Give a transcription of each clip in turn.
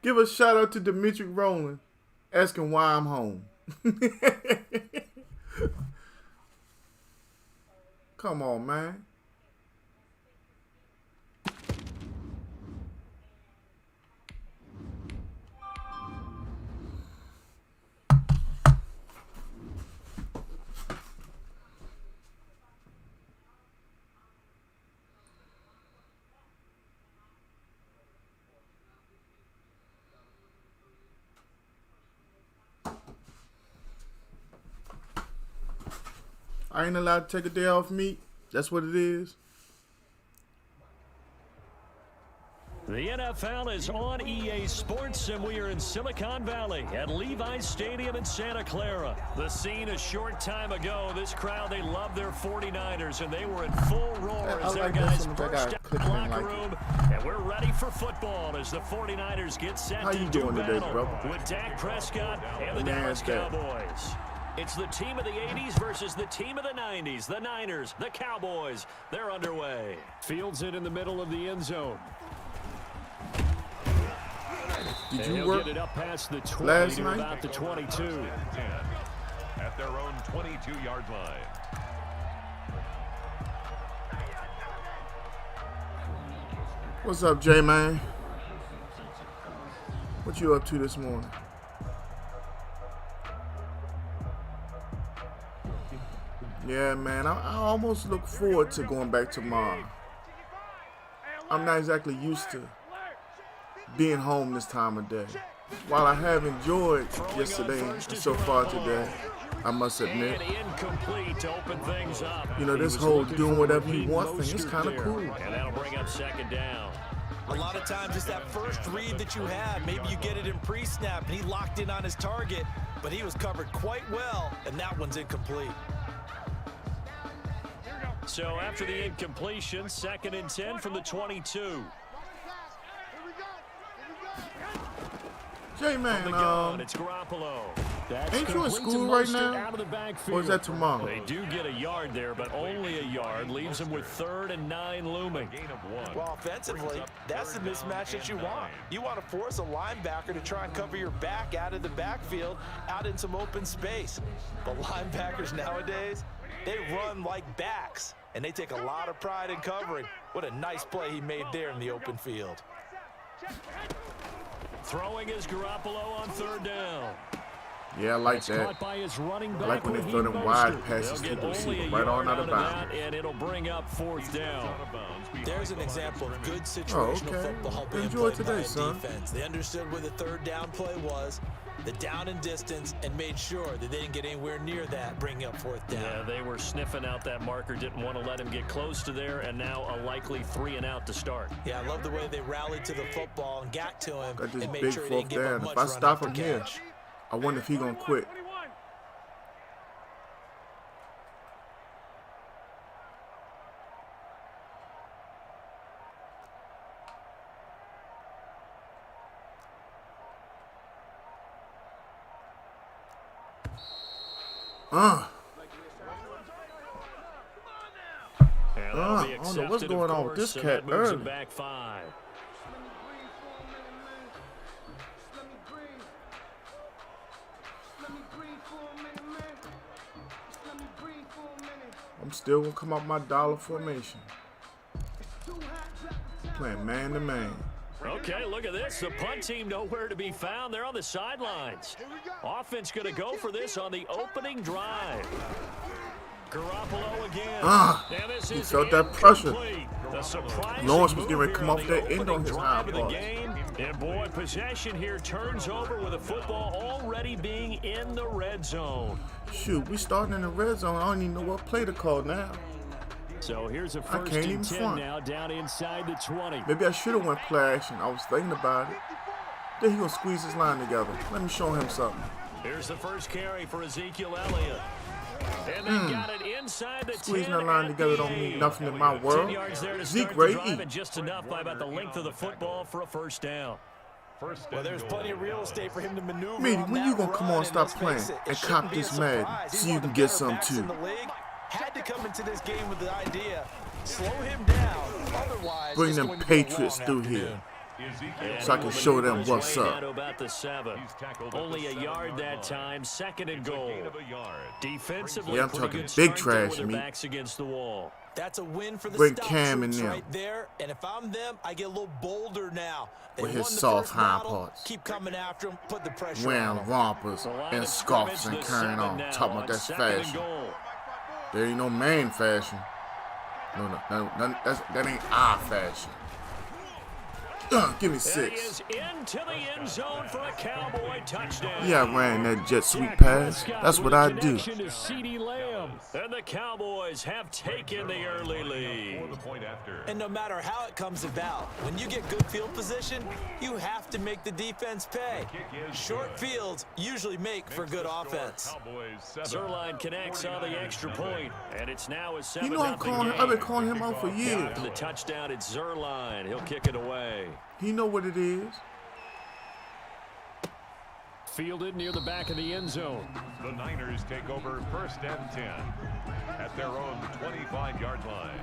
Give a shout out to Dimitri Rowland asking why I'm home. Come on, man. I ain't allowed to take a day off meat. That's what it is. The NFL is on EA Sports, and we are in Silicon Valley at Levi's Stadium in Santa Clara. The scene a short time ago. This crowd, they love their 49ers, and they were in full roar as their guys burst out the locker room. And we're ready for football as the 49ers get set to do battle with Dak Prescott and the Dallas Cowboys. It's the team of the 80s versus the team of the 90s. The Niners, the Cowboys, they're underway. Fields it in the middle of the end zone. Did you work get it up past the 20 last to night? about the 22. At their own 22-yard line. What's up, J-Man? What you up to this morning? Yeah, man, I almost look forward to going back tomorrow. I'm not exactly used to being home this time of day. While I have enjoyed yesterday and so far today, I must admit, you know, this whole doing whatever you want thing is kind of cool. And that'll bring up second down. A lot of times it's that first read that you have. Maybe you get it in pre-snap and he locked in on his target, but he was covered quite well, and that one's incomplete. So after the incompletion, 2nd and 10 from the 22. J-Man, it's Garoppolo. ain't you in school right now? Or is that tomorrow? They do get a yard there, but only a yard. Leaves them with 3rd and 9 looming. Well, offensively, that's the mismatch that you want. You want to force a linebacker to try and cover your back out of the backfield, out in some open space. But linebackers nowadays, they run like backs, and they take a lot of pride in covering. What a nice play he made there in the open field. Throwing is Garoppolo on 3rd down. Yeah, I like that. I like when they throw them wide passes to the receiver right on out of bounds. And it'll bring up 4th down. There's an example of good situational football being played by a defense. They understood where the 3rd down play was, the down and distance, and made sure that they didn't get anywhere near that, bringing up 4th down. Yeah, they were sniffing out that marker, didn't want to let him get close to there, and now a likely 3 and out to start. Yeah, I love the way they rallied to the football and got to him and made sure he didn't give up much if I stop him here, I wonder if he's going to quit. I don't know what's going on with this cat early. Back 5. I'm still going to come up my dollar formation. Playing man to man. Okay, look at this. The punt team nowhere to be found. They're on the sidelines. Offense going to go for this on the opening drive. Garoppolo again. He felt that pressure. Lawrence was getting ready to come off that end on his high ball. And boy, possession here turns over with the football already being in the red zone. Shoot, we starting in the red zone. I don't even know what play to call now. So here's a 1st and 10 now down inside the 20. Maybe I should have went play action. I was thinking about it. Then he gonna squeeze his line together. Let me show him something. Here's the first carry for Ezekiel Elliott. And they got it inside the 10. Squeezing that line together don't mean nothing in my world. Zeke Ray E. Just enough by about the length of the football for a 1st down. Well, there's plenty of real estate for him to maneuver. Meaning, when you gonna come on, stop playing and cop this Madden so you can get some too? Had to come into this game with the idea, slow him down. Otherwise, bring them Patriots through here. so I can show them what's Way up. down to about the 7. Only a yard that time, 2nd and goal. Defensively, Yeah, I'm pretty talking good big start there trash with their meat. backs against the wall. That's a win for the Bring stout Cam in troops there. right there. And if I'm them, I get a little bolder now. They With his won the soft first hind battle, parts. keep coming after him, put the pressure on Wearing them. rompers The line and of scarves and scrimmage, the carrying 7 on. now Talking about that's 2nd and fashion. goal. There ain't no man fashion. No, that ain't our fashion. Give me There he 6. is into the end zone for a Cowboy touchdown. Yeah, I ran that jet sweep Dak pass. Prescott That's with what a I do. connection to CeeDee Lamb. And the Cowboys have taken the early lead. And no matter how it comes about, when you get good field position, you have to make the defense pay. Short fields usually make for good offense. Zerline connects on the extra point, and it's now a 7-0 You know I've been calling him out for years. The touchdown, it's Zerline. He'll kick it away. He know what it is. Fielded near the back of the end zone. The Niners take over 1st and 10 at their own 25-yard line.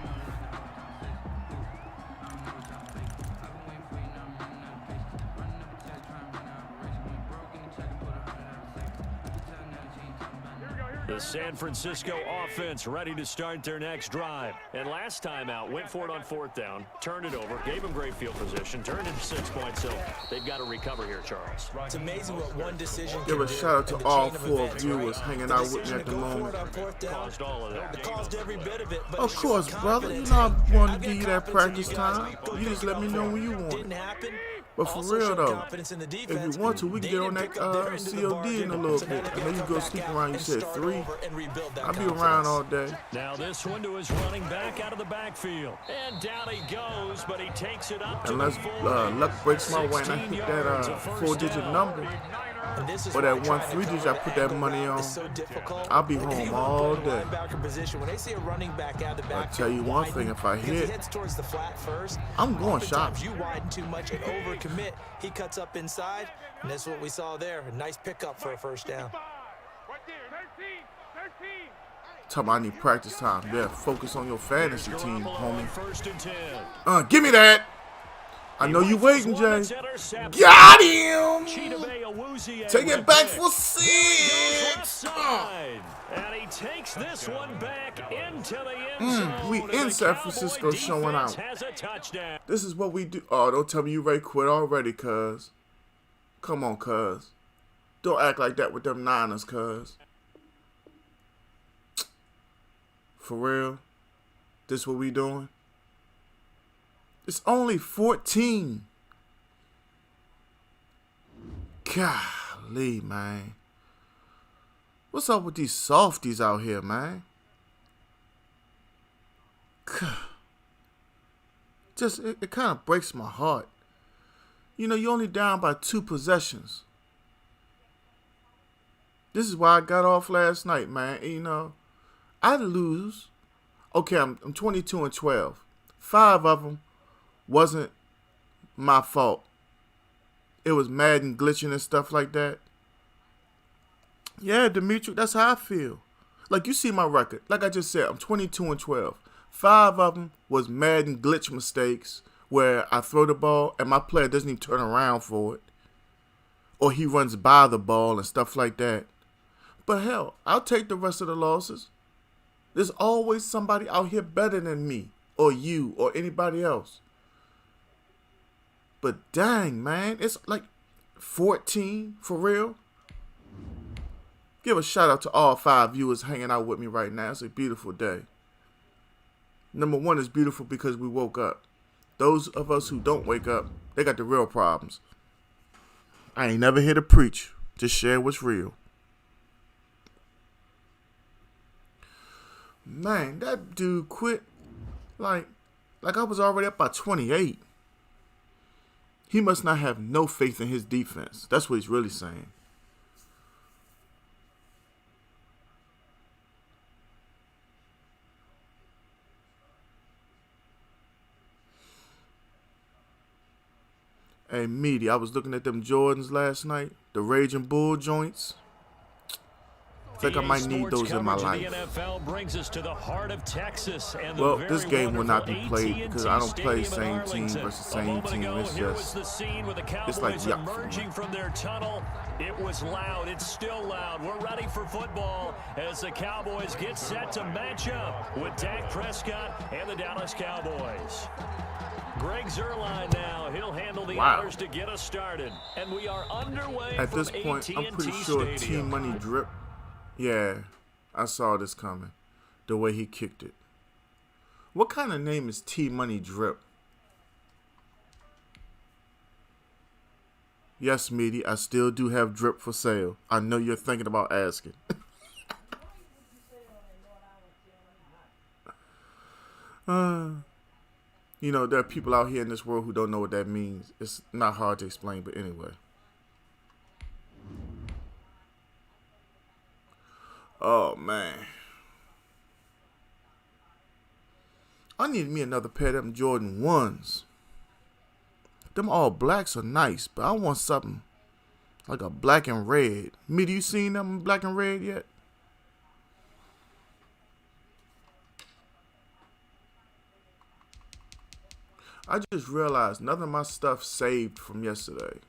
The San Francisco offense ready to start their next drive. And last time out, went for it on 4th down, turned it over, gave them great field position, turned into 6 points. So they've got to recover here, Charles. It's amazing what one decision Give can a do shout out in to the all chain of 4 events, viewers right? hanging The out with me decision at to the go for moment. it on 4th down, Caused all of that. it caused every bit of it, but Of it showed course, brother. You confidence. know I want I've to got give you that confidence in practice you guys. time. Go You just pick it let me up know for when you it. want Didn't it. happen. But for Also real showed though, confidence in the if defense. you want to, we can They get on didn't that pick up their end of the COD in a bargain, little so now bit. they I know gotta you come go back sleep out around. You and said start 3. over and rebuild that I'll be confidence. around all day. Now this one to his running back out of the backfield. And down he goes, but he takes it up to Unless the 40. luck breaks my way and I 16 hit yards, a that first 4-digit down. number, And this is or why that trying to 1 3-digit I cover put the that angle money route on, is so difficult. I'll be And home even all playing day. linebacker position, when they see a running back out of the I'll backfield, tell you one widen, thing, if I because he hit, heads towards the flat first, I'm going oftentimes shop. you widen too much and overcommit. He cuts up inside, and that's what we saw there. A nice pickup for a first down. Talking about I need practice time. Yeah, focus on your fantasy team, Garoppolo on homie. 1st and 10. Give me that. I know you waiting, One Jay. that's intercepted. Got him. Chidobe Awuzie Take with it back a pick. for Left 6. side. And he takes this one back into the end zone. we and in the San Cowboy Francisco showing defense out. has a touchdown. This is what we do. Oh, don't tell me you ready to quit already, cuz. Come on, cuz. Don't act like that with them Niners, cuz. For real? This what we doing? It's only 14. Golly, man. What's up with these softies out here, man? Just, it kind of breaks my heart. You know, you're only down by 2 possessions. This is why I got off last night, man. You know, I lose. Okay, I'm 22 and 12. 5 of them wasn't my fault. It was Madden glitching and stuff like that. Yeah, Dimitri, that's how I feel. Like, you see my record. Like I just said, I'm 22 and 12. 5 of them was Madden glitch mistakes where I throw the ball and my player doesn't even turn around for it. Or he runs by the ball and stuff like that. But hell, I'll take the rest of the losses. There's always somebody out here better than me or you or anybody else. But dang, man, it's like 14 for real. Give a shout out to all 5 viewers hanging out with me right now. It's a beautiful day. Number 1 is beautiful because we woke up. Those of us who don't wake up, they got the real problems. I ain't never here to preach. Just share what's real. Man, that dude quit like I was already up by 28. He must not have no faith in his defense. That's what he's really saying. Hey, Meaty, I was looking at them Jordans last night, the Raging Bull joints. think I might need those in my life. NFL brings us to the heart of Texas and Well, the this very game will not be wonderful played AT&T because I don't play Stadium in same team Arlington. versus A same moment team. ago, It's here was just, the scene with the it's like Cowboys yuck for me. emerging from their tunnel. It was loud. It's still loud. We're ready for football as the Cowboys get set to match up with Dak Prescott and the Dallas Cowboys. Greg Zuerlein now. He'll handle the honors to get us started. And we are underway At from this point, AT&T I'm pretty sure Stadium. Team Money Drip. Yeah, I saw this coming. The way he kicked it. What kind of name is Team Money Drip? Yes, Meaty, I still do have drip for sale. I know you're thinking about asking. You know, there are people out here in this world who don't know what that means. It's not hard to explain, but anyway. Oh, man. I need me another pair of them Jordan 1s. Them all blacks are nice, but I want something like a black and red. Me, do you seen them in black and red yet? I just realized none of my stuff saved from yesterday.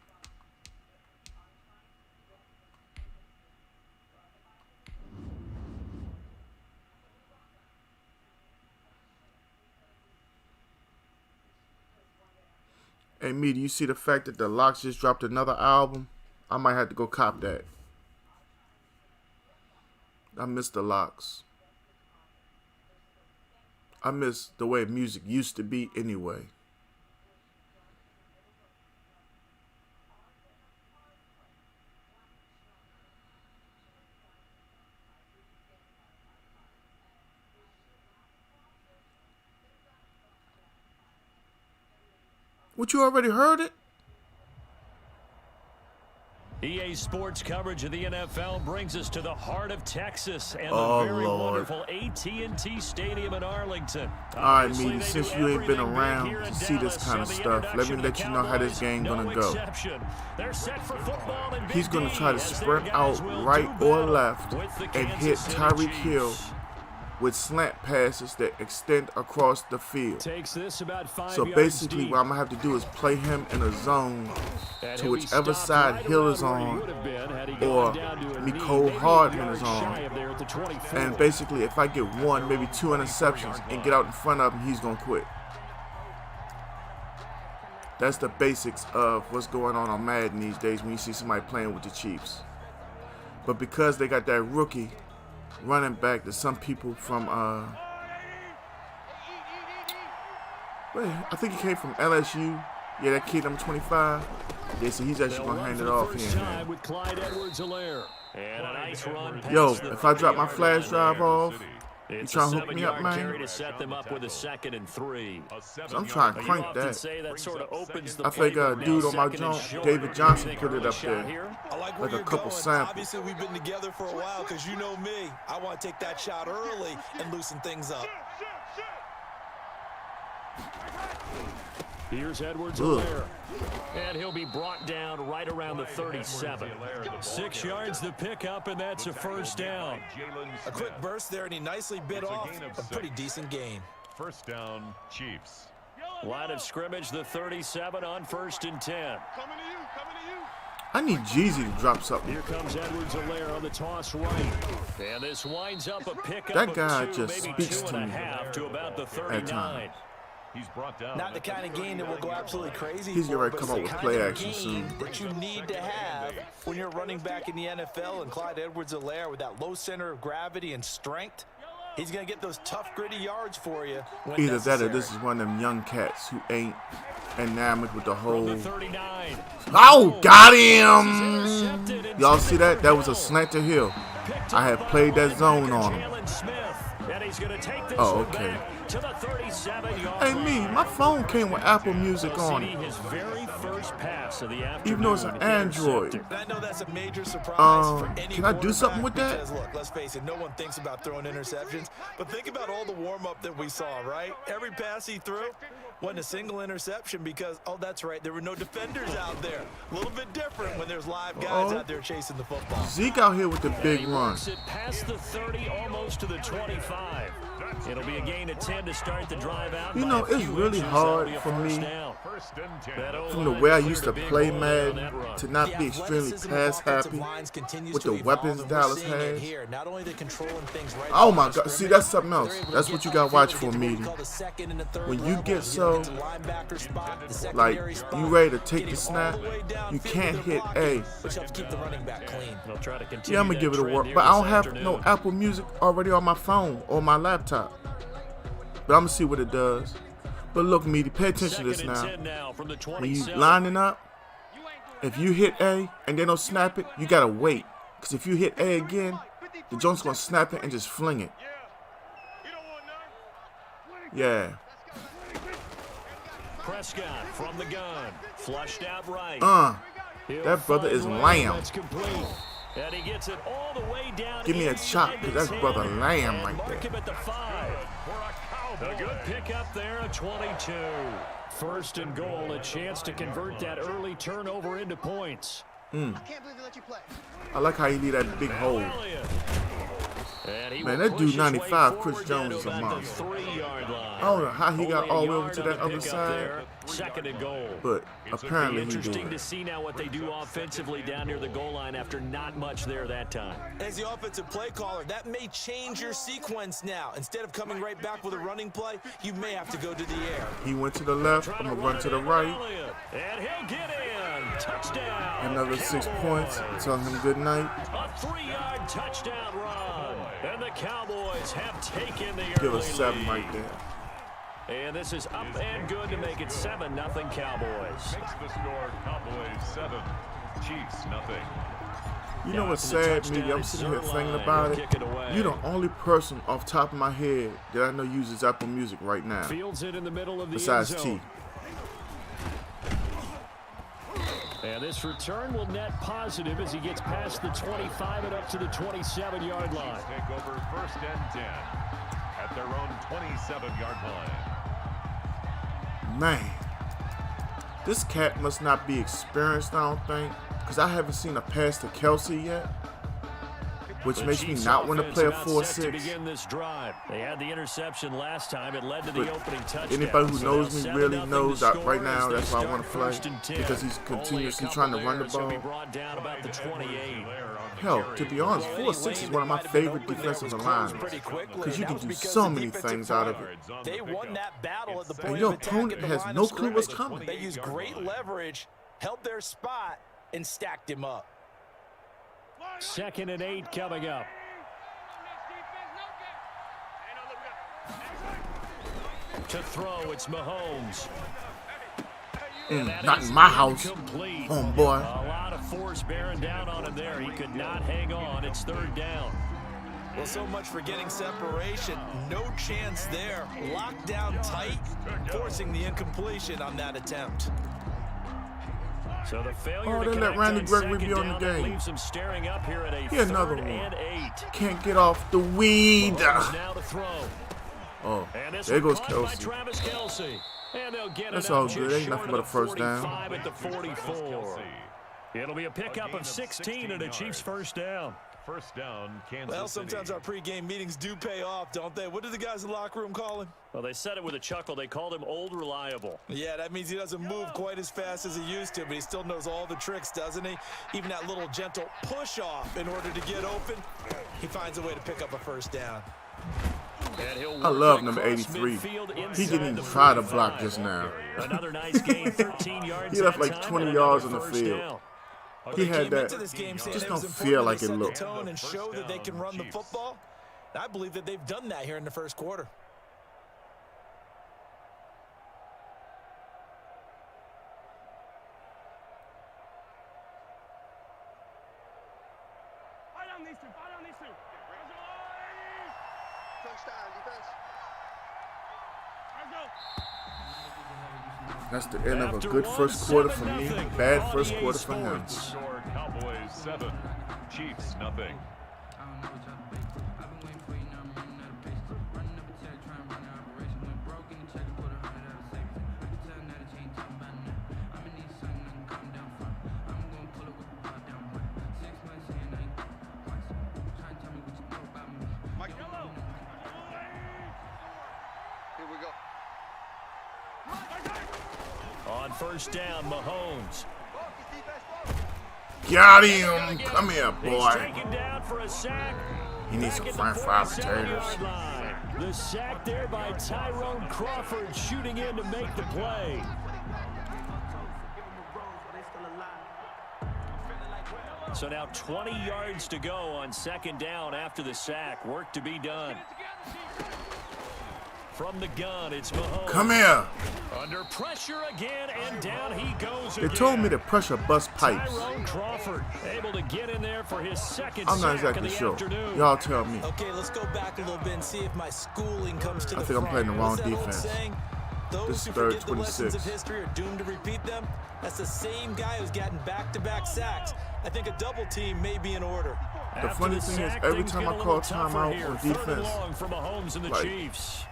Hey, me, do you see the fact that the Locks just dropped another album? I might have to go cop that. I miss the Locks. I miss the way music used to be anyway. What, you already heard it? EA Sports coverage of the NFL brings us to the heart of Texas and Oh, the very Lord. wonderful AT&T Stadium in Arlington. All right, Obviously, Meaty, they since do you ain't been everything around big here to in see this Dallas, kind of so the stuff, let me introduction let to you know how this Cowboys, game no gonna go. exception. They're set for football in He's Big going to D try to as their spread guys out will right do or battle left with the and Kansas hit City Tyreek Chiefs. Hill with slant passes that extend across the field. Takes this about 5 So yards basically deep. what I'm going to have to do is play him in a zone And to he'll be whichever stopped side right Hill around is where he on would have been had he or gone down to a knee, Mecole maybe a Hardman yard is shy on. of there at the 24. And basically if I get one, maybe two interceptions and get out in front of him, he's going to quit. That's the basics of what's going on Madden these days when you see somebody playing with the Chiefs. But because they got that rookie running back that some people from, I think he came from LSU. Yeah, that kid number 25. Yeah, so he's actually going to hand it off here and there. With Clyde Edwards-Helaire. And a nice run Yo, past the if I drop my 30-yard flash line drive there. off, you It's trying a to hook me up, 7-yard man? carry to set them up with a 2nd and 3. So I'm trying to You crank often that. say that sort of opens the I think playbook now, dude on my 2nd and joint, short. David Johnson, Think put it early up shot there. here? I like where Like a you're couple going. samples. Obviously, we've been together for a while because you know me. I want to take that shot early and loosen things up. Here's Edwards-Helaire. And he'll be brought down right around the 37. 6 yards the pickup, and that's a first down. A quick burst there, and he nicely bit off a pretty decent gain. First down, Chiefs. Line of scrimmage, the 37 on 1st and 10. I need Jeezy to drop something. Here comes Edwards-Helaire on the toss right. And this winds up a pickup That of guy 2, just maybe speaks to me 2.5 to about the at 39. times. He's brought down. Not the kind of game that will go absolutely crazy. He's getting ready to but come it's out the with kind play of action game soon. that you need to have when you're running back in the NFL, and Clyde Edwards-Helaire with that low center of gravity and strength, he's going to get those tough, gritty yards for you when Either that or necessary. this is one of them young cats who ain't enamored with the From whole. the 39. Oh, got him! Intercepted and Y'all see that? taken That was for a Hill. slant to Hill. Picked I up had by played that linebacker zone on him. Jalen Smith. And he's going to take this Oh, one okay. back to the 37-yard Hey, me, my phone came with Apple Music on CD, it. his very first pass of the afternoon. Even though it's an Android. And I know that's a major surprise for any can I do something with that? Because, look, let's face it, no one thinks about throwing interceptions. But think about all the warm-up that we saw, right? Every pass he threw, Wasn't a single interception because, oh, that's right, there were no defenders out there. A little bit different when there's live guys out there chasing the football. Zeke out here with the big run. It past the 30, almost to the 25. It'll be a gain of 10 to start the drive out. You know, it's really hard for me from the way I used to play Madden to not be extremely pass happy with the weapons Dallas has. Oh my God, see, that's something else. That's what you got to watch for a meeting. When you get so, like, you ready to take the snap, you can't hit A. Yeah, I'm going to give it a work, but I don't have no Apple Music already on my phone or my laptop. But I'm going to see what it does. But look, Meaty, pay attention to this now. When you lining up, if you hit A and they don't snap it, you got to wait. Because if you hit A again, the Jones going to snap it and just fling it. Yeah. Prescott from the gun. Flushed out right. That brother is lamb. And he gets it all the way down. Give me a chop, because that's brother lamb right Mark him there. at the 5. A good pickup there at 22. First and goal, a chance to convert that early turnover into points. I can't believe they let you play. I like how you leave that big hole. Man, that dude 95, Chris Jones, is a monster. I don't know how he got all the way over to that other side, Second and goal. but apparently he Interesting to did. see now what they do offensively down near the goal line after not much there that time. As the offensive play caller, that may change your sequence now. Instead of coming right back with a running play, you may have to go to the air. He went to the left, I'm going to run to the right. And he'll get in. Touchdown. Another 6 points. Tell him good night. A 3-yard touchdown run. And the Cowboys have taken the Give early us 7 lead. right there. And this is up and good to make it 7-0 Cowboys. Makes the score Cowboys 7, Chiefs nothing. You know what's sad, Meaty? I'm sitting here thinking about it. You're the only person off top of my head that I know uses Apple Music right now, Fields it in the middle of the besides end T. zone. And this return will net positive as he gets past the 25 and up to the 27-yard line. Take over first and 10 at their own 27-yard line. Man, this cat must not be experienced, I don't think, because I haven't seen a pass to Kelsey yet, which The makes me Chiefs not want to offense play a about set to 4-6. begin this drive. They had the interception last time. It led to the But opening touchdown. anybody who So knows now me really 7-0 knows to that score right now as they that's why I start want to play, first and 10. because he's Only a continuously couple trying to run the errors. He'll be ball. brought down about the 28. Hell, to be honest, 4-6 is one of my favorite defensive alignments, because you can do so many things out of it. They won that battle at the point And your of attack opponent at the has line no of clue what's scrimmage. coming. They used great leverage, held their spot, and stacked him up. 2nd and 8 coming up. To throw, it's Mahomes. Not in my house, Complete. homeboy. A lot of force bearing down on him there. He could not hang on. It's 3rd down. Well, so much for getting separation. No chance there. Locked down tight, forcing the incompletion on that attempt. So the failure Oh, to they let connect Randy on Gregory second be on the down, that game. leaves him staring up here at a Here, another 3rd one. and 8. Can't get off the weed. Mahomes now to throw. Oh, And this there one goes caught by Kelsey. Travis Kelce. And they'll get That's it all out good. just Ain't nothing short but a of the first down. 45 at the 44. It'll be a pickup of 16 and a Chiefs first down. First down, Kansas Well, sometimes City. our pregame meetings do pay off, don't they? What do the guys in the locker room call him? Well, they said it with a chuckle. They called him Old Reliable. Yeah, that means he doesn't move quite as fast as he used to, but he still knows all the tricks, doesn't he? Even that little gentle push-off in order to get open, he finds a way to pick up a first down. And he'll I work love it number across 83. midfield He inside didn't even the try to 45. block just now. Another nice gain, 13 yards. He left that like time, 20 and yards another on the first field. down. He They had came that. into this game saying Just it was don't important feel that like they it set the looked. tone and show that they can run the football. And I believe that they've done that here in the first quarter. That's the end of a good first quarter for me. Bad first quarter for him. Score Cowboys 7, Chiefs nothing. on first down, Mahomes. Got him. Come here, He's boy. taken down for a sack. He needs some Back at french the fry 47 potatoes. yard line. The sack there by Tyrone Crawford shooting in to make the play. So now 20 yards to go on second down after the sack. Work to be done. From the gun, it's Mahomes. Come here. Under pressure again, and down he goes They again. told me to pressure bust pipes. Tyrone Crawford able to get in there for his second I'm not sack exactly of the sure. afternoon. Y'all tell me. Okay, let's go back a little bit and see if my schooling comes to the I think I'm front. playing the wrong What's that old defense. saying? This Those is who third forget the lessons of 26. history are doomed to repeat them. That's the same guy who's gotten back-to-back sacks. I think a double team may be in order. The After funny the thing is, sack, every things time get I a call little tougher timeout here. on Third and defense, long for Mahomes and the like- Chiefs.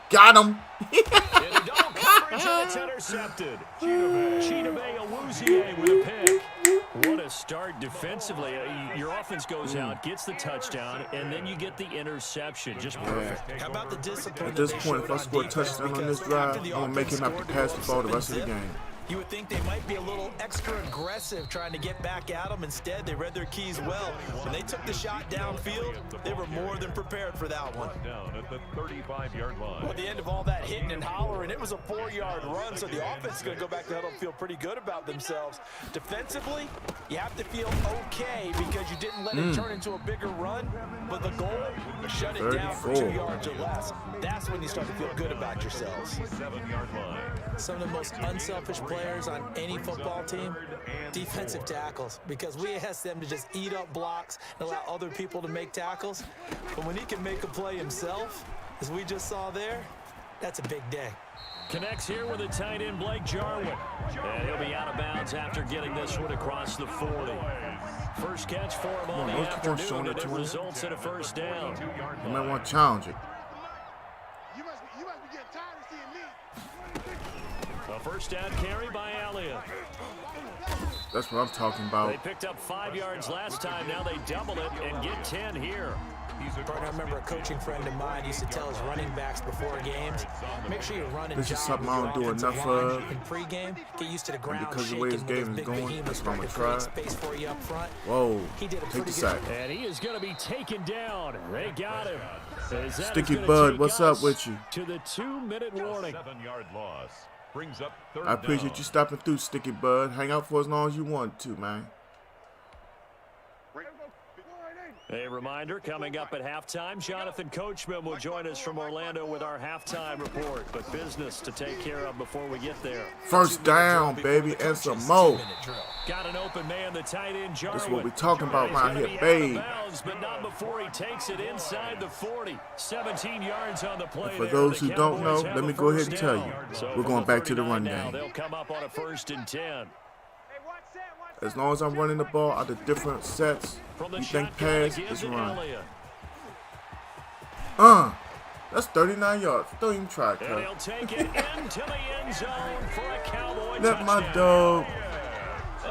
got him. In a double coverage, and it's intercepted. Chidobe Awuzie with a pick. What a start defensively. Your offense goes out, gets the touchdown, and then you get the interception. Just perfect. How about the discipline? At this that they point, if I showed score a defense? touchdown on Because this drive, after I'm the going to make him offense have to scored pass the goal ball the rest of the 7-zip, game. You would think they might be a little extra aggressive trying to get back at them. Instead, they read their keys well. When they took the shot downfield, they were more than prepared for that one. Down at the 35-yard line. Well, at the end of all that hitting and hollering, it was a 4-yard run, so the offense is going to go back to huddle and feel pretty good about themselves. Defensively, you have to feel okay because you didn't let it turn into a bigger run, but the goal, shut it down for 2 34. yards or less. That's when you start to feel good about yourselves. 7-yard line. Some of the most unselfish players on any football team, defensive tackles, because we ask them to just eat up blocks and allow other people to make tackles. But when he can make a play himself, as we just saw there, that's a big day. Connects here with the tight end, Blake Jarwin. And he'll be out of bounds after getting this one across the 40. First catch for him on the Those keep on showing afternoon, it and it to him. results in a first down. You might want to challenge it. You must be getting tired of seeing me. A first down carry by Elliott. That's what I'm talking They about. picked up 5 yards last time. Now they double it and get 10 here. I remember a coaching friend of mine used to tell his running backs before games, make sure you're running. This is jogging something I with don't your do offensive enough line of. in pregame. Get used to the ground because of the way shaking this with game those is big going, behemoths that's what I'm trying gonna to create space for you up front. Whoa. He did a Take pretty the good sack. And he is going to be taken down. They got him. As that Sticky is gonna Bud, take what's us up with you? To the 2-minute warning. 7-yard loss. Brings up third I appreciate down. you stopping through, Sticky Bud. Hang out for as long as you want to, man. A reminder, coming up at halftime, Jonathan Coachman will join us from Orlando with our halftime report. But business to take care of before we get there. First down, baby, and some more. Got an open man, the tight end, Jarwin. That's what we talking about He's around gonna here, be out of babe. bounds, but not before he takes it inside the 40. 17 yards on the play. For there. those The who don't know, Cowboys have let a me go ahead first and tell down. you. So We're from going back to the 39 run now, game. They'll come up on a 1st and 10. As long as I'm running the ball out of different sets, From the you think shotgun pass again is to run. Elliott. That's 39 yards. Don't even try, And cuz. he'll take it into the end zone for a Cowboy Let my touchdown. dog.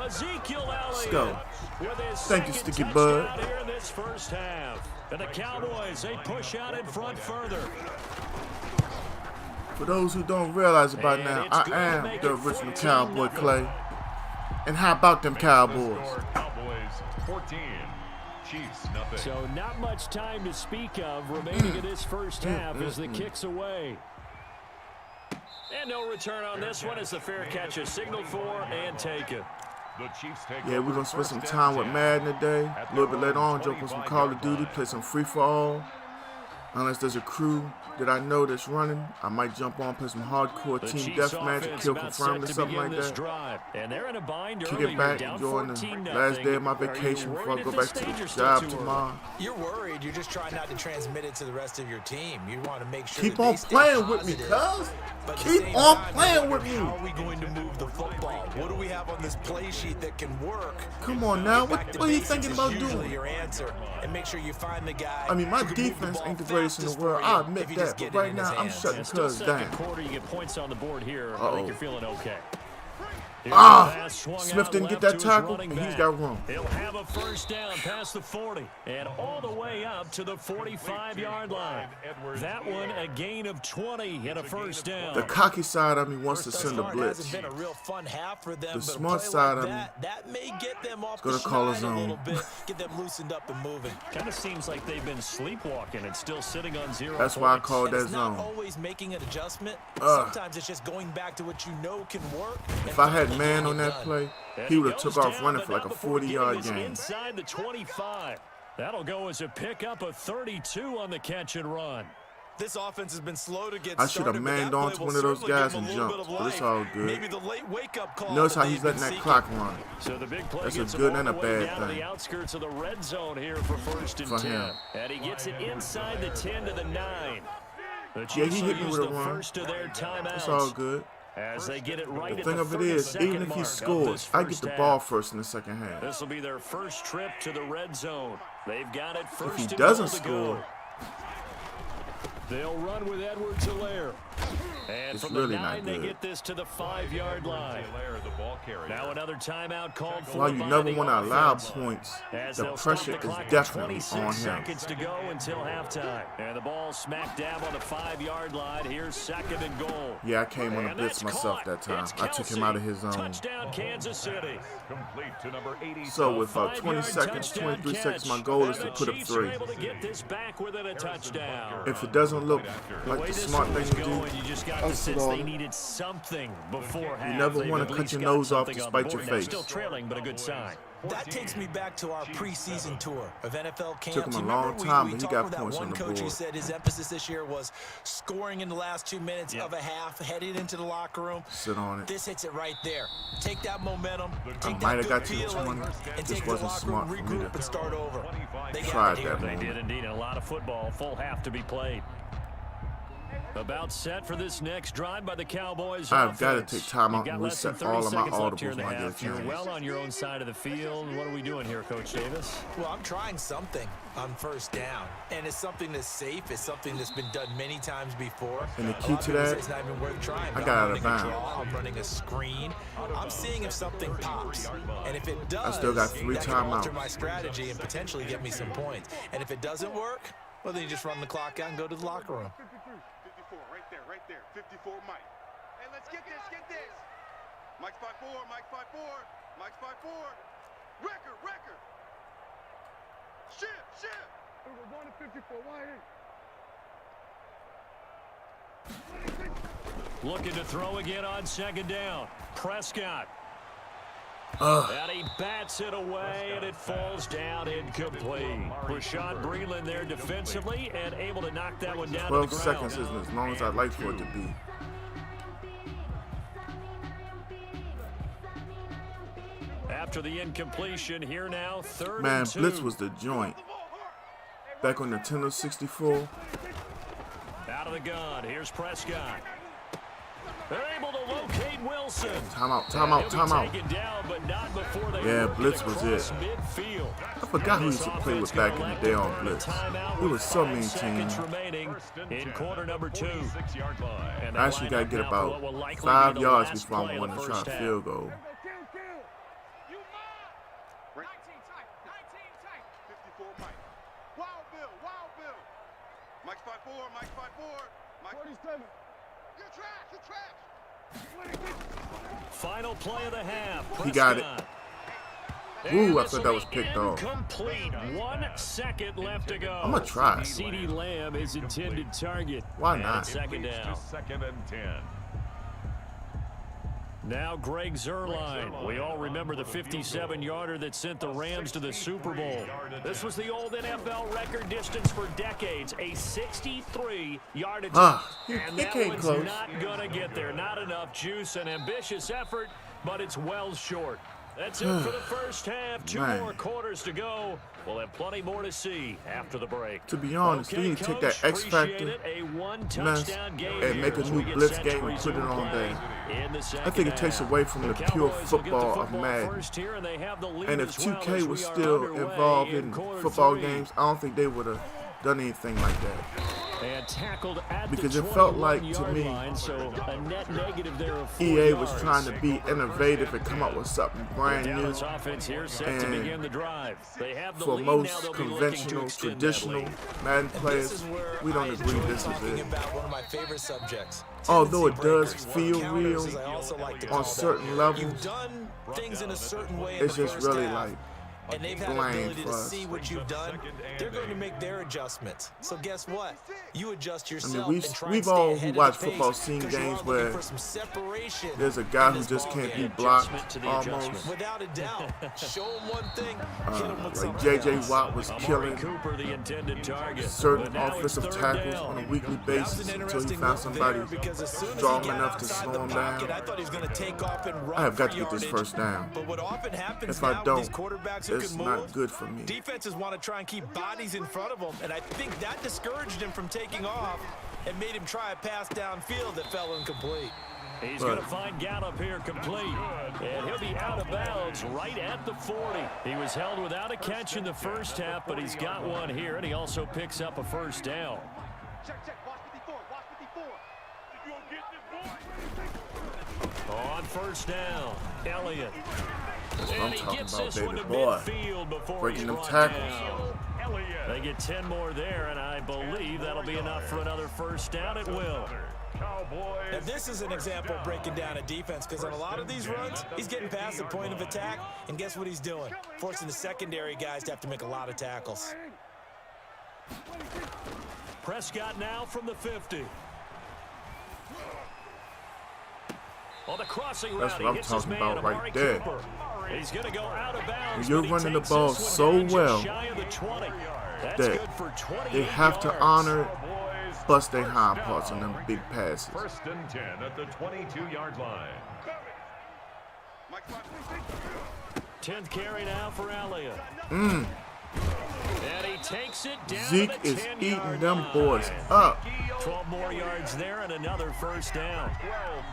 Ezekiel Elliott. Let's go. With his Thank you, second Sticky Bud. touchdown here in this first half. And the Cowboys, they push out in front further. For those who don't realize it by And now, it's I good to am make the it original 14-0. Cowboy Clay. And how about them Cowboys? The score, Cowboys 14. Chiefs nothing. So not much time to speak of remaining in this first half as the kick's away. And no return on this one as the fair catch is signaled for and taken. The Chiefs take Yeah, over we're going to spend some first time and with 10. Madden today. A little bit later on, jump on some Call of 25-yard Duty, line. play some free-for-all. Unless there's a crew that I know that's running, I might jump on, play some hardcore The team Chiefs deathmatch, offense kill about confirm, set or to something begin like this that. drive. And they're in a bind Kick early. it back, They're down enjoying the 14-0. last day of my Are you vacation before I worried go at back this to stage the or still job too early? tomorrow. You're worried. You're just trying not to transmit it to the rest of your team. You want to make sure Keep that on they stay playing with me, positive. cuz. But at the Keep same on time, playing you with wonder, me. How are we going to move the football? What do we have on this play sheet that can work? Come on now, Back what to are you basics thinking is about usually doing? your answer, and make sure you find the guy. I mean, my who can move defense ball ain't the greatest in the fastest world. for you I admit if you that, just but get it right in now his I'm hands. shutting And still cuz second down. quarter, you get points on the board here. I Uh-oh. think you're feeling okay. Smith didn't get that tackle, and he's got room. He'll have a first down past the 40 and all the way up to the 45-yard line. That one a gain of 20 and a first down. The cocky side of me wants to send a blitz. Been a real fun half for them, The smart side of me that may get them off gonna the call a schneid zone. a little bit, get them loosened up and moving. Kind of seems like they've been sleepwalking and still sitting on 0 That's why I points. called that It's not zone. always making an adjustment. Sometimes it's just going back to what you know can work. If I had man on that play, he would have took off running for like a But not before 40-yard getting gain. us inside the 25. That'll go as a pickup of 32 on the catch and run. This offense has been slow to get I should have started, but manned that on play to will one of those certainly guys give and them a little jumped, bit of but it's life. all good. Maybe the late wake-up call. Notice how that he's they've letting been that seeking. clock run. So the big play That's a gets good him and a all the way bad down to thing. the outskirts of the red zone here for first and For 10. him. And he gets it inside the 10 to the 9. The Yeah, Chiefs he will hit me use with a the run. first of their timeouts. It's all good. As they get it right The at thing the of it is, 32nd even if he mark of scores, this I first get the half. ball first in the second half. This will be their first trip to the red zone. They've got it first. If he and doesn't goal to go. score, They'll run with Edwards-Helaire. And It's from really the not 9, they good. get this to the 5-yard line. Now another timeout called for. while you by never the want to allow offense. points, As the they'll stop pressure the is clock at definitely 26 on him. seconds to go until halftime. And the ball smack dab on the 5-yard line. Here's second and goal. Yeah, I came on a And blitz that's myself caught. that time. It's I took him out of his zone. Touchdown, Kansas City. Complete to number 80. So with 20 5-yard seconds, touchdown 23 seconds, my catch. goal is And to the put up Chiefs are 3. able to get this back within a touchdown. If it doesn't look The like way the this smart one thing was to do, going, you just got I'll the sit sense on they it. needed something before half. You never They've wanna at cut least your got nose off something on despite the your board. They're face. Still trailing, but a good sign. That takes me back to our preseason tour of NFL camps. Took him a You long remember time, we but he talked got with that points one on the coach who board. said his emphasis this year was scoring in the last 2 minutes of a half, heading into the locker room. Sit on it. This hits it right there. Take that momentum, take might that have good got to the feeling, 20. and Just take the wasn't locker room, smart for me regroup, to and start over. They try got it that here. They moment. did indeed, and a lot of football. Full half to be played. About set for this next drive by the Cowboys. I've got to offense. take time out You've and got less than reset 30 all of my seconds left here in audibles the when I get a half. You're chance. well on your own side of the field. What are we doing here, Coach Davis? Well, I'm trying something on first down, and it's something that's safe. It's something that's been done many times before. And the A key lot of to people say that, it's not even worth trying. I but got I'm out of running a bounds. draw, I'm running a screen. I'm seeing if something pops, and if it does, still got 3 that can alter timeouts. my strategy and potentially get me some points. And if it doesn't work, well, then you just run the clock out and go to the locker room. 54, right there. 54, Mike. Hey, let's get this. Mike's 5'4", Mike's 5'4", Mike's 5'4". Record. Shift. We're going to 54, wide Looking to throw again on second down. Prescott. And he bats it away, and it falls down incomplete. Rashad Breeland there defensively and able to knock that one down to the 12 ground. seconds isn't as long as I'd like for it to be. After the incompletion, here now, third Man, and 2. blitz was the joint. Back on Nintendo 64, Out of the gun. Here's Prescott. They're able to locate Wilson. timeout. He'll be taken down, but not before they Yeah, work blitz it was across it. midfield. I forgot who And used this to play with offense back in gonna the elect day to on burn a blitz. timeout It with was so 5 mean seconds team. remaining in quarter number 2. 6-yard line. And I they actually line got to up get now for what will about likely 5 be the yards last before play I'm of going the to try first a half. field goal. You mine. 19 tight. 54, Mike. Wild Bill. Mike's 5'4", Mike's 5'4". Mike 47. You're trash. Final play of the half. He got it. Prescott. Ooh, I And thought that was this'll be picked off. Incomplete. 1 second left to go. I'm going to try. CeeDee Lamb is intended target. Why And not? second Leads down. to 2nd and 10. Now Greg Zuerlein. We all remember the 57-yarder that sent the Rams to the Super Bowl. This was the old NFL record distance for decades, a 63-yard attempt. He And that came one's close. not going to get there. Not enough juice, an ambitious effort, but it's well short. That's it for the first half. 2 Man. more quarters to go. We'll have plenty more to see after the break. To be honest, Okay, we need to take Coach, that X appreciate factor it. A mess one-touchdown game and make here a as new we get blitz set to game and put it resume on play there. in the I second think it takes half. away from the pure Cowboys will get the football of football Madden. first here, and they have the lead And if as well 2K as was we are still underway involved in quarter football 3. games, I don't think they would have done anything like that. And tackled at Because the it felt like, to 21-yard me, line, so a net negative there of 4 EA was yards. trying to be innovative and come up with something brand new. Dallas offense here set to begin the drive. They have the For lead now. most They'll be looking to conventional, extend that traditional lead. Madden This players, is where we don't I agree enjoy this is talking it. about one of my favorite subjects. Although it Tendency does breakers, feel counters, real as I also like to on call certain them. levels, You've done things in a certain way in it's the just first really half, like and they've had the bland ability for to us. see what you've done. They're going to make their adjustments. So guess what? You adjust I yourself mean, and try we've and stay all ahead who of watch the pace, football seen 'cause you are games looking where for some separation there's a guy in who this just ball can't be game. blocked Adjustment to the almost. adjustment. Without a doubt. Show them one thing, hit them with Like something J.J. else. Watt was Amari killing Cooper, the intended target. certain But now it's offensive third tackles down. on a weekly That was basis an until he interesting found look somebody there, because as soon as strong he got enough to outside slow the him pocket, down. I thought he was going to take off and run I have got for to get this yardage. first down. But what often happens If now I with don't, these quarterbacks who it's can move, not good for me. defenses want to try and keep bodies in front of them, and I think that discouraged him from taking off and made him try a pass downfield that fell incomplete. He's going to find Gallup here complete, and he'll be out of bounds right at the 40. He was held without a catch in the first half, but he's got one here, and he also picks up a first down. Check, watch 54, watch 54. You gonna get this, boy? On first down, Elliott. That's what And I'm he talking gets about, this one baby to boy. midfield before Breaking he's them brought tackles. down. They get 10 more there, and I believe that'll be enough for another first down. It will. Now, this is an example of breaking down a defense, because on a lot of these runs, he's getting past the point of attack, and guess what he's doing? Forcing the secondary guys to have to make a lot of tackles. Prescott now from the 50. On the crossing That's route, what I'm he hits his talking man, about right Amari there. Cooper. He's going to go out of bounds. When you're but he running the takes ball this one so down just well shy of the 20. That's that good for 28 they have to yards. honor, bust their hind parts on them big passes. First and 10 at the 22-yard line. Mike, 10th carry now for Elliott. And he takes it down Zeke to the is 10-yard eating them line. boys up. 12 more yards there and another first down.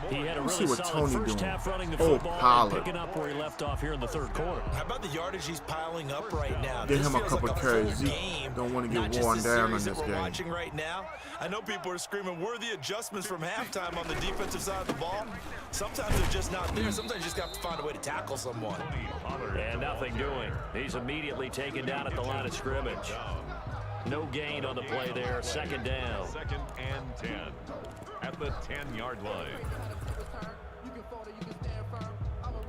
He had a Let's see really what solid Tony first doing. half running the Oh, football and Pollard. picking up where he left off here in the third quarter. How about the yardage he's piling up right now? Get This him a feels couple like carries. full Zeke game, don't want to not get just worn the down in series this that we're game. watching right now. I know people are screaming worthy adjustments from halftime on the defensive side of the ball. Sometimes they're just not there. Sometimes you just have to find a way to tackle someone. And nothing doing. He's immediately taken down at the line of scrimmage. No gain on the play there. Second down. Second and 10 at the 10-yard line.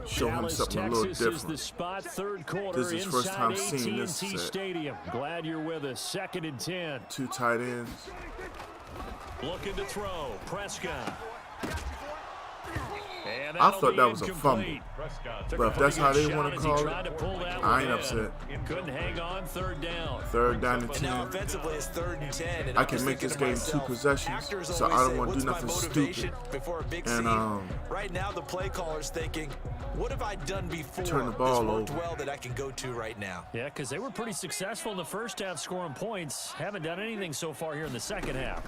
Show him Dallas, something a little Texas is the different. spot, third quarter This is first time inside seeing this AT&T set. Stadium. Glad you're with us. Second and 10. Two tight ends. Looking to throw. Prescott. And I that'll thought be that was a incomplete. Prescott Took But a if that's pretty how good they want shot to as he call tried to pull it, that I one ain't in. upset. Couldn't hang on. Third down. Third down and And now 10. offensively, it's 3rd and 10. And I I'm can just make thinking this to game myself, 2 possessions, actors so I always don't say, want to do "What's my nothing motivation stupid. before a big And, scene?" Right now, the play caller's thinking, what have I done before Turn the that's ball worked over. well that I can go to right now? Yeah, because they were pretty successful in the first half scoring points. Haven't done anything so far here in the second half.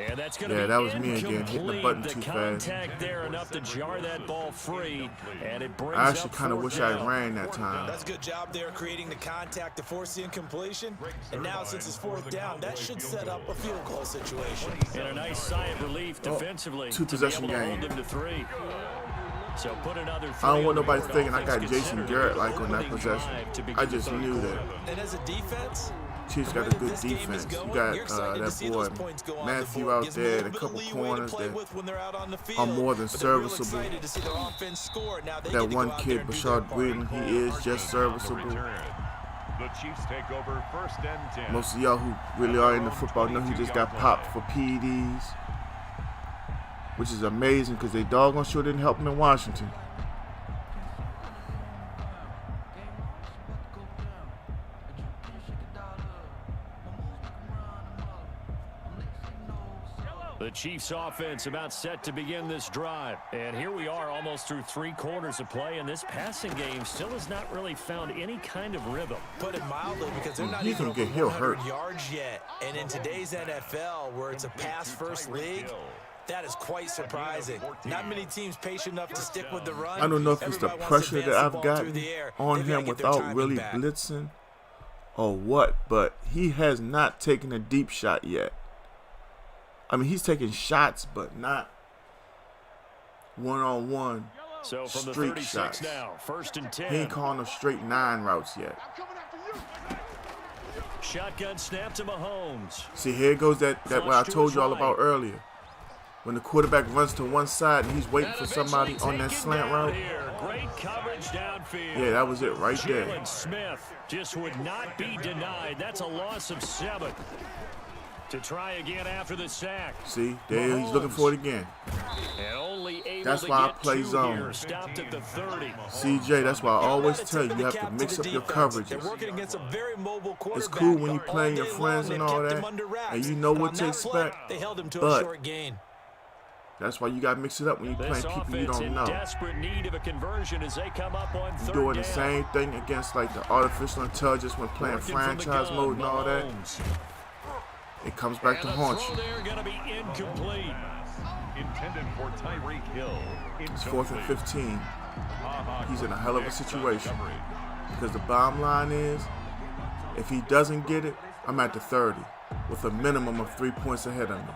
And that's going to Yeah, be that was me again, hitting the incomplete. button The too fast. contact there enough to jar that ball free, and it brings I actually up kind of fourth wish I down. ran that time. That's a good job there creating the contact to force the incompletion. And now, since it's 4th down, that should set up a field goal situation. And a nice sigh of relief defensively two to be possession able to hold game. them to 3. So put another 3 I don't want on the nobody board, thinking all I got things Jason considered. Garrett like on that Opening possession. drive to begin I the just third knew quarter. that. And as a defense, Chiefs the got way a that good this game is defense. You going, got you're excited to that see those boy points go on Matthew the board. out Gives them a there, little a bit couple of leeway to corners play that with when they're out on the field, are more than but they're real serviceable. excited to see their offense score. Now they That get to one go out there kid, and do Bashard their part. Breeden, he is just serviceable. The Chiefs take over first and 10. Most of y'all who really are into football know he just got popped for PEDs, which is amazing because they doggone sure didn't help him in Washington. The Chiefs offense about set to begin this drive. And here we are almost through 3 quarters of play, and this passing game still has not really found any kind of rhythm. Put it mildly, because they're not He even can over get Hill 100 hurt. yards yet. And in today's NFL, where it's a pass-first league, that is quite surprising. Not many teams patient enough to stick with the run. I don't know if it's the Everybody wants to pressure advance that the I've ball gotten through the air. on They've gotta him get their without timing really back. blitzing, or what, but he has not taken a deep shot yet. I mean, he's taking shots, but not one-on-one So from the streak 36 shots. now, 1st and 10. He ain't calling them straight 9 routes yet. Shotgun snap to Mahomes. See, here goes that what I told you all about earlier. When the quarterback runs to one side and he's waiting for somebody on that slant route. Great coverage downfield. Yeah, that was it right there. Jalen Smith just would not be denied. That's a loss of 7. To try again after the sack. See, there he's looking for it again. And only able That's to why I get play 2 zone. here. Stopped at the 30. CJ, that's why I always tell you have to Captain mix of up the your defense. They're coverages. working against a very mobile quarterback. It's cool when you All playing day your friends long, and they've all kept him that, under wraps. and you know what On to that play, expect. They held him to a But short gain. that's why you got to mix it up when you're This playing people you offense don't in know. desperate need of a conversion as they come up on You're 3rd doing the down. same thing against like the artificial intelligence when playing Working from the franchise gun, mode and all that. Mahomes. It comes back to And the haunt throw you. there going to be incomplete. Intended for Tyreek Hill. It's 4th and 15. Ha-ha. He's in a hell of a Next on situation. coverage. Because the bottom line is, if he doesn't get it, I'm at the 30 with a minimum of 3 points ahead of me.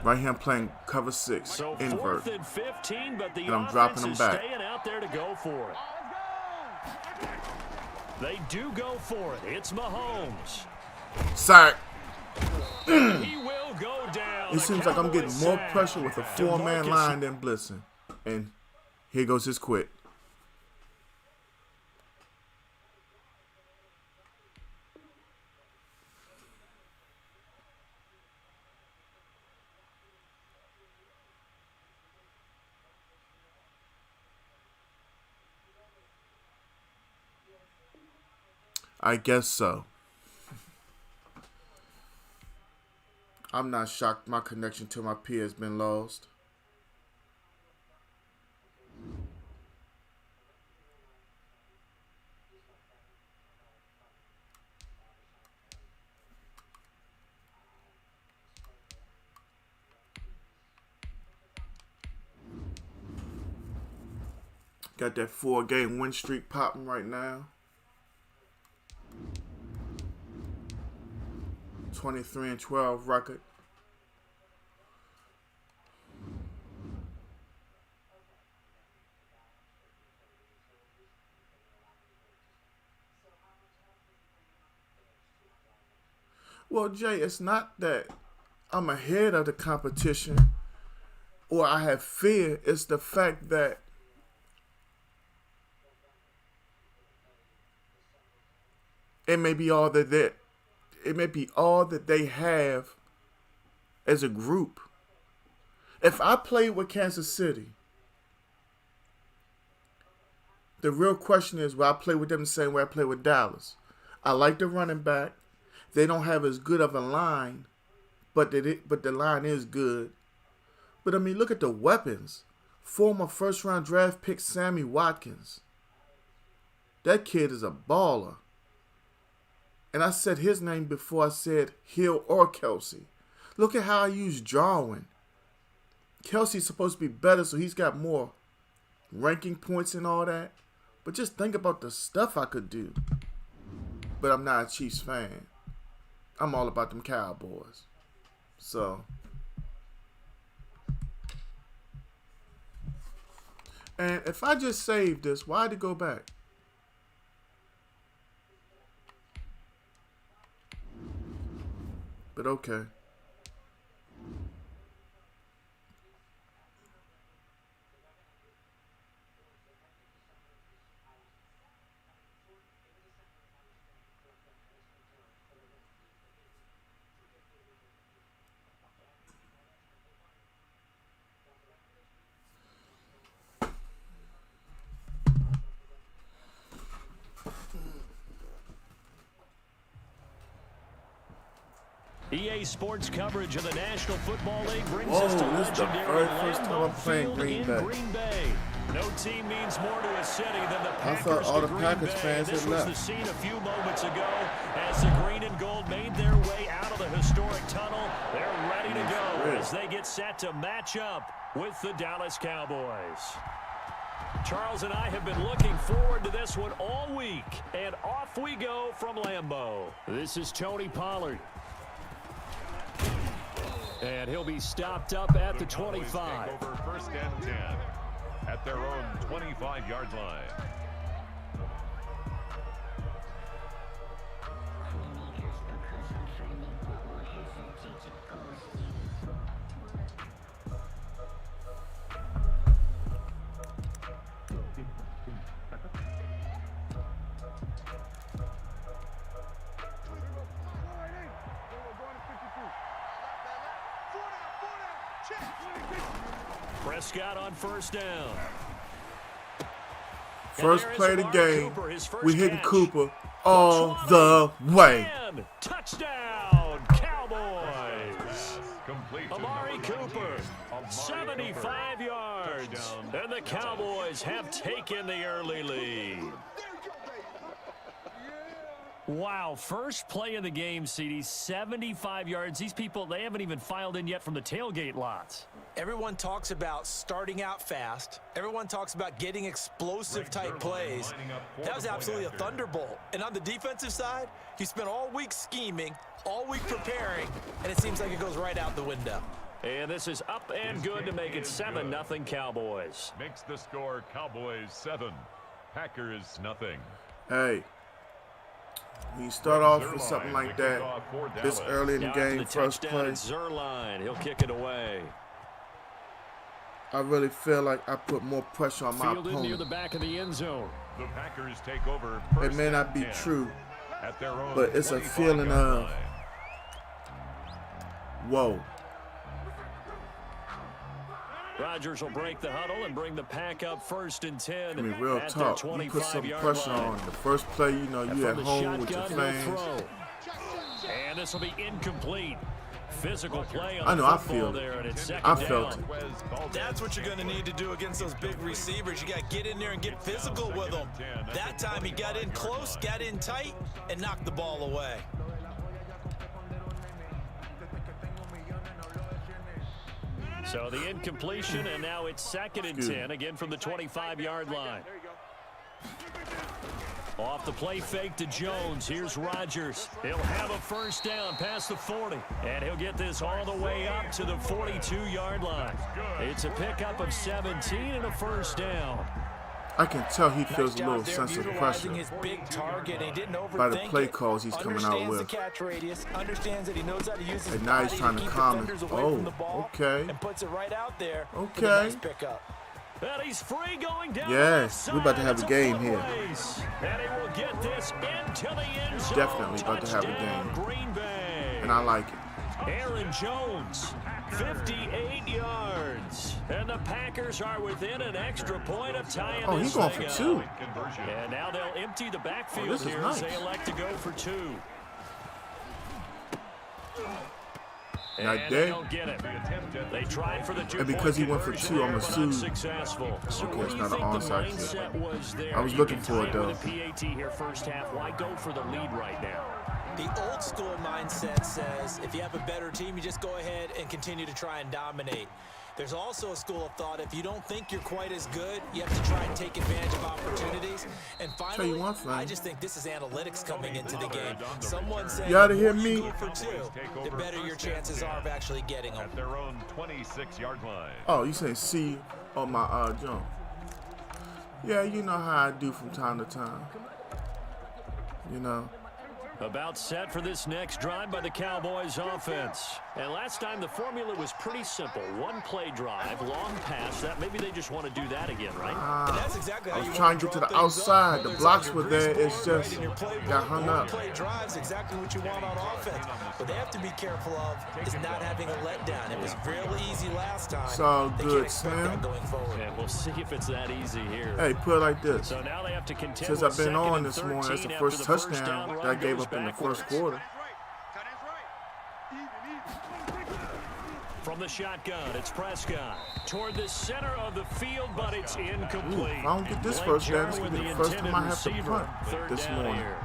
Right here I'm playing cover 6, So invert. 4th and 15, but the And I'm offense dropping them is back. staying out there to go for it. They do go for it. It's Mahomes. Sack. He will go down. It The seems like I'm getting Cowboys more sack. pressure with a 4-man DeMarcus. line than blitzing. And here goes his quit. I guess so. I'm not shocked my connection to my P has been lost. Got that 4-game win streak popping right now. 23-12 record. Well, Jay, it's not that I'm ahead of the competition or I have fear. It's the fact that it may be all that they have as a group. If I played with Kansas City, the real question is, will I play with them the same way I play with Dallas? I like the running back. They don't have as good of a line, but the line is good. But I mean, look at the weapons. Former first-round draft pick Sammy Watkins. That kid is a baller. And I said his name before I said Hill or Kelsey. Look at how I use Jarwin. Kelsey's supposed to be better, so he's got more ranking points and all that. But just think about the stuff I could do. But I'm not a Chiefs fan. I'm all about them Cowboys. So. And if I just saved this, why'd it go back? But okay. EA Sports coverage of the National Football League brings Whoa, us to this is the legendary very first time I'm Lambeau playing Field Green in Bay. Green Bay. No team means more to a city than the I Packers thought all to the Green Packers Bay. fans This had was left. the scene a few moments ago as the green and gold made their way out of the historic tunnel. They're ready to go as they get set to match up with the Dallas Cowboys. Charles and I have been looking forward to this one all week, and off we go from Lambeau. This is Tony Pollard. And he'll be stopped up at the 25. Take over first and 10 at their own 25-yard line. Prescott on first down. First play of the game, we hitting catch. Cooper all the way. And touchdown, Cowboys. Amari Cooper, 75 yards. And the Cowboys have taken the early lead. Wow, first play of the game, CD, 75 yards. These people, they haven't even filed in yet from the tailgate lots. Everyone talks about starting out fast. Everyone talks about getting explosive-type plays. That was absolutely a thunderbolt. And on the defensive side, you spent all week scheming, all week preparing, and it seems like it goes right out the window. And this is up and good to make it 7-0 Cowboys. Makes the score Cowboys 7, Packers nothing. Hey, when you start off with something like that this early in the game, first play, Zerline, he'll kick it away. I really feel like I put more pressure on my Fielded near the opponent. back of the end zone. The Packers take over It first may not and be 10 true, at their own but it's a 25-yard feeling of, line. whoa. Rodgers will break the huddle and bring the pack up first and 10. I mean, real at talk. their You put some 25-yard pressure line. on the first play. You know, And you at from the home with your shotgun, he'll fans. throw. And this will be incomplete. Physical play on I know, the I football feel it. there, and it's second I down. felt it. That's what you're going to need to do against those big receivers. You got to get in there and get physical with them. That time he got in close, got in tight, and knocked the ball away. So the incompletion, and now it's second and 10, again from the 25-yard line. Off the play fake to Jones. Here's Rodgers. He'll have a first down past the 40. And he'll get this all the way up to the 42-yard line. It's a pickup of 17 and a first down. I can tell he feels Nice a little job there sense of utilizing pressure his big target. He didn't overthink by the play it. calls he's coming out Understands with. the catch radius, understands that he knows how to use his And now he's body trying to to keep calm it. defenders away Oh, from the ball, okay. and puts it right out there for Okay. the nice pickup. And he's free going down. Yes, the we're about to have side. a game It's here. race. And he will get this into the end zone. Definitely about to have a Touchdown, game. Green Bay. And I like it. Aaron Jones, 58 yards. And the Packers are within an extra point of tying Oh, this he's going thing for up. two. And now they'll empty the backfield this is here nice. as they elect to go for two. Not And dead. they don't get it. They tried for the two-point And because he went for conversion two, I'm there, gonna but sue. unsuccessful. So Okay, what it's do you not an think the onside kick. mindset was there? I was You looking can for tie it, with a PAT here first half. Why go for the lead right now? The old school mindset says if you have a better team, you just go ahead and continue to try and dominate. There's also a school of thought, if you don't think you're quite as good, you have to try and take advantage of opportunities. And Tell you finally, one thing. I just think this is analytics coming into the game. Someone saying You oughta the hear more you me. go for two, the better your chances are of actually getting them. At their own 26-yard line. Oh, you saying C on my jump. Yeah, you know how I do from time to time. You know. About set for this next drive by the Cowboys offense. And last time the formula was pretty simple. One play drive, long pass. That maybe they just want to do that again, right? And that's exactly how I was you trying want to get to draw the things up. outside. The Whether it's blocks on were your there. grease It's board, just in your playbook, got hung or up. Play drives exactly what you want on offense. What they have to be careful of is not having a letdown. It was real easy last time. It's all They good, can't expect Sam. that going forward. And we'll see if it's that easy here. Hey, put it like this. So now they have to contend Since with I've been second on and this morning, that's the 13 first after the first touchdown down that run I gave goes up in the backwards. first quarter. Tight ends right. Even. From the shotgun, it's Prescott toward the center of the field, but it's incomplete. Ooh, if I don't get this Blake first down, Jarwin, this will be the the first time I intended have to receiver. punt Third this down morning. here.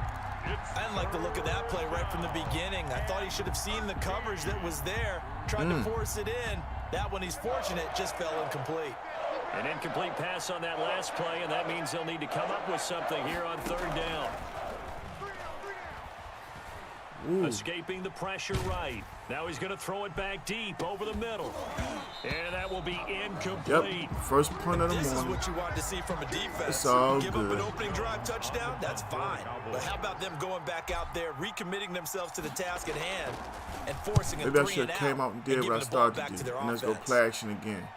I didn't like the look of that play right from the beginning. I thought he should have seen the coverage that was there, tried to force it in. That one, he's fortunate, just fell incomplete. An incomplete pass on that last play, and that means they'll need to come up with something here on third down. Ooh. Escaping the pressure right. Now he's going to throw it back deep over the middle. And that will be incomplete. Yep, first punt of the This is morning. what you want to see from a defense. It's all Give good. up an opening drive touchdown, that's fine. But how about them going back out there, recommitting themselves to the task at hand, and forcing a Maybe I 3 should and have came out and did what I giving the ball started back to to do. their And let's go offense. play action again.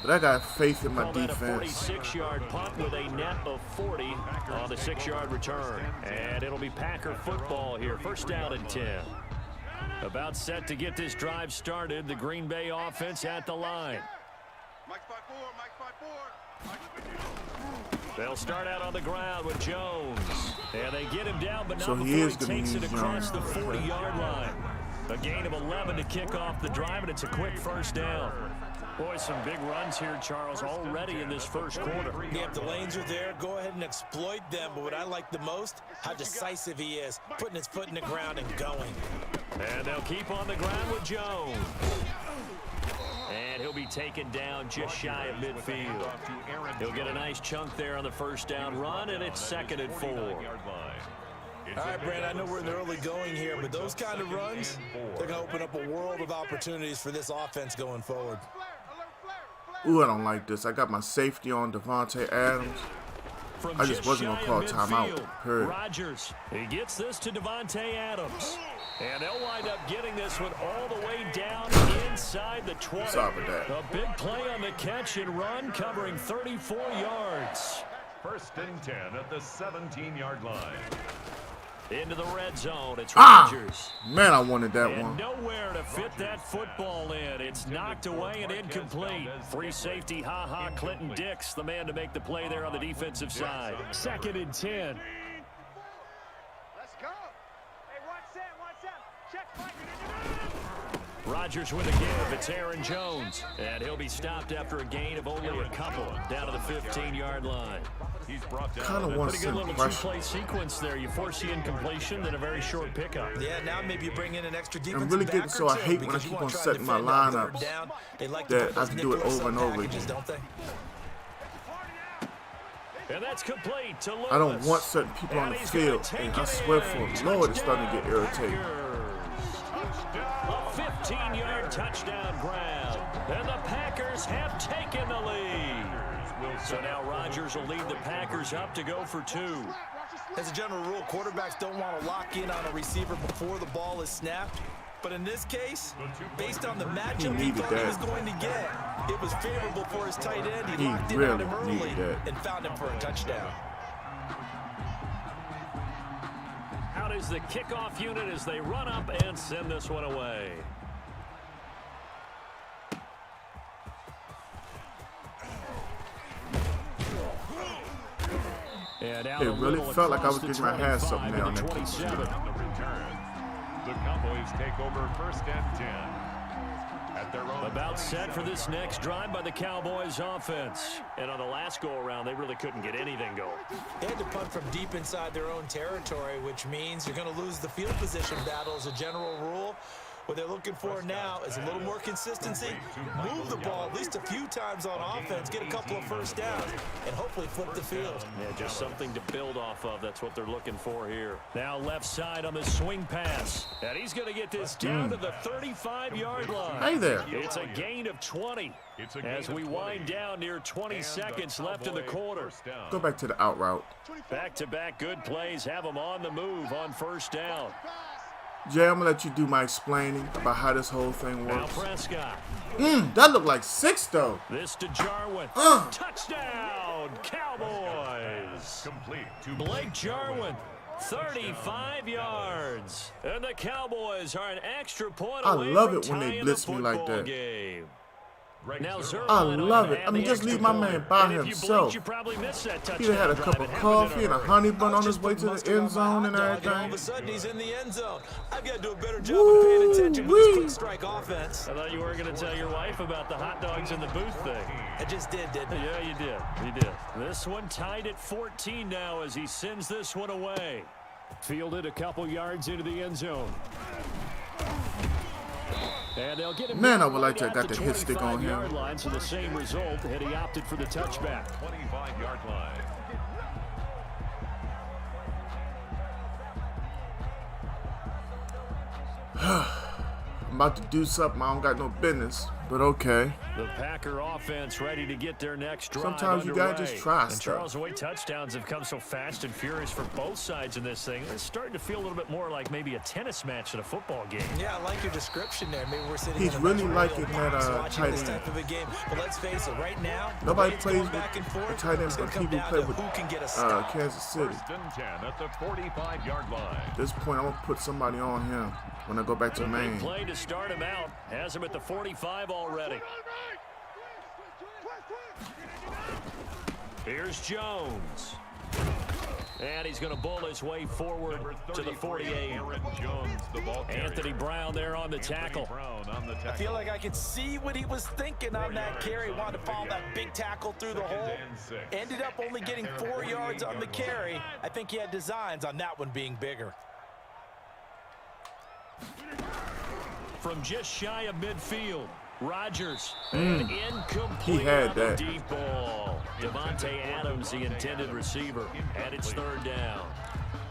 But I got faith in my Call that a defense. 46-yard punt with a net of 40 on the 6-yard return. And it'll be Packer football here. First down and 10. About set to get this drive started. The Green Bay offense at the line. Mike's 5-4, Mike's 5-4. They'll start out on the ground with Jones. And they get him down, but not So he before is he gonna takes it use across Jones. the 40-yard line. A gain of 11 to kick off the drive, and it's a quick first down. Boy, some big runs here, Charles, already in this first quarter. Yeah, if the lanes are there, go ahead and exploit them. But what I like the most, how decisive he is, putting his foot in the ground and going. And they'll keep on the ground with Jones. And he'll be taken down just shy of midfield. He'll get a nice chunk there on the first down run, and it's 2nd and 4. All right, Brand, I know we're in the early going here, but those kind of runs, they're going to open up a world of opportunities for this offense going forward. Ooh, I don't like this. I got my safety on Devontae Adams. From I just wasn't shy gonna call of timeout, midfield, period. Rodgers, he gets this to Devontae Adams. And they'll wind up getting this one all the way down inside the 20. Sorry for that. A big play on the catch and run, covering 34 yards. First and 10 at the 17-yard line. Into the red zone, it's Ah! Rodgers. Man, I wanted that And one. nowhere to fit that football in. It's knocked away and incomplete. Free safety, Clinton Dix, the man to make the play there on the defensive side. 2nd and 10. Let's go. Hey, watch Sam. Check Mike. Rodgers with a give. It's Aaron Jones. And he'll be stopped after a gain of only a couple down to the 15-yard line. He's brought down. Kind of want to Pretty good send little pressure. two-play sequence there. You force the incompletion, then a very short pickup. Yeah, now maybe you bring in an extra defensive really back getting or so I two, hate when I because you keep wanna on try and setting my defend on third lineups down. They like to that put I those have to do it nickel over and over packages, again. don't they? And that's complete to Lewis. I don't want certain people on And the he's gonna field. take And I it swear in. for the Lord, it's starting to get irritating. A 15-yard touchdown grab. And the Packers have taken the lead. So now Rodgers will lead the Packers up to go for 2. As a general rule, quarterbacks don't want to lock in on a receiver before the ball is snapped. But in this case, based on the matchup he needed thought he that. was going to get, it was favorable for his tight end. He He locked in really on him early needed that. and found him for a touchdown. Out is the kickoff unit as they run up and send this one away. And out It a really little felt like I across was the getting my hands 25 something there on to that 27. The return. The Cowboys take over first and 10. At their own About set for this next drive by the Cowboys offense. And on the last go-around, they really couldn't get anything going. They had to punt from deep inside their own territory, which means you're going to lose the field position battle as a general rule. What they're looking for now is a little more consistency, move the ball at least a few times on offense, get a couple of first downs, and hopefully flip the field. Yeah, just something to build off of. That's what they're looking for here. Now left side on the swing pass. And he's going to get this down to the 35-yard line. Hey there. It's a gain of 20 as we wind down near 20 seconds left in the quarter. Go back to the out route. Back-to-back good plays have them on the move on first down. Jay, I'm going to let you do my explaining about how this whole thing Now works. Prescott. That looked like 6, though. This to Jarwin. Touchdown, Cowboys. Complete to Blake Jarwin, 35 yards. And the Cowboys are an extra point I away love from it when they tying blitz the me like football that. game. Now I Zerline love on it. to I mean, add just the leave extra my man point. by And if you himself. blinked, you probably missed that He touchdown had a drive. cup It of happened coffee in and a hurry. honey bun I on was his just way putting to mustard the on end my zone hot and dog, and all of a everything. sudden he's in the end zone. I've got to do a better job of paying attention with this quick strike offense. I thought you were going to tell your wife about the hot dogs in the booth thing. I just did, didn't I? Yeah, you did. You did. This one tied at 14 now as he sends this one away. Fielded a couple yards into the end zone. And they'll get him. Man, I would like to have got the hit stick on him. Yard line, so the same result, and he opted for the touchback. 25-yard line. I'm about to do something I don't got no business, but okay. The Packer offense ready to get their next drive Sometimes you gotta just try and stuff. Charles, the way touchdowns have come so fast and furious for both sides in this thing, it's starting to feel a little bit more like maybe a tennis match in a football game. Yeah, I like your description there. Maybe we're sitting He's in a really metro liking rail that box watching tight this end. type of a game. But let's face it, right now, Nobody the way it's plays going with back and forth, a tight end it's but gonna come people down play to with who can get a stop. Kansas City. First and 10 at the 45-yard line. At this point, I'm gonna put somebody on him when I go back to Big Maine. play to start him out. Has him at the 45 already. Here's Jones. And he's going to bull his way forward to the 48. Aaron Jones, the ball carrier. Anthony Brown there on the tackle. Brown on the I tackle. feel like I could see what he was thinking on that carry. Wanted to follow that big tackle through the hole. Ended up only getting 4 yards on the carry. I think he had designs on that one being bigger. From just shy of midfield, Rodgers. An incomplete He had on the that. deep ball. Devontae Adams, the intended receiver, and it's third down.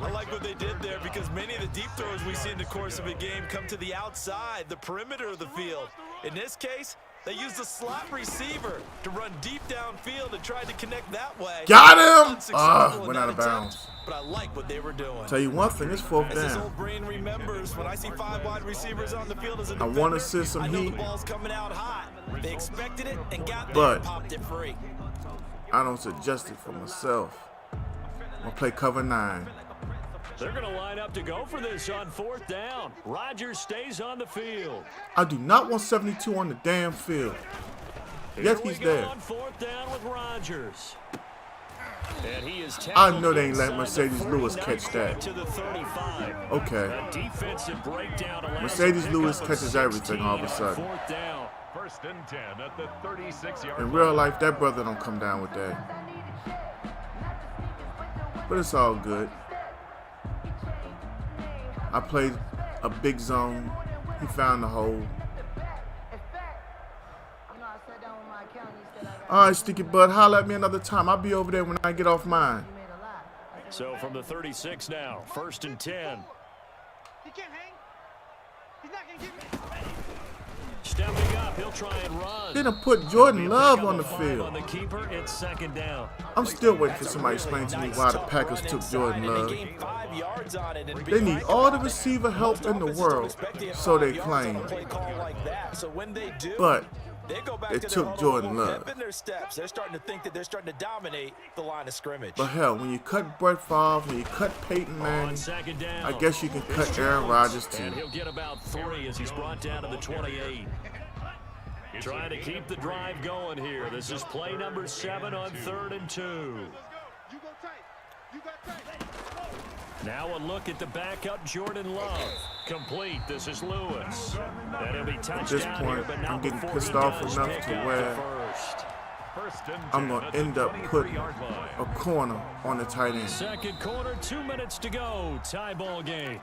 I like what they did there because many of the deep throws we see in the course of a game come to the outside, the perimeter of the field. In this case, they used a slot receiver to run deep downfield and tried to connect that way. Got him! Unsuccessful in Went that out of attempt, bounds. But I like what they were doing. Tell you one thing, it's fourth As this down. old brain remembers, when I see 5 wide receivers on the field as a I defender, wanna see some I know heat. the ball's coming out hot. They expected it and got there But- and popped it free. I don't suggest it for myself. I'm gonna play cover 9. They're going to line up to go for this on fourth down. Rodgers stays on the field. I do not want 72 on the damn field. Yes, Here we he's go there. on fourth down with Rodgers. And he is I know they ain't let inside the Mercedes Lewis 49 catch that. to the 35. Okay. A defensive breakdown allows Mercedes a pickup Lewis of catches 16 everything all of a on sudden. Fourth down. First and 10 at the 36-yard line. In real life, that brother don't come down with that. But it's all good. I played a big zone. He found the hole. All right, Sticky Bud, holler at me another time. I'll be over there when I get off mine. So from the 36 now, first and 10. He can't hang. He's not going to give me. Stepping up, he'll try and run. They done put Jordan Pick Love up on the a 5 field. On the keeper, it's second down. I'm still waiting for somebody to explain to me why the Packers took Jordan Love. They need all the receiver help in the world, so they claim. But they go back they to their took huddle, Jordan won't Love. pep in their steps. They're starting to think that they're starting to dominate the line of scrimmage. But hell, when you cut Brett Favre, when you cut Peyton On Manning, second down, I guess you can it's cut Aaron Jones, Rodgers too. And he'll get about 3 as he's brought down to the 28. Trying to keep the drive going here. This is play number 7 on 3rd and 2. You go tight. You got tight. Now a look at the backup Jordan Love. Complete. This is Lewis. And he'll be touched this down point, here, but not I'm getting before pissed he off does enough pick to up where the first. First and 10 I'm going at to the end up putting 23-yard line. a corner on the tight end. Second quarter, 2 minutes to go. Tie ball game.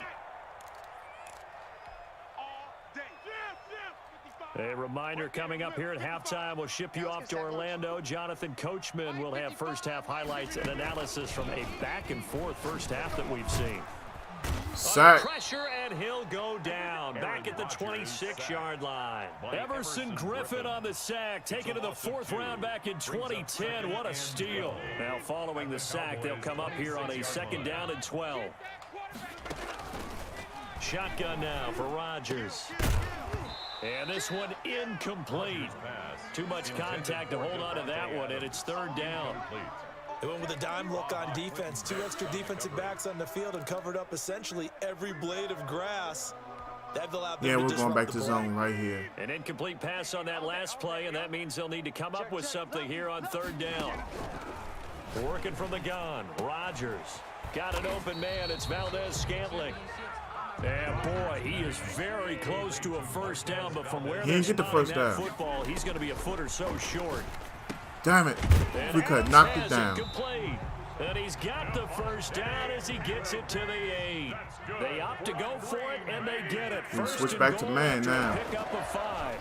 A reminder coming up here at halftime. We'll ship you off to Orlando. Jonathan Coachman will have first half highlights and analysis from a back and forth first half that we've seen. Sack. Pressure, and he'll go down. Back at the 26-yard line. Everson Griffin on the sack. Taken to the 4th round back in 2010. What a steal. Now following the sack, they'll come up here on a second down and 12. Shotgun now for Rodgers. And this one incomplete. Too much contact to hold on to that one, and it's 3rd down. They went with a dime look on defense. 2 extra defensive backs on the field and covered up essentially every blade of grass. That allowed them Yeah, to we're going disrupt back the to play. zone right here. An incomplete pass on that last play, and that means they'll need to come up with something here on 3rd down. Working from the gun, Rodgers. Got an open man, it's Valdez-Scantling. And boy, he is very close to a first down, but from where He they're didn't get the spotting first that down. football, he's going to be a foot or so short. Damn it. If we could have knocked it down. And he's got the first down as he gets it to the 8. They opt to go for it, and they get it. First switch back to man now. Pick up a 5.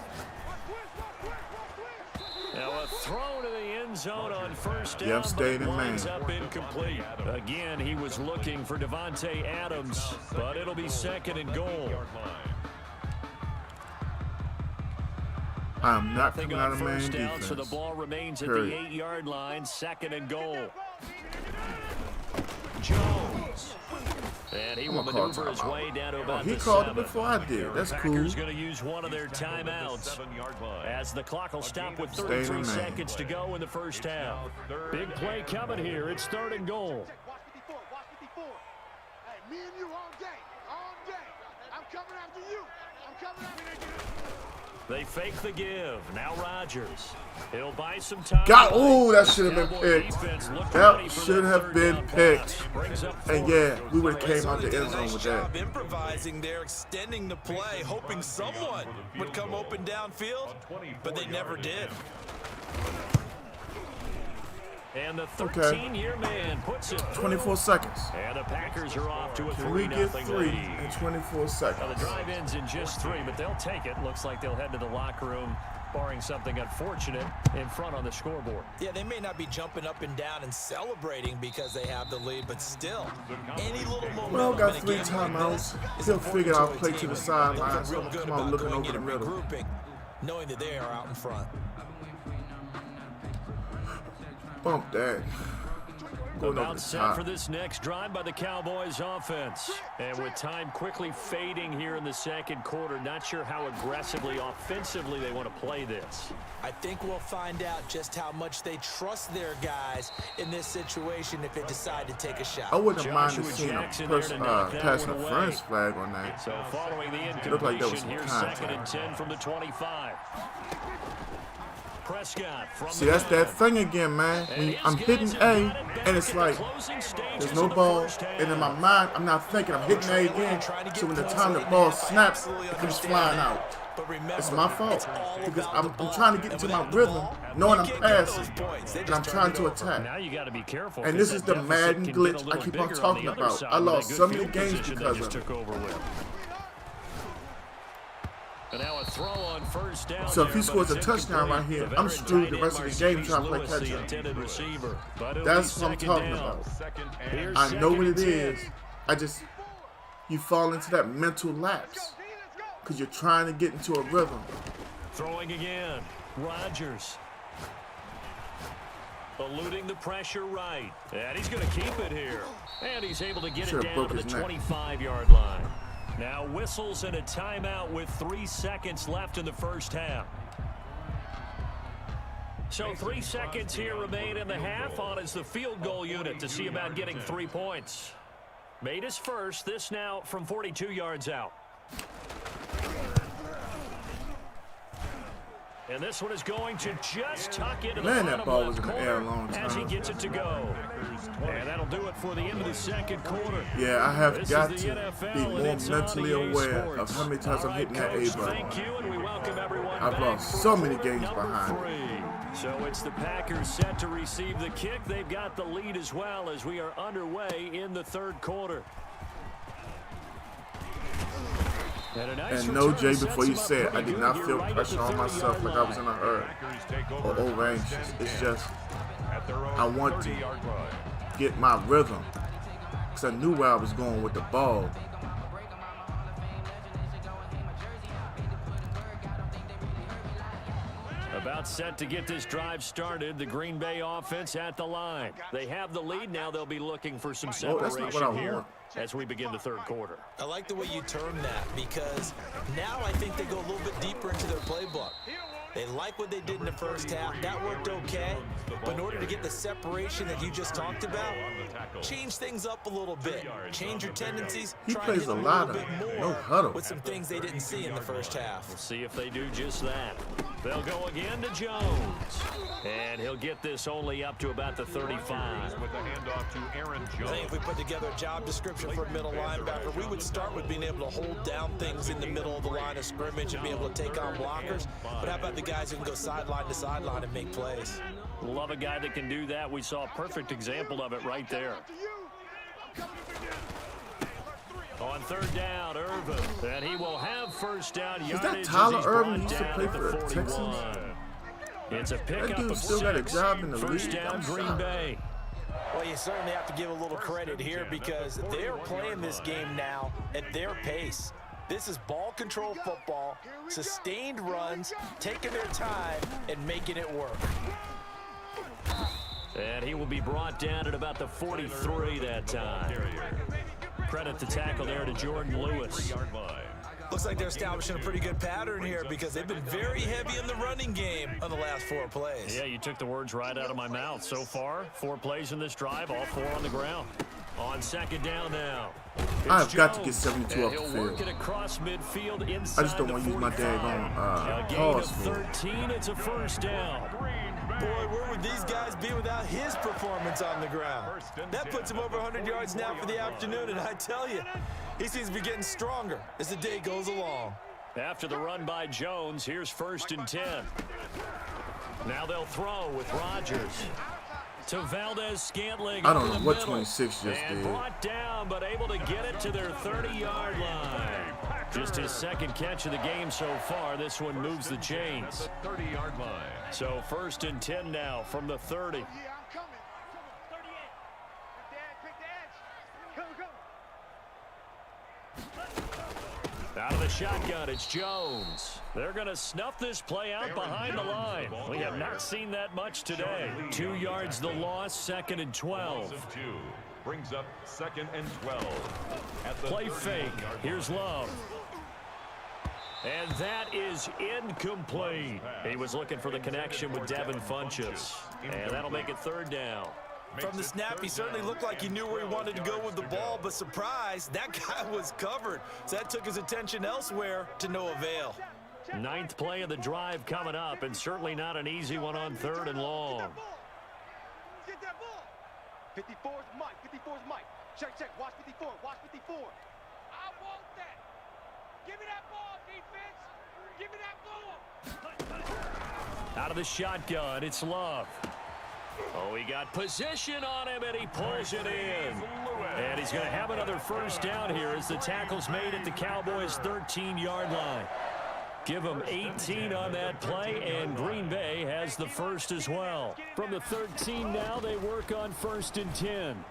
Now a throw to the end zone on first down, Yep, stayed in man. winds up incomplete. Again, he was looking for Devontae Adams, but it'll be 2nd and goal. I'm not coming out of man First down, defense. so the ball remains at Period. the 8-yard line, 2nd and goal. Jones. And he will maneuver his way down to about he the called 7. it before I did. That's cool. Packers going to use one of their timeouts as the clock will stop with 33 seconds to go in the first half. Big play coming here. It's 3rd and goal. Watch 54, watch 54. Hey, me and you all day, all day. I'm coming after you. I'm coming after you. They fake the give. Now Rodgers. He'll buy some time. Oh, that should have been picked. That should have been picked. And yeah, we would have came out the end zone with that. Improvising there, extending the play, hoping someone would come open downfield, but they never did. And the 13-year man puts it 24 seconds. And the Packers are off to a 3-0 Can we get 3 lead. in 24 Now, seconds? the drive ends in just 3, but they'll take it. Looks like they'll head to the locker room, barring something unfortunate, in front on the scoreboard. Yeah, they may not be jumping up and down and celebrating because they have the lead, but still, any little momentum. Well, got in a 3 game like timeouts. this is He'll important figure out a play team, to the and sideline. they'll So feel come good out about looking going over the in and middle. regrouping, knowing that they are out in front. Bump that. Going over About the set top. for this next drive by the Cowboys offense. And with time quickly fading here in the 2nd quarter, not sure how aggressively, offensively they want to play this. I think we'll find out just how much they trust their guys in this situation if they decide to take a shot. I wouldn't have minded Joshua seeing a Jackson there to knock that pass one interference away. flag on that. So following the Looked like there was incompletion, some here's 2nd and contact. 10 from the 25. Prescott from See, the that's that gun. thing again, man. And When his I'm hitting guys have A, got it back and it's in the like, closing stages there's no of the ball, first half. and in my mind, I'm not thinking, I'm hitting A again. So when the time the ball snaps, it comes flying out. But remember, It's my fault it's all because about I'm the ball. trying to get And into my without the rhythm, ball, knowing you I'm can't get those passing, points. They and just I'm turn trying it to over. attack. Now you got to be careful. And 'cause this is that the deficit Madden can get a glitch I little keep on bigger talking the other about. side I with that lost good so many field games position they because just of it. took over with. And now a throw on first down. So if he there, scores but a it's touchdown right incomplete. here, The I'm veteran screwed tight the end rest of the game Marcedes trying to play Lewis, the catch-up. intended receiver. But it'll That's be what I'm 2nd talking down. about. Here's I know 2nd what and it 10. is. You fall into that mental lapse because you're trying to get into a rhythm. Throwing again. Rodgers. Eluding the pressure right. And he's going to keep it here. And he's able to get Should've it down broke to the his neck. 25-yard line. Now whistles and a timeout with 3 seconds left in the first half. So 3 seconds here remain in the half. On is the field goal unit to see about getting 3 points. Made his first. This now from 42 yards out. And this one is going to just tuck into the Man, that bottom ball left was in the air a corner long as he time. gets it to go. And that'll do it for the end of the 2nd quarter. Yeah, I have This got is to the NFL, be and more it's on mentally EA aware Sports. of how many times All I'm hitting right, that A Coach, button. thank you, and we welcome everyone I've back lost for so many segment games number behind 3. So it's the Packers set to receive the kick. They've got the lead as well as we are underway in the 3rd quarter. And no, Jay, before you said, I did not feel pressure on myself like I was in a hurry or over anxious. It's just I want to get my rhythm because I knew where I was going with the ball. About set to get this drive started. The Green Bay offense at the line. They have the lead. Now they'll be looking for some Oh, that's not what I separation here want. as we begin the 3rd quarter. I like the way you term that because now I think they go a little bit deeper into their playbook. They like what they did in the first half. That worked okay. But in order to get the separation that you just talked about, change things up a little bit. Change your tendencies. He try plays and hit a lot little of bit no more huddle. with some things they didn't see in the first half. We'll see if they do just that. They'll go again to Jones. And he'll get this only up to about the 35. With the handoff to Aaron I Jones. think if we put together a job description for a middle linebacker, we would start with being able to hold down things in the middle of the line of scrimmage and be able to take on blockers. But how about the guys who can go sideline to sideline and make plays? Love a guy that can do that. We saw a perfect example of it right there. On third down, Irvin. And he will have first down yardage. Is that Tyler as he's Irvin? brought He used to down play at for the the 41. Texans. It's a pickup That dude of still 6. got a job in the First league. down, I'm Green shocked. Bay. Well, you certainly have to give a little credit here because they're playing this game now at their pace. This is ball control football, sustained runs, taking their time and making it work. And he will be brought down at about the 43 that time. Credit the tackle there to Jordan Lewis. Looks like they're establishing a pretty good pattern here because they've been very heavy in the running game on the last 4 plays. Yeah, you took the words right out of my mouth. So far, 4 plays in this drive, all 4 on the ground. On second down now. I've got to Jones, get 72 off the and he'll field. work it across midfield inside I just don't want to use my daggone a gain of pause for it. 13, it's a first down. Boy, where would these guys be without his performance on the ground? That puts him over 100 yards now for the afternoon, and I tell you, he seems to be getting stronger as the day goes along. After the run by Jones, here's first and 10. Now they'll throw with Rodgers. To Valdez-Scantling. I don't up know the what middle. 26 just and did. Brought down, but able to get it to their 30-yard line. Just his second catch of the game so far. This one moves the chains. 30-yard line. So first and 10 now from the 30. Yeah, I'm coming. 38. Pick the edge. Come. Out of the shotgun, it's Jones. They're going to snuff this play out behind the line. We have not seen that much today. 2 yards the loss, second and 12. Brings up second and 12. Play fake. Here's Love. And that is incomplete. He was looking for the connection with Devin Funchess. And that'll make it third down. From the snap, he certainly looked like he knew where he wanted to go with the ball, but surprise, that guy was covered. So that took his attention elsewhere to no avail. 9th play of the drive coming up, and certainly not an easy one on third and long. Get that ball. 54 is Mike. 54 is Mike. Check. Watch 54. Watch 54. I want that. Give me that ball, defense. Give me that ball. Out of the shotgun, it's Love. Oh, he got position on him, and he pulls it in. And he's going to have another first down here as the tackle's made at the Cowboys' 13-yard line. Give them 18 on that play, and Green Bay has the first as well. From the 13 now, they work on first and 10.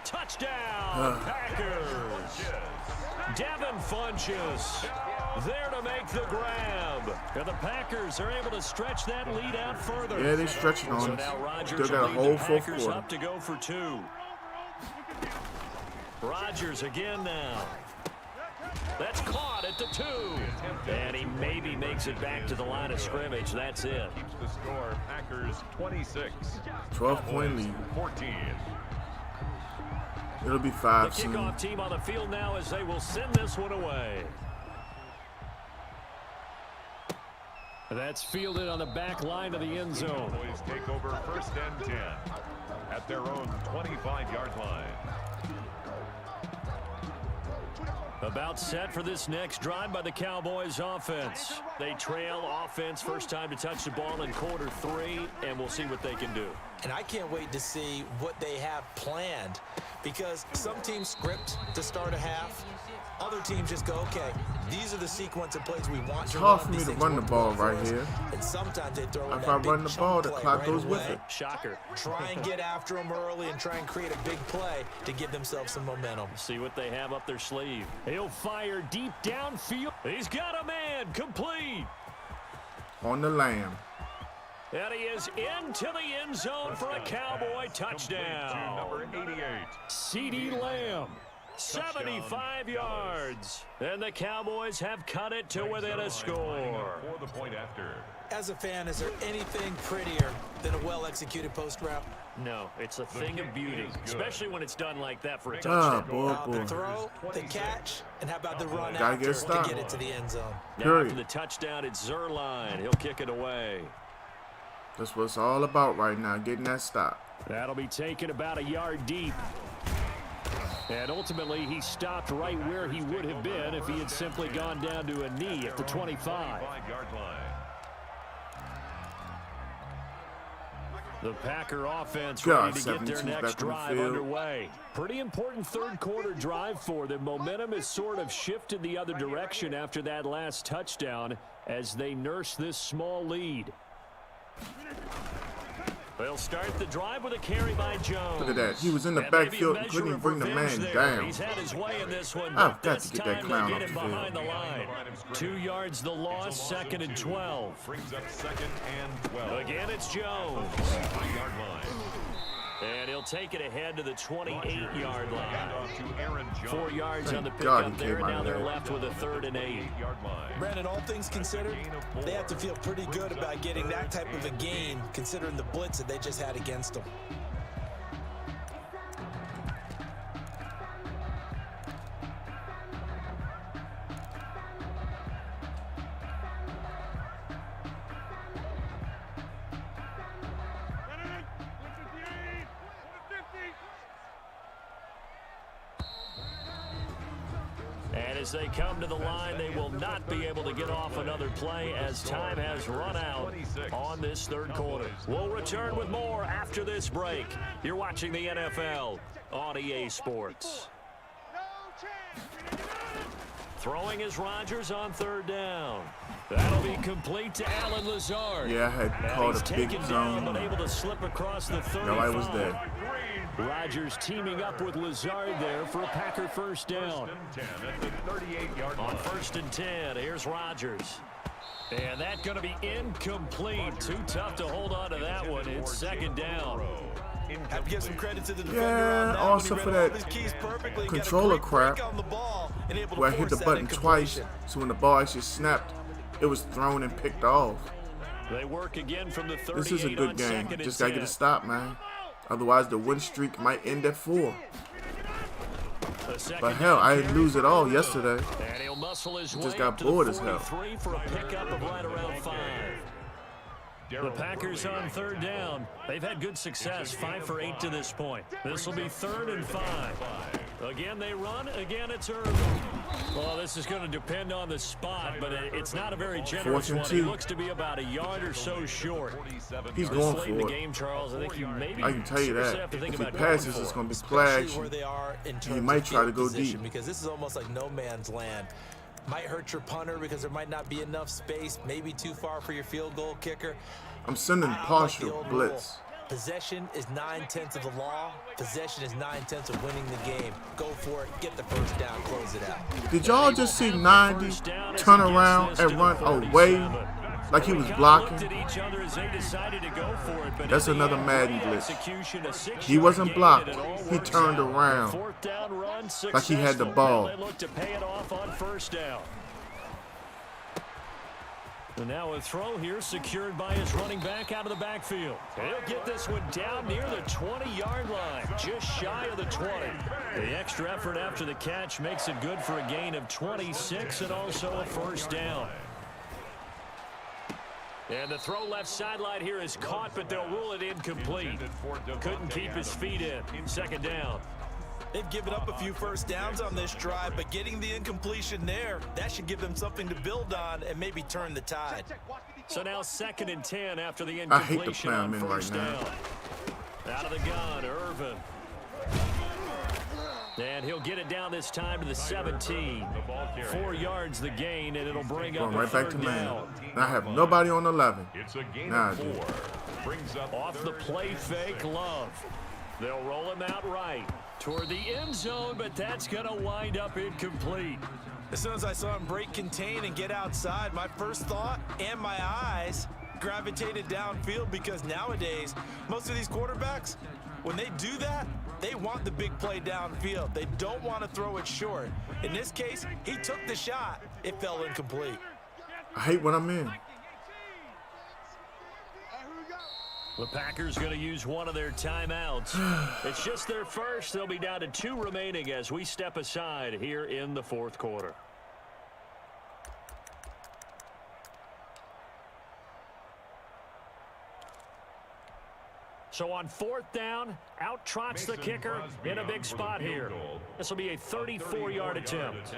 Touchdown, Packers. Devin Funchess there to make the grab. And the Packers are able to stretch that lead out further. Yeah, they stretching on So us. now Rodgers Still got a will lead whole the fourth Packers quarter. up to go for 2. Rodgers again now. That's caught at the 2. And he maybe makes it back to the line of scrimmage. That's it. Keeps the score. Packers 26. 12-point lead. 14. It'll be The 5 soon. kickoff team on the field now as they will send this one away. That's fielded on the back line of the end zone. Boys take over first and 10 at their own 25-yard line. About set for this next drive by the Cowboys offense. They trail offense, first time to touch the ball in quarter 3, and we'll see what they can do. And I can't wait to see what they have planned because some teams script to start a half. Other teams just go, okay, these are the sequence of plays we want It's to hard run. for me These to things run the work ball well for right us. here. And sometimes they throw in If that I big run the chunk ball, the play clock right goes with away. it. Shocker. Try and get after them early and try and create a big play to give themselves some momentum. See what they have up their sleeve. He'll fire deep downfield. He's got a man complete. On the lamb. And he is into the end zone for a Cowboy touchdown. Number 88. CeeDee Lamb, 75 yards. And the Cowboys have cut it to within a score. For the point after. As a fan, is there anything prettier than a well-executed post route? No, it's a thing of beauty, especially when it's done like that for a Ah, touchdown. boy. The throw, the catch, and how about the run Gotta get after stopped. to get it to the end zone? Now Period. after the touchdown, it's Zerline. He'll kick it away. That's what it's all about right now, getting that stop. That'll be taken about a yard deep. And ultimately, he stopped right where he would have been if he had simply gone down to a knee at the 25. 25-yard line. The Packer offense God, ready to get their 72's next back on the drive field. underway. Pretty important third quarter drive for them. Momentum has sort of shifted the other direction after that last touchdown as they nurse this small lead. They'll start the drive with a carry by Jones. Look at that. He was in the backfield and couldn't even bring the man down. He's had his way in this one, I've but got this to get that time clown they off get him the field. behind the line. 2 yards the loss, 2nd and 12. Brings up 2nd and 12. Again, it's Jones. 5-yard line. And he'll take it ahead to the 28-yard line. Handoff to Aaron Jones. 4 yards on the Thank God pickup he there, came and out now of they're there. left with a 3rd and 8. 8-yard line. Brandon, all things considered, they have to feel pretty good about getting that type of a gain, considering the blitz that they just had against them. And as they come to the line, they will not be able to get off another play as time has run out on this third quarter. We'll return with more after this break. You're watching the NFL on EA Sports. Throwing is Rodgers on 3rd down. That'll be complete to Allen Lazard. Yeah, I had called He's a big taken zone. down, but able to slip across the 35. Nobody was there. Rodgers teaming up with Lazard there for a Packer first down. 10 at the 38-yard line. On 1st and 10, here's Rodgers. And that's going to be incomplete. Too tough to hold on to that one. It's 2nd down. Have to give some credit to the defender Yeah, on that also when he for read all that of his keys perfectly, controller got a great break crap on the ball and able to where I hit force the that button twice, incompletion. so when the ball actually snapped, it was thrown and picked off. They work again from the 38 This is a good on game. 2nd and Just gotta 10. get a stop, man. Otherwise, the win streak might end at 4. But hell, I didn't lose it all yesterday. And he'll muscle his Just way got up to the bored as hell. 43 for a pickup of right around 5. The Packers on 3rd down. They've had good success, 5 for 8 to this point. This will be 3rd and 5. Again, they run. Again, it's Irvin. Well, this is going to depend on the spot, but it's not a very generous 4th and one. 2. He looks to be about a yard or so short. He's This going late in the for it. game, Charles, I think you maybe I can tell you seriously that. have to think If he about going passes, for it's it. going to be Especially play where action. they are in terms He might of try to field go position, deep. because this is almost like no man's land. Might hurt your punter because there might not be enough space, maybe too far for your field goal kicker. I'm sending I like the partial old blitz. rule. Possession is 9/10 of the law. Possession is 9/10 of winning the game. Go for it. Get the first down. Close it out. Did y'all just see 90 turn around and run away like he was blocking? That's another Madden glitch. He wasn't blocked. He turned around like he had the ball. And now a throw here secured by his running back out of the backfield. He'll get this one down near the 20-yard line, just shy of the 20. The extra effort after the catch makes it good for a gain of 26 and also a first down. And the throw left sideline here is caught, but they'll rule it incomplete. Couldn't keep his feet in. 2nd down. They've given up a few first downs on this drive, but getting the incompletion there, that should give them something to build on and maybe turn the tide. So now 2nd and 10 after the I hate to incompletion play on him in right first now. down. Out of the gun, Irvin. And he'll get it down this time to the 17. 4 yards the gain, and it'll bring up Going a right back to 3rd man. down. Now I have nobody on 11. It's a gain Nah, of 4. Brings up Off the play fake, Love. They'll roll him out right toward the end zone, but that's going to wind up incomplete. As soon as I saw him break contain and get outside, my first thought and my eyes gravitated downfield, because nowadays, most of these quarterbacks, when they do that, they want the big play downfield. They don't want to throw it short. In this case, he took the shot. It fell incomplete. I hate when I'm in. The Packers going to use one of their timeouts. It's just their first. They'll be down to 2 remaining as we step aside here in the 4th quarter. So on 4th down, out trots the kicker in a big spot here. This will be a 34-yard attempt.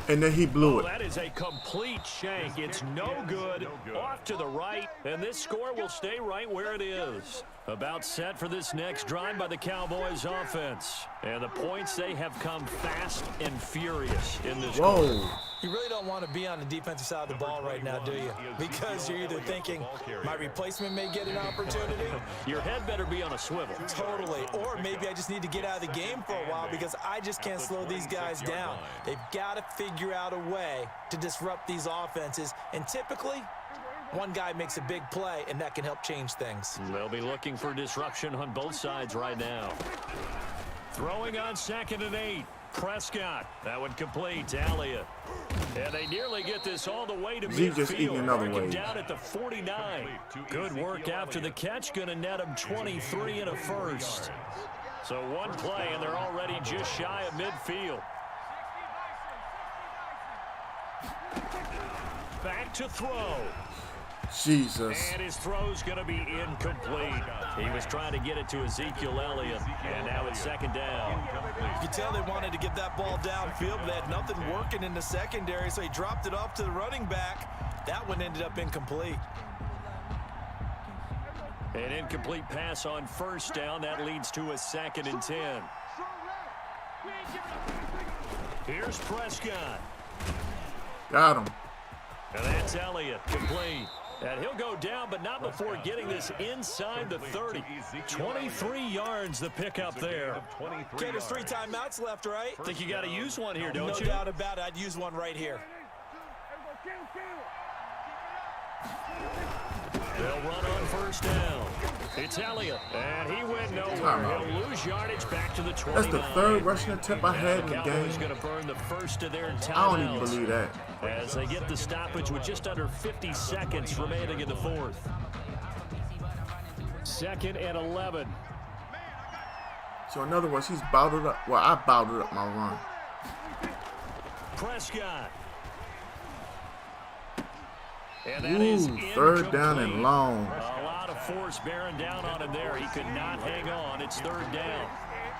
And then he blew it. That is a complete shank. It's no good. Off to the right, and this score will stay right where it is. About set for this next drive by the Cowboys offense. And the points, they have come fast and furious in this quarter. You really don't want to be on the defensive side of the ball right now, do you? Because you're either thinking, my replacement may get an opportunity. Your head better be on a swivel. Totally. Or maybe I just need to get out of the game for a while because I just can't slow these guys down. They've got to figure out a way to disrupt these offenses. And typically, one guy makes a big play, and that can help change things. They'll be looking for disruption on both sides right now. Throwing on 2nd and 8. Prescott. That one complete to Elliott. And they nearly get this all the way to midfield. Just eating another way. Down at the 49. Good work after the catch. Going to net him 23 and a first. So one play, and they're already just shy of midfield. Back to throw. Jesus. And his throw's going to be incomplete. He was trying to get it to Ezekiel Elliott, and now it's 2nd down. You can tell they wanted to get that ball downfield, but they had nothing working in the secondary, so he dropped it off to the running back. That one ended up incomplete. An incomplete pass on 1st down. That leads to a 2nd and 10. Here's Prescott. Got him. And that's Elliott, complete. And he'll go down, but not before getting this inside the 30. 23 yards the pickup there. Okay, there's 3 timeouts left, right? Think you got to use one here, don't you? No doubt about it. I'd use one right here. They'll run on 1st down. It's Elliott, and he went nowhere. He'll lose yardage back to the 29. That's the 3rd rushing attempt I had in the game. Going to burn the first of their timeouts. I don't even believe that. As they get the stoppage with just under 50 seconds remaining in the 4th. 2nd and 11. So in other words, he's bottled up. Well, I bottled up my run. Prescott. And that is 3rd down and long. A lot of force bearing down on him there. He could not hang on. It's 3rd down.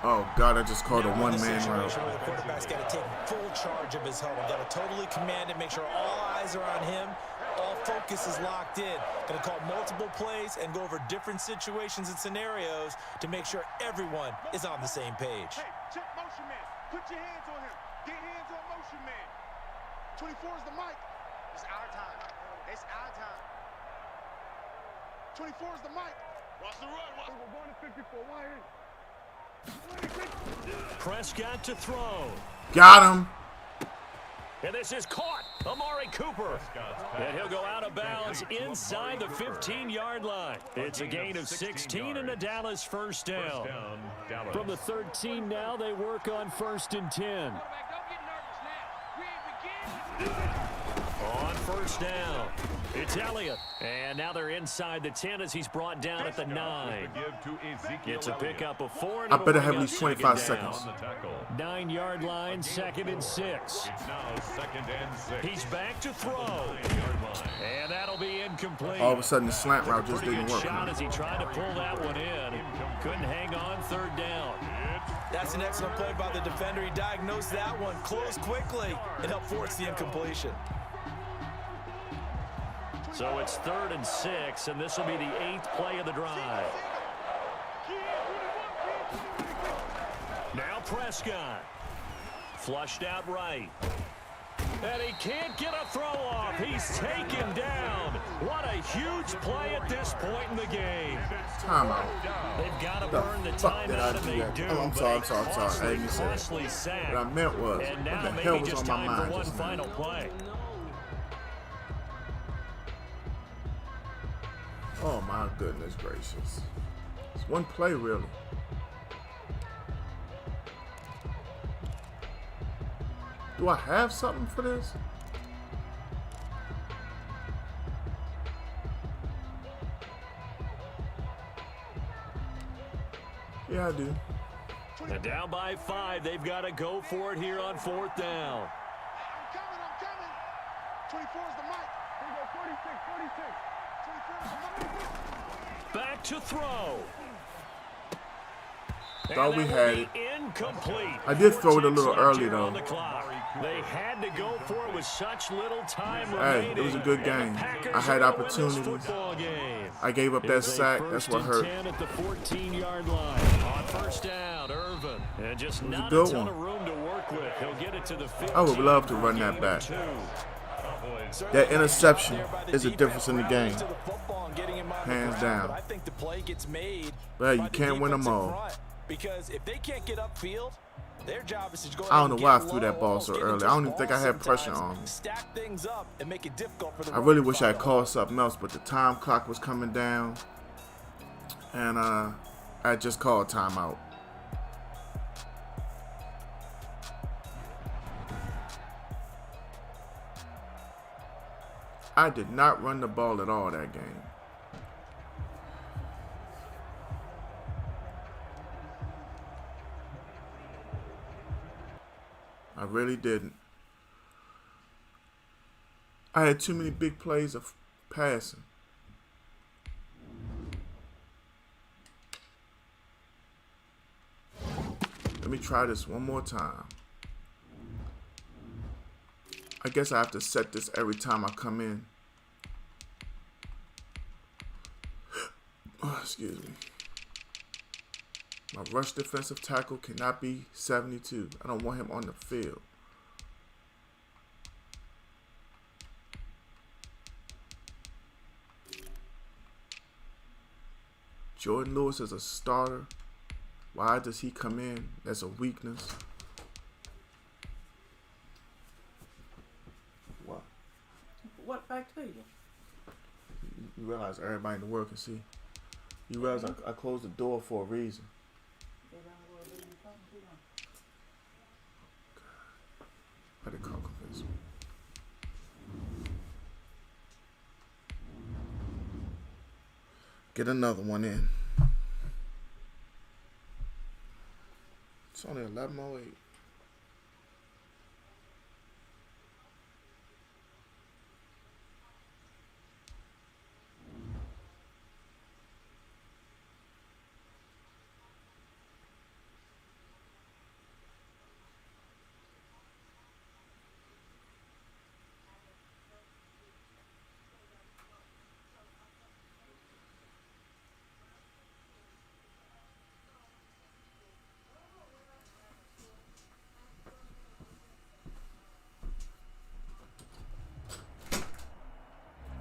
Oh, God, I just called a one-man run. The quarterback's got to take full charge of his huddle. Got to totally command it, make sure all eyes are on him. All focus is locked in. Going to call multiple plays and go over different situations and scenarios to make sure everyone is on the same page. Hey, check motion man. Put your hands on him. Get hands on motion man. 24 is the mic. It's our time. It's our time. 24 is the mic. Watch the run. We're going to 54. Why Prescott to throw. Got him. And this is caught. Amari Cooper. And he'll go out of bounds inside the 15-yard line. It's a gain of 16 and a Dallas 1st down. From the 13 now, they work on 1st and 10. On 1st down, it's Elliott. And now they're inside the 10 as he's brought down at the 9. It's a pickup of 4. I better have at least 25 seconds. 9-yard line, 2nd and 6. He's back to throw. And that'll be incomplete. All of a sudden, the slant route just didn't work. Shot as he tried to pull that one in. Couldn't hang on 3rd down. That's an excellent play by the defender. He diagnosed that one, closed quickly, and helped force the incompletion. So it's 3rd and 6, and this will be the 8th play of the drive. Now Prescott. Flushed out right. And he can't get a throw off. He's taken down. What a huge play at this point in the game. Timeout. They've got to burn the timeout, and they do. Oh, I'm sorry. I didn't say Costly sack. What I meant was, And what now the hell maybe was just on my time for mind one just now? final play. Oh, my goodness gracious. It's one play, really. Do I have something for this? Yeah, I do. And down by 5, they've got to go for it here on 4th down. I'm coming. 24 is the mic. Here we go, 46. 24 is the mic. Back to throw. Thought we had it. Incomplete. I did throw it a little early, though. They had to go for it with such little time Hey, remaining. it was a good game. I had opportunities. I gave up that sack. That's what hurt. 10 at the 14-yard line. On first down, Irvin. And just not a ton of room to work with. He'll get it to the 15. I would love to run that back. That interception is a difference in the game. Hands down. I think the play gets made. Well, you can't win them all. Because if they can't get upfield, their job is to go. I don't know why I threw that ball so early. I don't even think I had pressure on me. Stack things up and make it difficult for the I really wish I had called something else, but the time clock was coming down, and I just called timeout. I did not run the ball at all that game. I really didn't. I had too many big plays of passing. Let me try this one more time. I guess I have to set this every time I come in. Oh, excuse me. My rush defensive tackle cannot be 72. I don't want him on the field. Jordan Lewis is a starter. Why does he come in? That's a weakness. What? What back to you? You realize everybody in the world can see. You realize I closed the door for a reason. I did call this. Get another one in. It's only 11:08.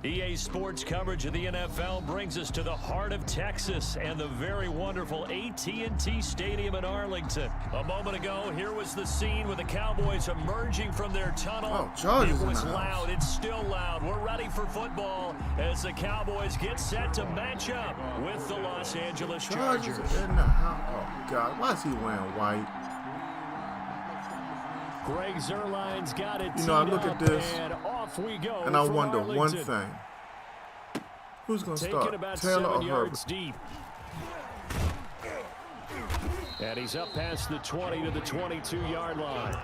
EA Sports coverage of the NFL brings us to the heart of Texas and the very wonderful AT&T Stadium in Arlington. A moment ago, here was the scene with the Cowboys emerging from their tunnel. Oh, it was loud. It's still loud. We're ready for football as the Cowboys get set to match up with the Los Angeles Chargers. Oh, God. Why is he wearing white? Greg Zuerlein's got it. You know, I look at this and off we go, and I wonder Arlington. one thing. Who's going to start, about Taylor 7 or yards Herbert? Deep. And he's up past the 20 to the 22-yard line.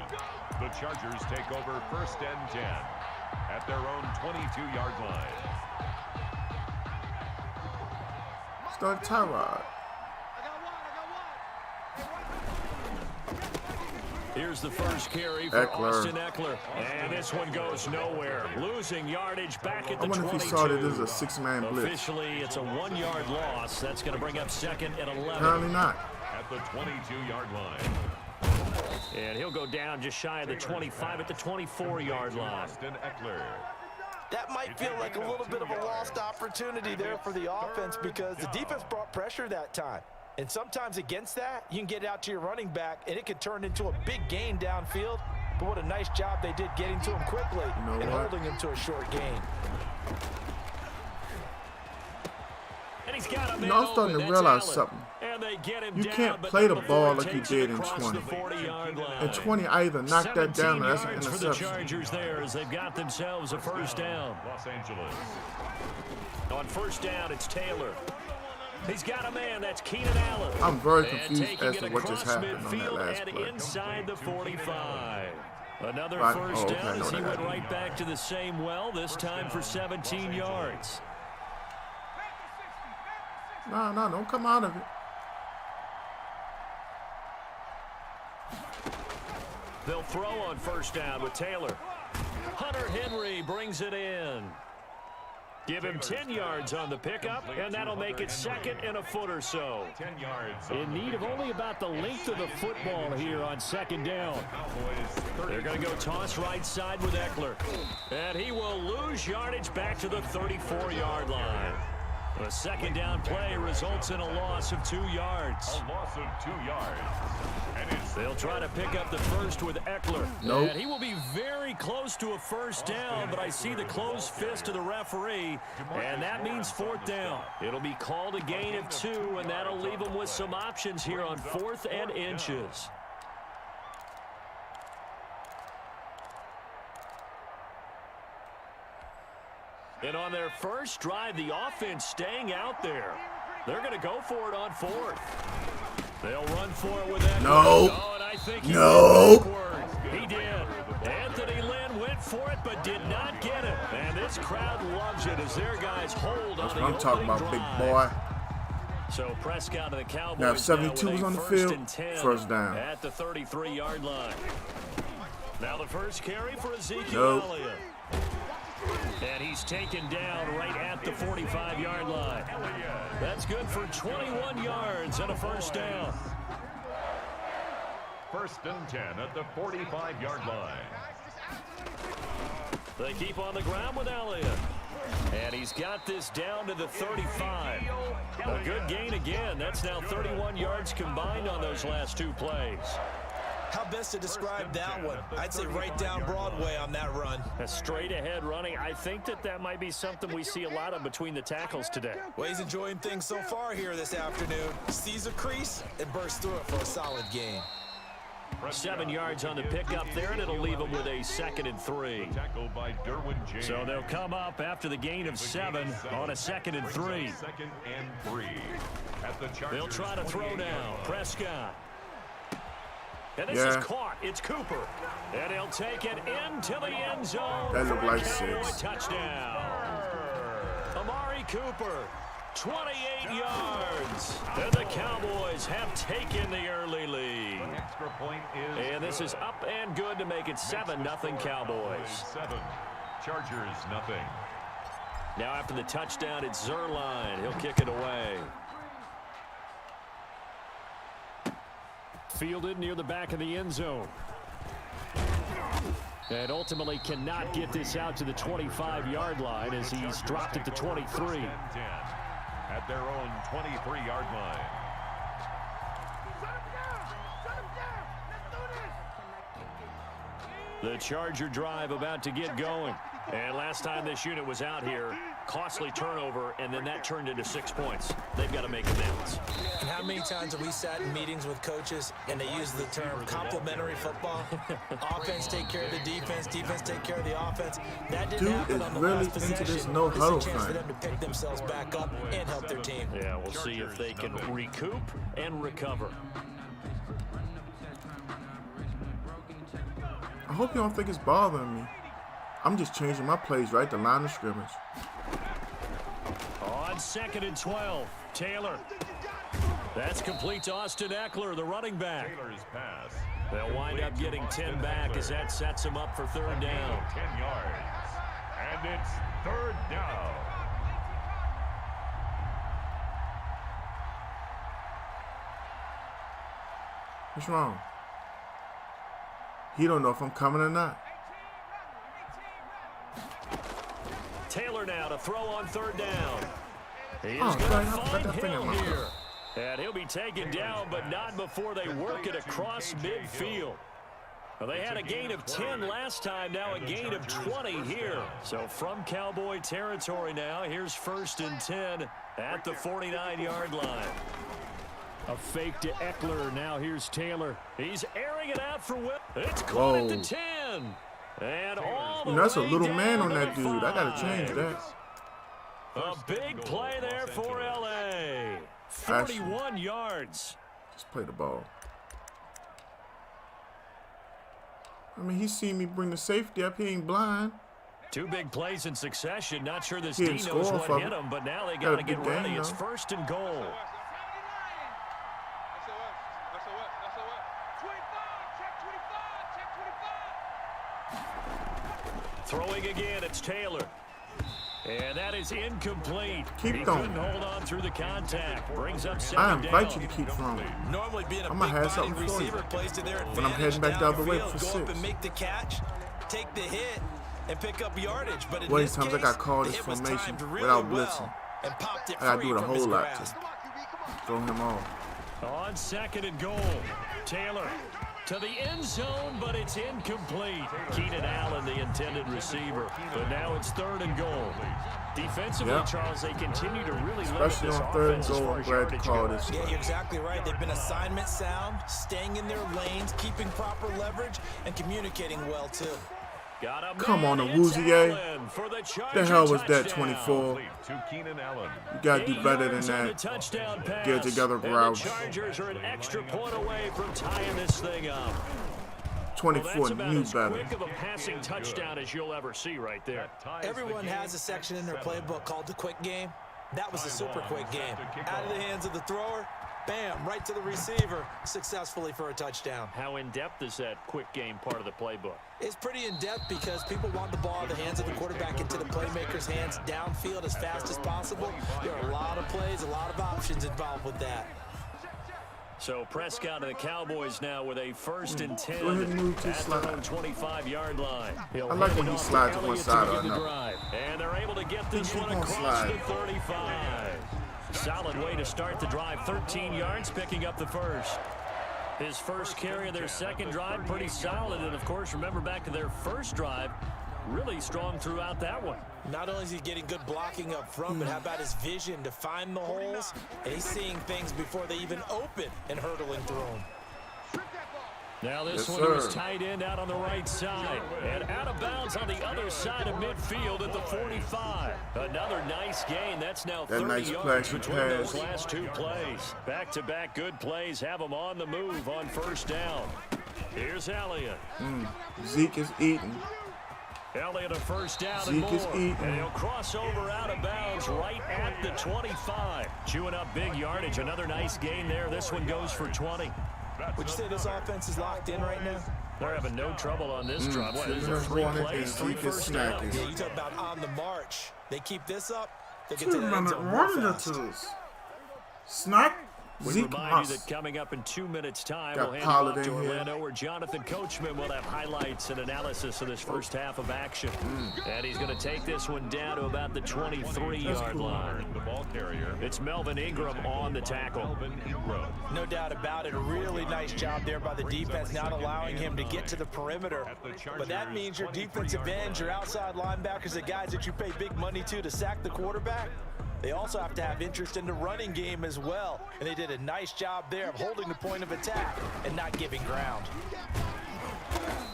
The Chargers take over 1st and 10 at their own 22-yard line. Start Tyrod. Here's the first carry for Austin Eckler. And this one goes nowhere. Losing yardage back at the 22. I wonder if he saw that this is a 6-man blitz. Officially, it's a 1-yard loss. That's going to bring up 2nd and 11. Apparently not. At the 22-yard line. And he'll go down just shy of the 25 at the 24-yard line. Austin Eckler. That might feel like a little bit of a lost opportunity there for the offense because the defense brought pressure that time. And sometimes against that, you can get out to your running back, and it could turn into a big gain downfield. But what a nice job they did getting to him quickly and holding him to a short gain. And he's got him. I'm starting to realize something. You can't play the ball like you did in 20. In 20, I either knocked that down or that's an interception. For the Chargers there as they've got themselves a first down. Los Angeles. On first down, it's Taylor. He's got a man. That's Keenan Allen. I'm very confused as to what just happened on that last play. Inside the 45. Another first down as he went right back to the same well, this time for 17 yards. No, don't come out of it. They'll throw on first down with Taylor. Hunter Henry brings it in. Give him 10 yards on the pickup, and that'll make it second and a foot or so. 10 yards. In need of only about the length of the football here on second down. They're going to go toss right side with Eckler. And he will lose yardage back to the 34-yard line. A second down play results in a loss of 2 yards. A loss of 2 yards. They'll try to pick up the first with Eckler. Nope. And he will be very close to a first down, but I see the closed fist of the referee, and that means fourth down. It'll be called a gain of 2, and that'll leave them with some options here on 4th and inches. And on their first drive, the offense staying out there. They're going to go for it on 4th. They'll run for it with that. No. Oh, and I think he He did. Anthony Lynn went for it, but did not get it. And this crowd loves it as their guys hold That's on the what I'm talking about, big boy. So Prescott and the Cowboys Now, if 72 now was with on a the 1st field, and 10 first down. at the 33-yard line. Now the first carry for Ezekiel Nope. Elliott. And he's taken down right at the 45-yard line. That's good for 21 yards and a first down. 1st and 10 at the 45-yard line. They keep on the ground with Elliott. And he's got this down to the 35. A good gain again. That's now 31 yards combined on those last 2 plays. How best to describe that one? I'd say right down Broadway on that run. A straight ahead running. I think that might be something we see a lot of between the tackles today. Well, he's enjoying things so far here this afternoon. Sees a crease and bursts through it for a solid gain. 7 yards on the pickup there, and it'll leave them with a 2nd and 3. Tackled by Derwin James. So they'll come up after the gain of 7 on a 2nd and 3. 2nd and 3. At the Chargers, They'll try to throw now. Prescott. And this Yeah. is caught. It's Cooper. And he'll take it into the end zone. That looked for a like Cowboy 6. Touchdown. Amari Cooper, 28 yards. And the Cowboys have taken the early lead. Extra point is And this is up and good to make it 7-0 Cowboys. 7. Chargers nothing. Now after the touchdown, it's Zerline. He'll kick it away. Fielded near the back of the end zone. And ultimately cannot get this out to the 25-yard line as he's dropped it to 23. At their own 23-yard line. The Charger drive about to get going. And last time this unit was out here, costly turnover, and then that turned into 6 points. They've got to make amends. And how many times have we sat in meetings with coaches and they use the term complementary football? Offense take care of the defense, defense take care of the offense. That didn't Dude happen is on the really last into possession. this no This huddle is a chance for thing. them to pick themselves back up and help their team. Yeah, we'll see if they can recoup and recover. I hope you don't think it's bothering me. I'm just changing my plays right to line of scrimmage. On 2nd and 12, Taylor. That's complete to Austin Eckler, the running back. Taylor's pass. They'll wind up getting 10 back as that sets him up for 3rd down. 10 yards. And it's 3rd down. What's wrong? He don't know if I'm coming or not. Taylor now to throw on 3rd down. He's Oh, going to sorry, I got find that thing in Hill my here. mouth. And he'll be taken down, but not before they work it across midfield. Well, they had a gain of 10 last time, now a gain of 20 here. So from Cowboy territory now, here's 1st and 10 at the 49-yard line. A fake to Eckler. Now here's Taylor. He's airing it out for Will. It's caught at the 10. And all the That's a way little down man on to that the dude. I gotta 5. change that. A big play there for LA. 41 yards. Just play the ball. I mean, he seen me bring the safety up. He ain't blind. 2 big plays in succession. Not sure this He D didn't knows score what for hit him. him, but now they Got got a to get big ready. game, It's though. 1st and goal. Throwing again, it's Taylor. And that is incomplete. Keep he going. couldn't hold on through the contact. Brings up second I invite down. you to keep throwing. Normally being a I'm big gonna have body something for you. receiver plays to their advantage. When I'm heading back the other way downfield, for go 6. up and make the catch, take the hit, and pick up yardage. But in Well, this these times I case, got called the this hit was formation timed really without well blitzing. and popped it I gotta free do it a from his whole lot grasp. to throw him off. On second and goal, Taylor to the end zone, but it's incomplete. Keenan Allen, the intended receiver. But now it's third and goal. Defensively, Yep. Charles, they continue to really Especially limit this on third and offense as goal, far I'm as glad to yardage call goes. this. Yeah, you're exactly right. They've been assignment sound, staying in their lanes, keeping proper leverage, and communicating well, too. Got a Come on, man, a it's Woozy, Allen for the The Charger hell was that, touchdown. 24? To Keenan Allen. You gotta do 8 better than yards on the that. touchdown pass. Get it together, And Roush. the Chargers are an extra point away from tying this thing up. Well, 24 that's about knew as better. quick of a passing touchdown as you'll ever see right there. Everyone has a section in their playbook called the quick game. That was a super quick game. Out of the hands of the thrower, bam, right to the receiver, successfully for a touchdown. How in-depth is that quick game part of the playbook? It's pretty in-depth because people want the ball in the hands of the quarterback into the playmaker's hands downfield as fast as possible. There are a lot of plays, a lot of options involved with that. So Prescott and the Cowboys now with a 1st and 10 Go ahead and move to at slide. their own 25-yard line. He'll I like hand when it he off slides on one Elliott side to or begin the another. drive. And they're able to get this Keep one on across sliding. the 35. Solid way to start the drive. 13 yards, picking up the first. His first carry of their second drive, pretty solid. And, of course, remember back to their first drive, really strong throughout that one. Not only is he getting good blocking up front, but how about his vision to find the holes? And he's seeing things before they even open and hurtling through them. Now this Yes, one sir. was tight end out on the right side. And out of bounds on the other side of midfield at the 45. Another nice gain. That's now That 30 nice yards play, between pass. those last two plays. Back-to-back good plays have them on the move on first down. Here's Elliott. Zeke is eating. Elliott a first down Zeke and more. is eating. And he'll cross over out of bounds right at the 25. Chewing up big yardage. Another nice gain there. This one goes for 20. Would you say this offense is locked in right now? They're having no trouble on this drive. What, these are Just 3 wanted plays, to 3 Zeke is first downs. snacking. Yeah, you talk about on the march. They keep this up, they get to 2 the end minute zone real wonder fast. tools. Snack. We Zeke remind Huss. you that coming up in 2 minutes' time, Got we'll hand Pollard it off to in here. Orlando, where Jonathan Coachman will have highlights and analysis of this first half of action. And he's going to take this one down to about the 23-yard line. The ball carrier. It's Melvin Ingram on the tackle. Melvin Ingram. No doubt about it. A really nice job there by the defense, not allowing him to get to the perimeter. But that means your defensive ends, your outside linebackers, the guys that you pay big money to sack the quarterback, they also have to have interest in the running game as well. And they did a nice job there of holding the point of attack and not giving ground.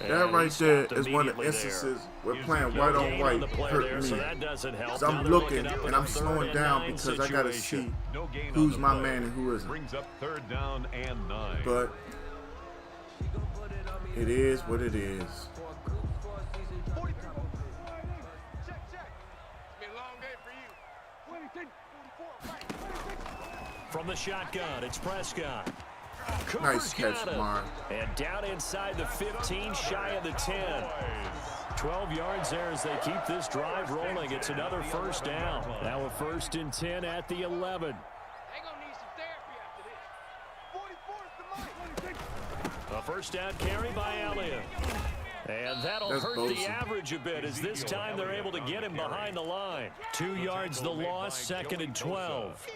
That And right he there stopped is one of the immediately instances there. where playing No white on gain white the play hurt there, me. so that doesn't help. 'Cause Now I'm they're looking up and in I'm a slowing 3rd down and 9 because I gotta situation. see No gain on who's the my play. man and who isn't. Brings up 3rd down and 9. But it is what it is. From the shotgun, it's Prescott. Nice Cooper's catch, got him. Mark. And down inside the 15, shy of the 10. 12 yards there as they keep this drive rolling. It's another first down. Now a 1st and 10 at the 11. A first down carry by Elliott. And that'll That's hurt the Bosa. average a bit as this time they're able to get him behind the line. 2 yards the loss, 2nd and 12.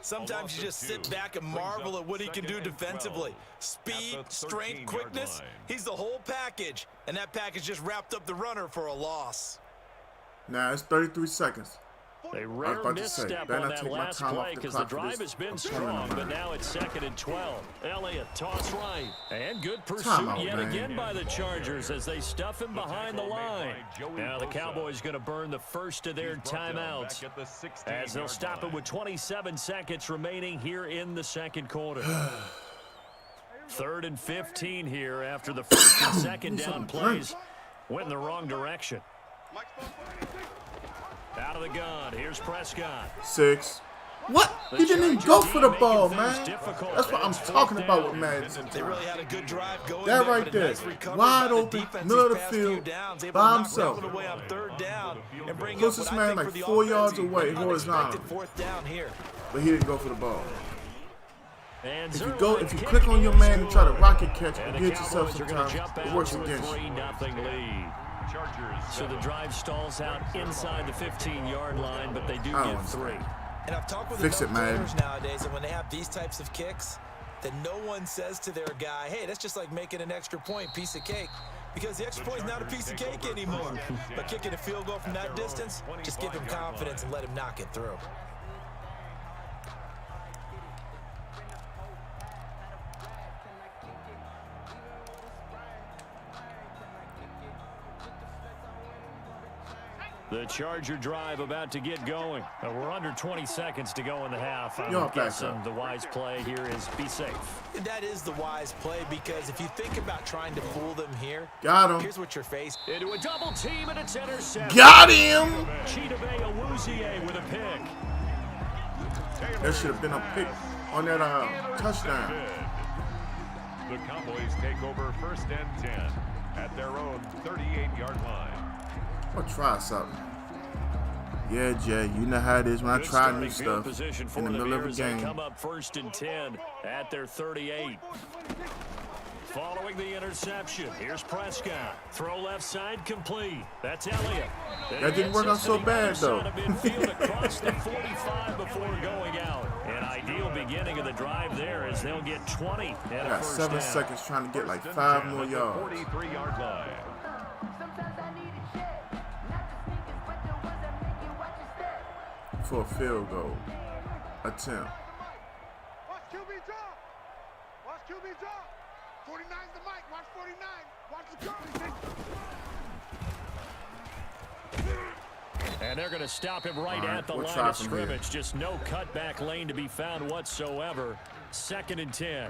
Sometimes you just sit back and marvel at what he can do defensively. Speed, strength, quickness, he's the whole package. And that package just wrapped up the runner for a loss. Now it's 33 seconds. A was rare about to say, misstep better on not that take my last time off play the because the clock for drive this has been opponent strong, of but mine. now it's 2nd and 12. Elliott, toss right. And good pursuit Timeout, yet man. again by the Chargers as they stuff him behind the line. Now the Cowboys going to burn the first of their timeouts as they'll stop it with 27 seconds remaining here in the second quarter. 3rd and 15 here after the 1st and 2nd down plays went in the wrong direction. Out of the gun, here's Prescott. 6. What? He didn't even go for the ball, man. That's what I'm talking about with Madden sometimes. They really had a good drive going. That right there. Wide open, middle of the field, by himself. Closest man like 4 yards away, horizontal. But he didn't go for the ball. If you click on your man and try to rocket catch and get yourself sometimes, it works against you. So the drive stalls out inside the 15-yard line, but they do get 3. And I've talked with Fix it, man. players nowadays, and when they have these types of kicks, then no one says to their guy, hey, that's just like making an extra point, piece of cake. Because the extra point is not a piece of cake anymore. But kicking a field goal from that distance, just give him confidence and let him knock it through. The Charger drive about to get going. We're under 20 seconds to go in the half. I'm Yo, guessing the wise play here is be safe. And that is the wise play, because if you think about trying to fool them here, Got him. here's what you're facing. Into a double team, and it's intercepted. Got him. Chidobe Awuzie with a pick. That should have been a pick on that touchdown. The Cowboys take over 1st and 10 at their own 38-yard line. I'll try something. Yeah, Jay, you know how it is when I try new stuff in the middle of a game. Come up 1st and 10 at their 38. Following the interception, here's Prescott. Throw left side complete. That's Elliott. That didn't work out so bad, though. Across the 45 before going out. An ideal beginning of the drive there as they'll get 20. I got 7 seconds trying to get like 5 more yards. 43-yard line. For a field goal attempt. Watch QB drop. Watch QB drop. 49's the mic. Watch 49. Watch the And they're going to stop him right at the line of scrimmage. Just no cutback lane to be found whatsoever. 2nd and 10.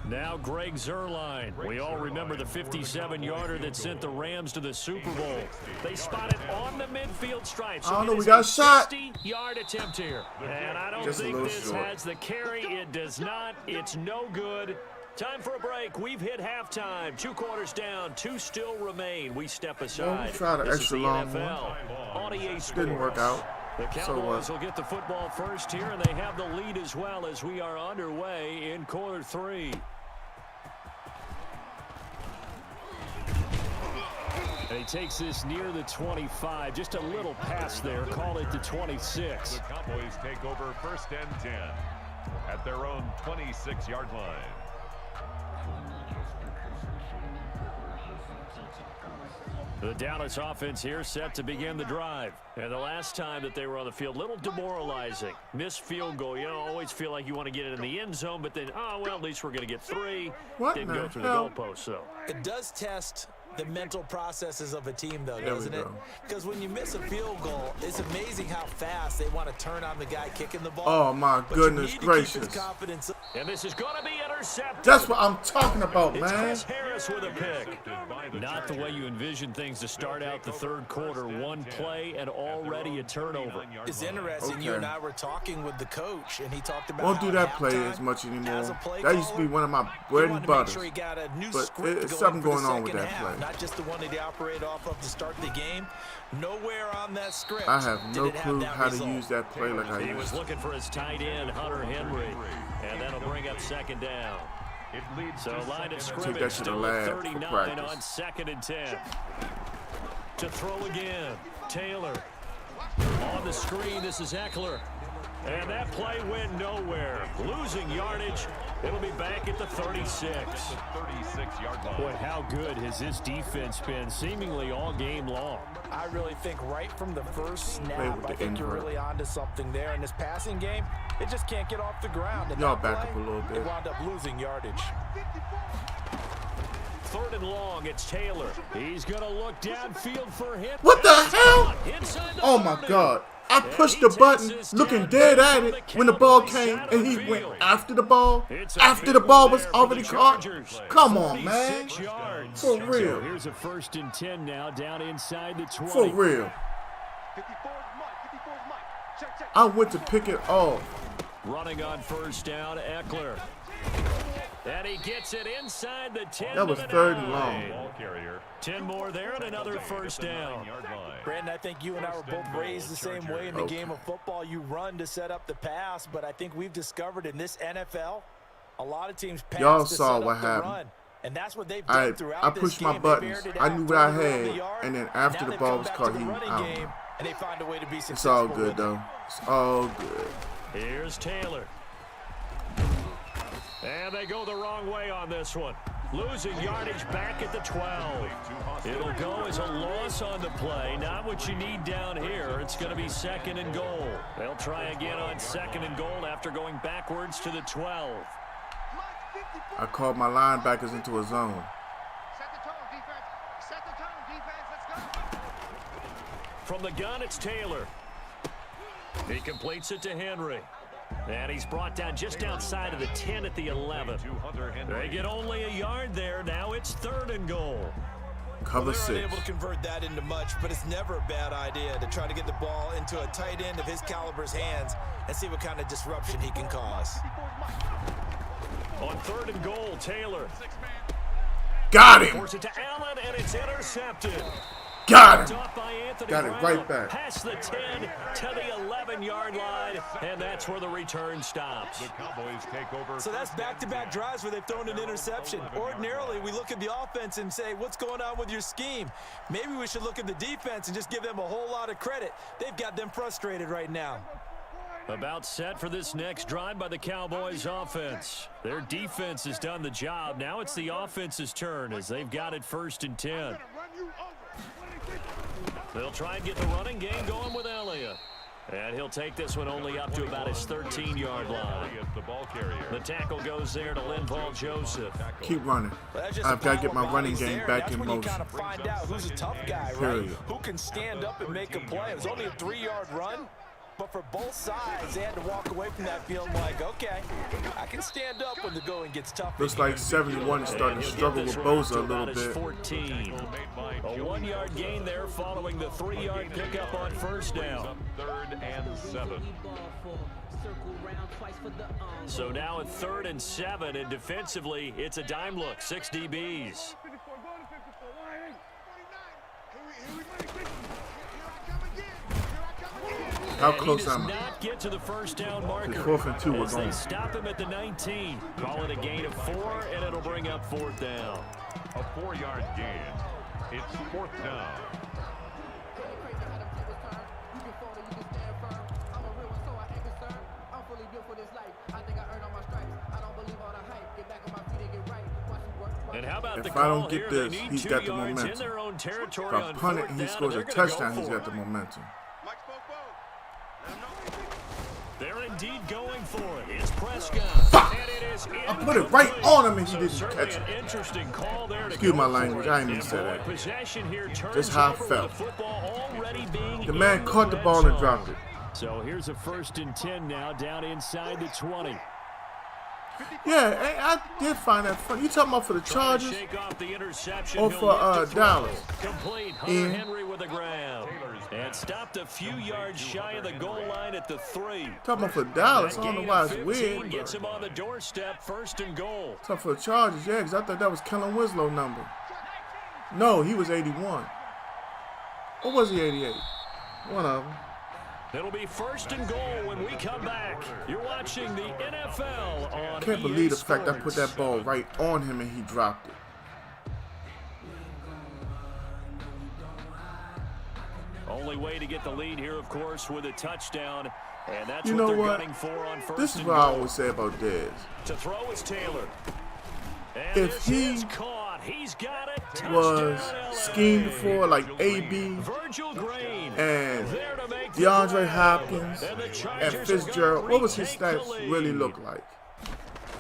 Now Greg Zuerlein. We all remember the 57-yarder that sent the Rams to the Super Bowl. They spot it on the midfield stripe. So I don't know, we got a shot. 60-yard attempt here. And I don't think this has the carry. It does not. It's no good. Time for a break. We've hit halftime. 2 quarters down. 2 still remain. We step aside. Well, we tried an extra long one. On EA Sports. Didn't work out. The Cowboys will get the football first here, and they have the lead as well as we are underway in quarter 3. And he takes this near the 25. Just a little pass there. Call it the 26. The Cowboys take over 1st and 10 at their own 26-yard line. The Dallas offense here set to begin the drive. And the last time that they were on the field, a little demoralizing. Missed field goal. You know, always feel like you want to get it in the end zone, but then, oh, well, at least we're going to get 3. Didn't go through the goalpost, though. It does test the mental processes of a team, though, doesn't it? Because when you miss a field goal, it's amazing how fast they want to turn on the guy kicking the ball. Oh, my goodness gracious. And this is going to be intercepted. That's what I'm talking about, it's man. Chris Harris with a pick. Not the way you envision things to start out the 3rd quarter. 1 play and already a turnover. It's interesting. You and I were talking with the coach, and he talked about won't do that play as much anymore. That used to be one of my bread and butters. But it's something going on with that play. Not just the one that he operated off of to start the game. Nowhere on that script. I have no clue how to use that play like I used to. He was looking for his tight end, Hunter Henry, and that'll bring up 2nd down. So line of scrimmage still at 39 on 2nd and 10. To throw again, Taylor. On the screen, this is Eckler. And that play went nowhere. Losing yardage. It'll be back at the 36. Boy, how good has this defense been seemingly all game long? I really think right from the first snap, I think you're really onto something there. In this passing game, it just can't get off the ground. Y'all back up a little bit. They wound up losing yardage. 3rd and long, it's Taylor. He's going to look downfield for him. What the hell? Oh, my God. I pushed the button looking dead at it when the ball came, and he went after the ball. After the ball was already caught. Come on, man. For real. Here's a 1st and 10 now, down inside the 20. For real. I went to pick it off. Running on 1st down, Eckler. And he gets it inside the 10. That was 3rd and long. Ball carrier. 10 more there and another 1st down. Brandon, I think you and I were both raised the same way in the game of football. You run to set up the pass, but I think we've discovered in this NFL, a lot of teams pass Y'all to saw set what up the happened. run. And that's what they've done throughout I this pushed game. my They've buttons. aired it I out, knew what I thrown it around the had, yard. and then after Now the they've ball come was back caught, to he the running out. game, and they find a way to be successful. It's all with good, it. though. It's all good. Here's Taylor. And they go the wrong way on this one. Losing yardage back at the 12. It'll go as a loss on the play. Not what you need down here. It's going to be 2nd and goal. They'll try again on 2nd and goal after going backwards to the 12. I called my linebackers into a zone. Set the tone, defense. Set the tone, defense. Let's go. From the gun, it's Taylor. He completes it to Henry. And he's brought down just outside of the 10 at the 11. They get only a yard there. Now it's 3rd and goal. Cover They're 6. unable to convert that into much, but it's never a bad idea to try to get the ball into a tight end of his caliber's hands and see what kind of disruption he can cause. On 3rd and goal, Taylor. Got him. Force it to Allen, and it's intercepted. Got him. Off by Anthony Got it Brown. right back. Past the 10 to the 11-yard line, and that's where the return stops. The Cowboys take over. So that's back-to-back drives where they've thrown an interception. Ordinarily, we look at the offense and say, what's going on with your scheme? Maybe we should look at the defense and just give them a whole lot of credit. They've got them frustrated right now. About set for this next drive by the Cowboys offense. Their defense has done the job. Now it's the offense's turn as they've got it 1st and 10. They'll try and get the running game going with Elliott. And he'll take this one only up to about his 13-yard line. The ball carrier. The tackle goes there to Linval Joseph. Keep running. I've got to get my running game back in motion. That's when you kind of find out who's a tough guy, right? Period. Who can stand up and make a play. It was only a 3-yard run. But for both sides, they had to walk away from that feeling like, okay, I can stand up when the going gets tough. Looks like 71 is starting to struggle with Boza a little bit. 14. A 1-yard gain there following the 3-yard pickup on 1st down. 3rd and 7. So now at 3rd and 7, and defensively, it's a dime look. 6 DBs. How close am am I? Not get to the 1st down marker. It's 4th and 2. We're As they going. stop him at the 19. Call it a gain of 4, and it'll bring up 4th down. A 4-yard gain. It's 4th down. And how about If the I call don't get here? this, They need he's 2 got the yards in momentum. their own territory If I on punt it 4th and he down, scores and a they're gonna touchdown, go he's for got the it. momentum. They're indeed going for it. It's Prescott. And it is I put it right on him and he didn't certainly catch it. an interesting call there to Excuse go my for language, it. I didn't mean And to say boy, that. Possession here turns Just how I over with felt. the football already being The man in caught the red ball and zone. dropped it. So here's a 1st and 10 now down inside the 20. Yeah, I did find that funny. You talking about for the Trying to Chargers shake off the interception. or He'll for look to throw. Dallas? Complete. Hunter Ian. Henry with a grab. And stopped a few yards shy of the goal line at the 3. Talking about for Dallas. I That don't know gain why of it's 15 weird. gets him on the doorstep, 1st and goal. Talking for the Chargers, yeah, because I thought that was Kellen Winslow number. No, he was 81. Or was he 88? One of them. It'll be 1st and goal when we come back. You're watching the NFL on Can't EA believe the fact I Sports. put that ball right on him and he dropped it. Only way to get the lead here, of course, with a touchdown. And that's You what know they're what? gunning for on 1st This is and what I goal. always say about Dez. To throw is Taylor. And If this he is caught. He's got it. Was Touchdown, LA. schemed for like AB Virgil Green. and There to make the DeAndre grab. Hopkins And the and Chargers are Fitzgerald, gonna what was his retake the stats lead. really look like?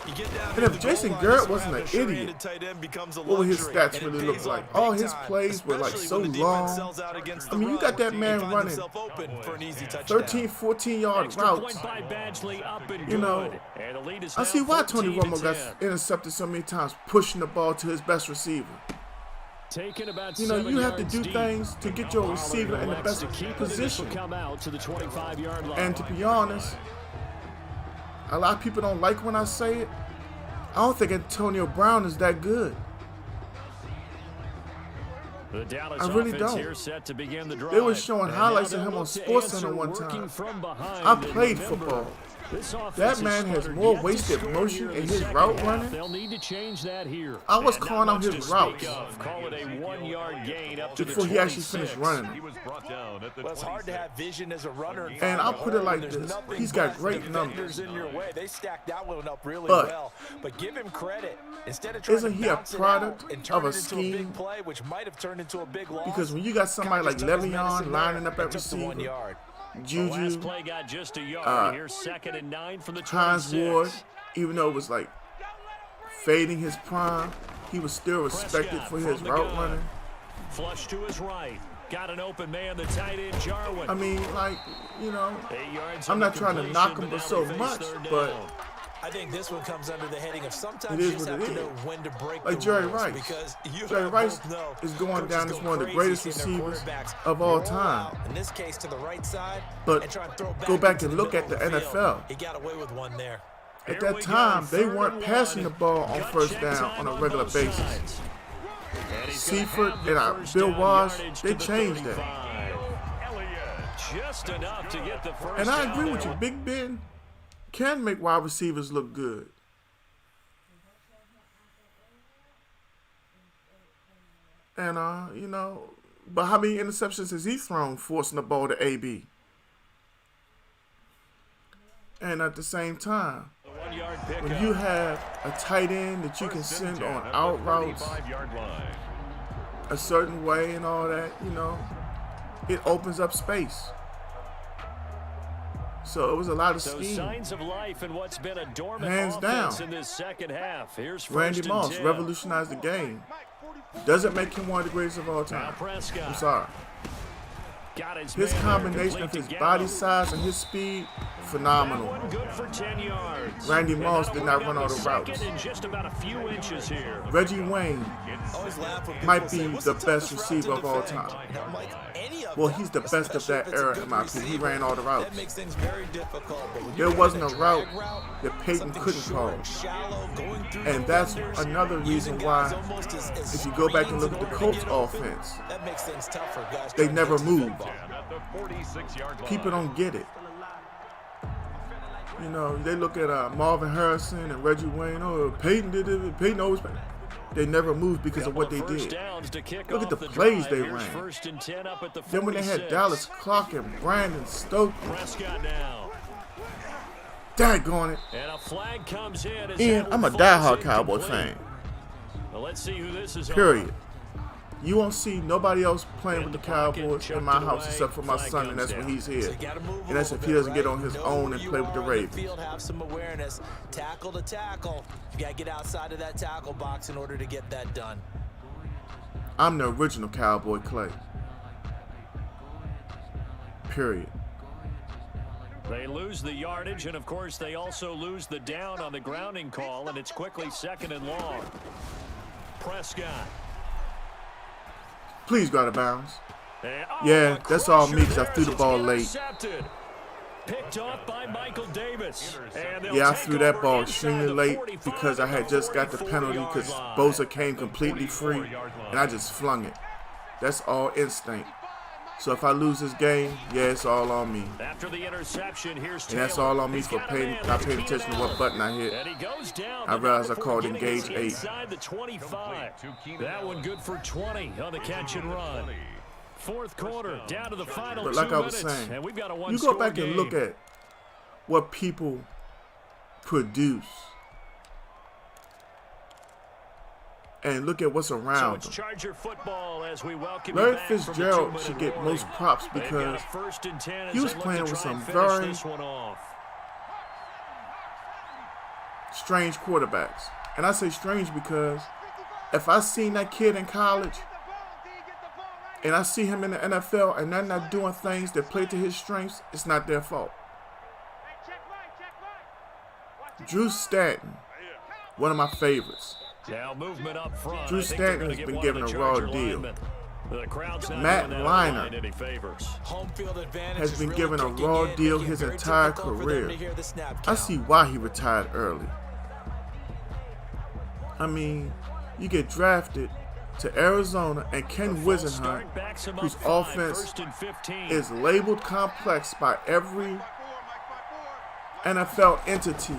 You get down And near if the Jason goal line, Garrett this wasn't rather an sure-handed idiot, tight end becomes a what would his luxury, stats and it really look pays like? off All big his time, plays were like especially so when the defense long. sells out against I the mean, you run. got that He man finds running himself open for an easy touchdown. 13, 14-yard Extra routes. point by Badgley, up and You know, good. And the lead is I now see why Tony 14 to Romo got 10. intercepted so many times, pushing the ball to his best receiver. Taking about You know, 7 you have to yards do deep. things to get your receiver in the Elects best to keep it, and this position. will come out to the 25-yard line. And to be honest, a lot of people don't like when I say it. I don't think Antonio Brown is that good. The Dallas I really offense don't. here set to begin the drive. They were showing And highlights now of him they'll on look to SportsCenter answer one working time. from behind. I And played remember, football. this offense That has man has stuttered more yet to wasted score motion here in the his second route half. running. They'll need to change that here. I was And not calling out much his to speak routes of. Call it a 1-yard gain up to before the he actually 26. finished running. He was brought down at the Well, it's hard to 26. have vision as a runner. And I'll put it like There's this. nothing He's got but great defenders numbers. in your way. They stacked that one up really But well. But give him credit. Instead of trying isn't to he a bounce it product out and turn of a it into a scheme? big play, which might have turned into a big loss. Because when you got somebody like Just took his medicine Le'Veon there lining up and at took the 1 receiver, yard. The last Juju, play got just a yard. Here's 2nd and 9 from the 26. Hines Ward, even though it was like fading his prime, he was still respected Prescott for his from the route gun. running. Flush to his right. Got an open man, the tight end, Jarwin. I mean, like, you know, 8 yards I'm on not the trying to completion, knock but him now for so they face much, 3rd but down. I think this one comes under the heading of sometimes It you is just what have it to know is. when to break Like the Jerry rules Rice. because you Jerry and I Rice both know is going coaches down as go one of the crazy greatest seeing their receivers quarterbacks of all roll time. out, in this case to the right side, But and try and throw go back into and the look middle at the of field. NFL. He got away with one there. At Here that we time, go, they 3rd weren't and passing the 1. ball on Gut first check down time on a on regular both basis. sides. And he's gonna Seifert have the and first Bill down Walsh, yardage they to the changed that. 35. Just enough to get the first And I down agree with there. you, Big Ben can make wide receivers look good. And, you know, but how many interceptions has he thrown forcing the ball to AB? And at the same time, The 1-yard pickup. when you have a tight end that you can First and send 10 on at out the routes 35-yard line. a certain way and all that, you know, it opens up space. So it was a lot of So scheme. signs of life in what's been a dormant Hands offense down. in this second half. Here's first Randy and Moss 10. revolutionized the game. Doesn't make him one of the greatest of all Now time. Prescott. I'm sorry. Got His man there, combination of complete his to body Gallup. size and his speed, That phenomenal. one good for 10 yards. Randy And Moss that'll did not work run out all the the second routes. in just about a few inches here. Reggie Wayne Always laugh when people might say, be "What's the toughest best route receiver to of all defend?" time. And I'm like, any of Well, them, he's the best of especially that if it's a era, good in my opinion. He receiver. ran all the routes. That makes things very difficult. But when There you wasn't run a route drag that Peyton something couldn't short, call. shallow, going through And that's defenders, another using reason guys why, almost as if you go back and screens look in at the order to Colts get open, offense, that makes things tough for guys they trying to never get to the moved. football. At the 46-yard line. People don't get it. You know, they look at Marvin Harrison and Reggie Wayne. Oh, Peyton did it. Peyton always. They never moved because of what they First did. downs to kick Look at off the the plays drive. they Here's ran. First and 10 up at the 46. Then when they had Dallas Clark and Brandon Stokely, Prescott now. daggone it. And a flag comes in. As And that I'm a one falls diehard Cowboy incomplete. fan. Well, let's see who this is Period. on. You won't see nobody else playing with the In the pocket, Cowboys chucked in my it house away, except for my flag son, and comes that's when down. he's here. So you gotta move a And that's little if he bit, doesn't get right? on his Know own where and you play with the are on Ravens. Field, have some awareness, tackle to tackle. You gotta get outside of that tackle box in order to get that done. I'm the original Cowboy Clay. Period. They lose the yardage, and of course they also lose the down on the grounding call, and it's quickly 2nd and long. Prescott. Please go out of bounds. And, Yeah, a that's all crusher me 'cause I there threw as the it's ball late. intercepted. Picked off by Michael Davis. And they'll Yeah, I take threw that over ball inside extremely the late 45 because I at had the just got the 44 penalty because line. Bosa came completely free, and I just flung it. That's all instinct. So if I lose this game, yeah, it's all on me. After the interception, here's And that's Taylor. all on me He's for got a paying, man. not paying Let's key attention to him what out. button I hit. And he goes down. I realized I before called getting engage us 8. inside the 25. That one good for 20 on the catch and run. Fourth quarter, down to the final But 2 like I was minutes, saying, and we've got a you one-score go back and look game. at what people produce and look at what's So around it's them. Charger football as we welcome you Larry back from the Fitzgerald 2-minute should get warning. most props They've got because a 1st and 10 as he was they look playing to with try and some finish very this one off. strange quarterbacks. And I say strange because if I seen that kid in college and I see him in the NFL and they're not doing things that play to his strengths, it's not their fault. Drew Stanton, one of my favorites. Now movement up front. Drew Stanton has been given a raw deal. Matt Leinart has been given a raw deal his entire career. I see why he retired early. I mean, you get drafted to Arizona and Ken Wisenhunt, whose offense is labeled complex by every NFL entity.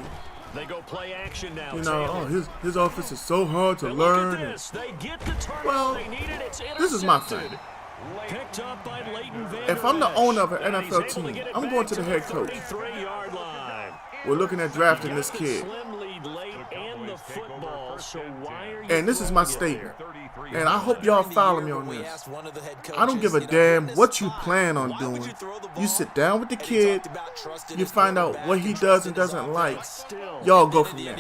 They go play action now. You know, oh, his offense is so hard to learn. They get the well, this is my thing. Picked up by if I'm the owner of an NFL team, I'm going to the head coach. We're looking at drafting this kid. And this is my statement. And I hope y'all follow me on this. I don't give a damn what you plan on doing. You sit down with the kid, you find out what he does and doesn't like. Y'all go from there.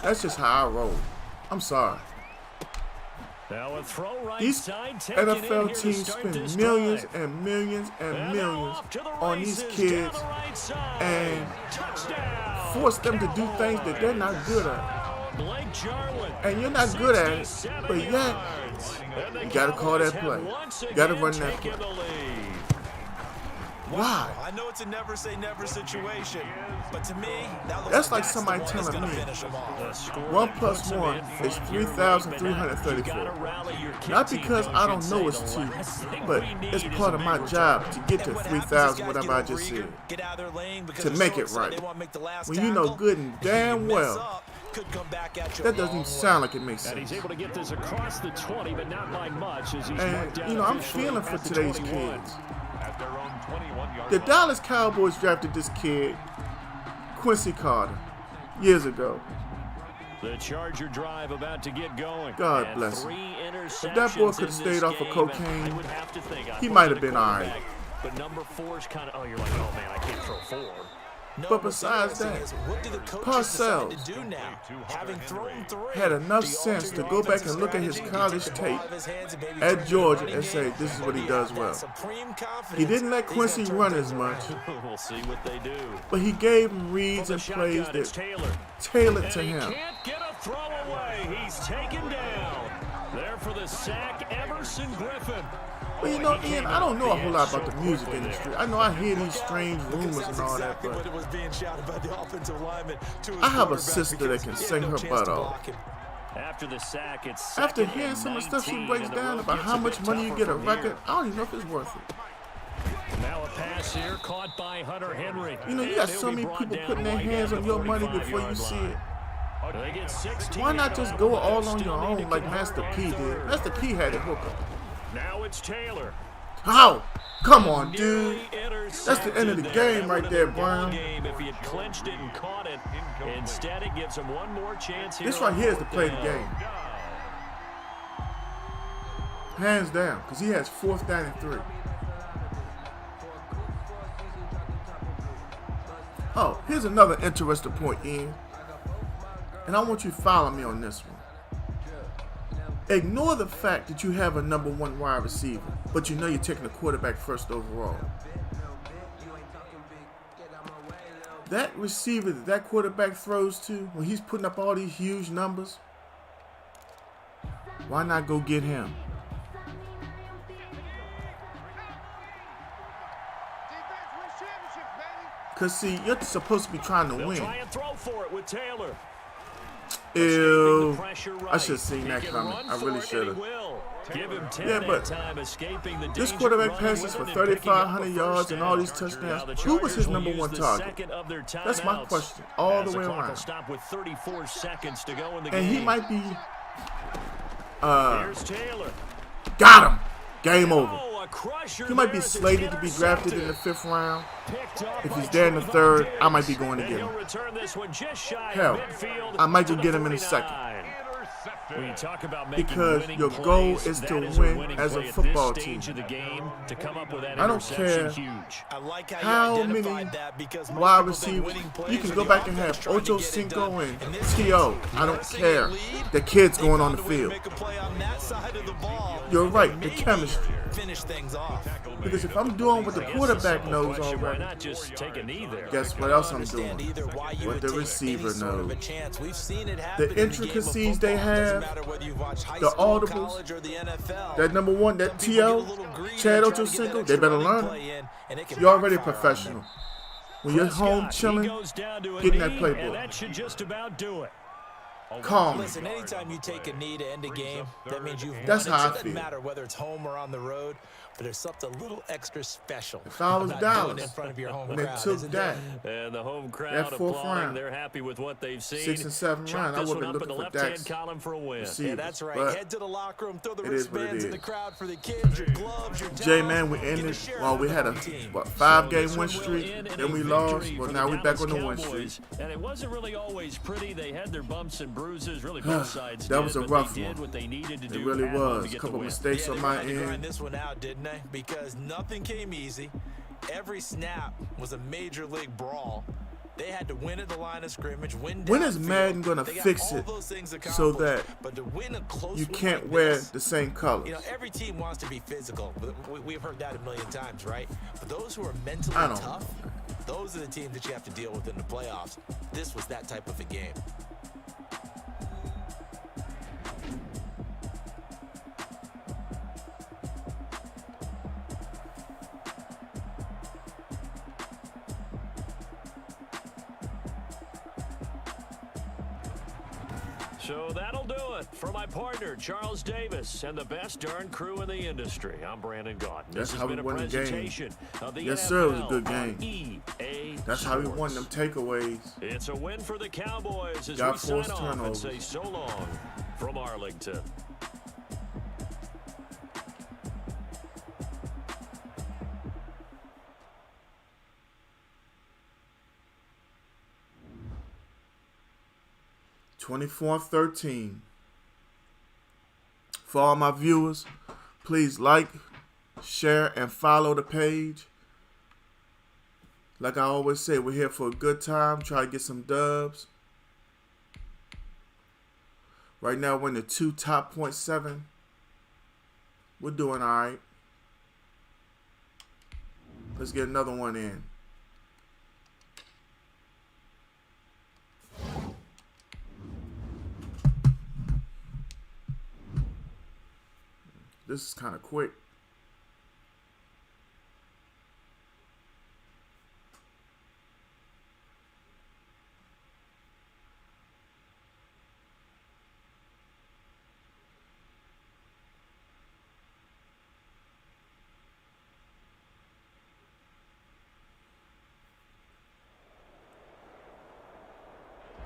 That's just how I roll. I'm sorry. These NFL teams spend millions and millions and millions on these kids and force them to do things that they're not good at. And you're not good at it, but yet you gotta call that play. You gotta run that play. Why? I know it's a never say never situation, but to me, that's like somebody telling me 1 + 1 is 3,334. Not because I don't know it's 2, but it's part of my job to get to 3,000, whatever I just said, to make it right. When you know good and damn well that doesn't even sound like it makes sense. And he's able to get this across the 20, but not by much as he's and you know, I'm feeling for today's kids. The Dallas Cowboys drafted this kid, Quincy Carter, years ago. The Charger drive about to get going. God bless him. If that boy could have stayed off of cocaine, he might have been all right. But number 4's kind of, you're like, oh man, I can't throw 4. But besides that, Parcells had enough sense to go back and look at his college tape at Georgia and say, this is what he does well. He didn't let Quincy run as much, we'll see what they do. But he gave him reads and plays that tailored to him. He can't get a throw away. He's taken down. There for the sack, Everson Griffin. Well, you know, Ian, I don't know a whole lot about the music industry. I know I hear these strange rumors and all that, but I have a sister that can sing her butt off. After the sack, it's after hearing some of the stuff she breaks down about how much money you get a record, I don't even know if it's worth it. Now a pass here caught by Hunter Henry. You know, you got so many people putting their hands on your money before you see it. Why not just go all on your own like Master P did? Master P had it hooked up. Now it's Taylor. How? Come on, dude. That's the end of the game right there, Brown. If he had clinched it and caught it, instead it gives him one more chance here. This right here is to play the game. Hands down, because he has 4th down and 3. Oh, here's another interesting point, Ian. And I want you to follow me on this one. Ignore the fact that you have a number 1 wide receiver, but you know you're taking a quarterback first overall. That receiver that quarterback throws to, when he's putting up all these huge numbers, why not go get him? Because, see, you're supposed to be trying to win. Try and throw for it with Taylor. Ew. I should have seen that coming. I really should have. Yeah, but this quarterback passes for 3,500 yards and all these touchdowns. Who was his number 1 target? That's my question all the way around. And he might be... got him! Game over. He might be slated to be drafted in the 5th round. If he's there in the 3rd, I might be going to get him. Hell, I might just get him in the 2nd. When you talk about making because winning your plays, goal is that to is a win winning as a play at football this team. stage of the game. To come up with that I don't interception, care huge. I like how how you many identified that because most wide people think receivers. winning plays You can are go the back and offense have trying to Ocho get it Cinco done. and In this T.O. case, I don't forcing care. a lead, The kids they going on found the a way to field. make a play on that side of the ball. You're right, and the maybe chemistry. finish things off. Because if I'm doing what the quarterback knows Why already, not just take a knee there? guess what else I'm Understand doing? either why you What would the take receiver any sort of a knows. chance. We've seen it happen The in the game of intricacies they football. Doesn't have, matter whether you've watched high the school, audibles, college, or the NFL. that number one, that Some people get a T.O., little greedy Chad and try to get Ochocinco, that they extra better running learn play in, and it can You're already a backfire on them. professional. When you're home Prescott, he chilling, goes down to a getting knee, that playbook. and that should just about do it. calm. Listen, anytime you take a knee to end a game, that means you've won. That's It how I doesn't feel. matter whether it's home or on the road, but there's something a little extra special If I was about doing Dallas, it in front of your home when they crowd, took isn't that, there? And the home crowd that fourth applauding. round, They're happy with what they've seen. 6th and 7th Chalk round, I this would one have up been in the looking for left-hand Dax. column for a win. Receivers. Yeah, that's right. But Head to the locker room, throw the it is what it wristbands in the is. crowd for the kids, your gloves, your J towels. man, we Get to ended. share Well, out we with had a the team. 5-game win This one will streak, end in then a we lost. victory Well, for now the we're back on Dallas the win streak. Cowboys. And it wasn't really always pretty. They had their bumps and bruises. Really, both sides That did, was a but rough they did one. what they needed to It do really at home to was. A get couple the win. mistakes Yeah, on they my had to grind end. this one out, didn't they? Because nothing came easy. Every snap was a major league brawl. They had to win at the line of scrimmage, win When is downfield. Madden gonna They got fix all it those things so accomplished, that but to win a close you one can't like wear this, the same colors? you know, every team wants to be physical. We've heard that a million times, right? But those who are mentally I don't. tough, those are the teams that you have to deal with in the playoffs. This was that type of a game. So that'll do it for my partner, Charles Davis, and the best darn crew in the industry. I'm Brandon Gaunt. That's This how has we been a won the game. presentation of the Yes, NFL sir, it was a good on game. EA That's how we Sports. won them takeaways. It's a win for the Cowboys as Got we sign forced off and turnovers. say so long from Arlington. 24-13. For all my viewers, please like, share, and follow the page. Like I always say, we're here for a good time. Try to get some dubs. Right now, we're in the 2 top .7. We're doing all right. Let's get another one in. This is kind of quick.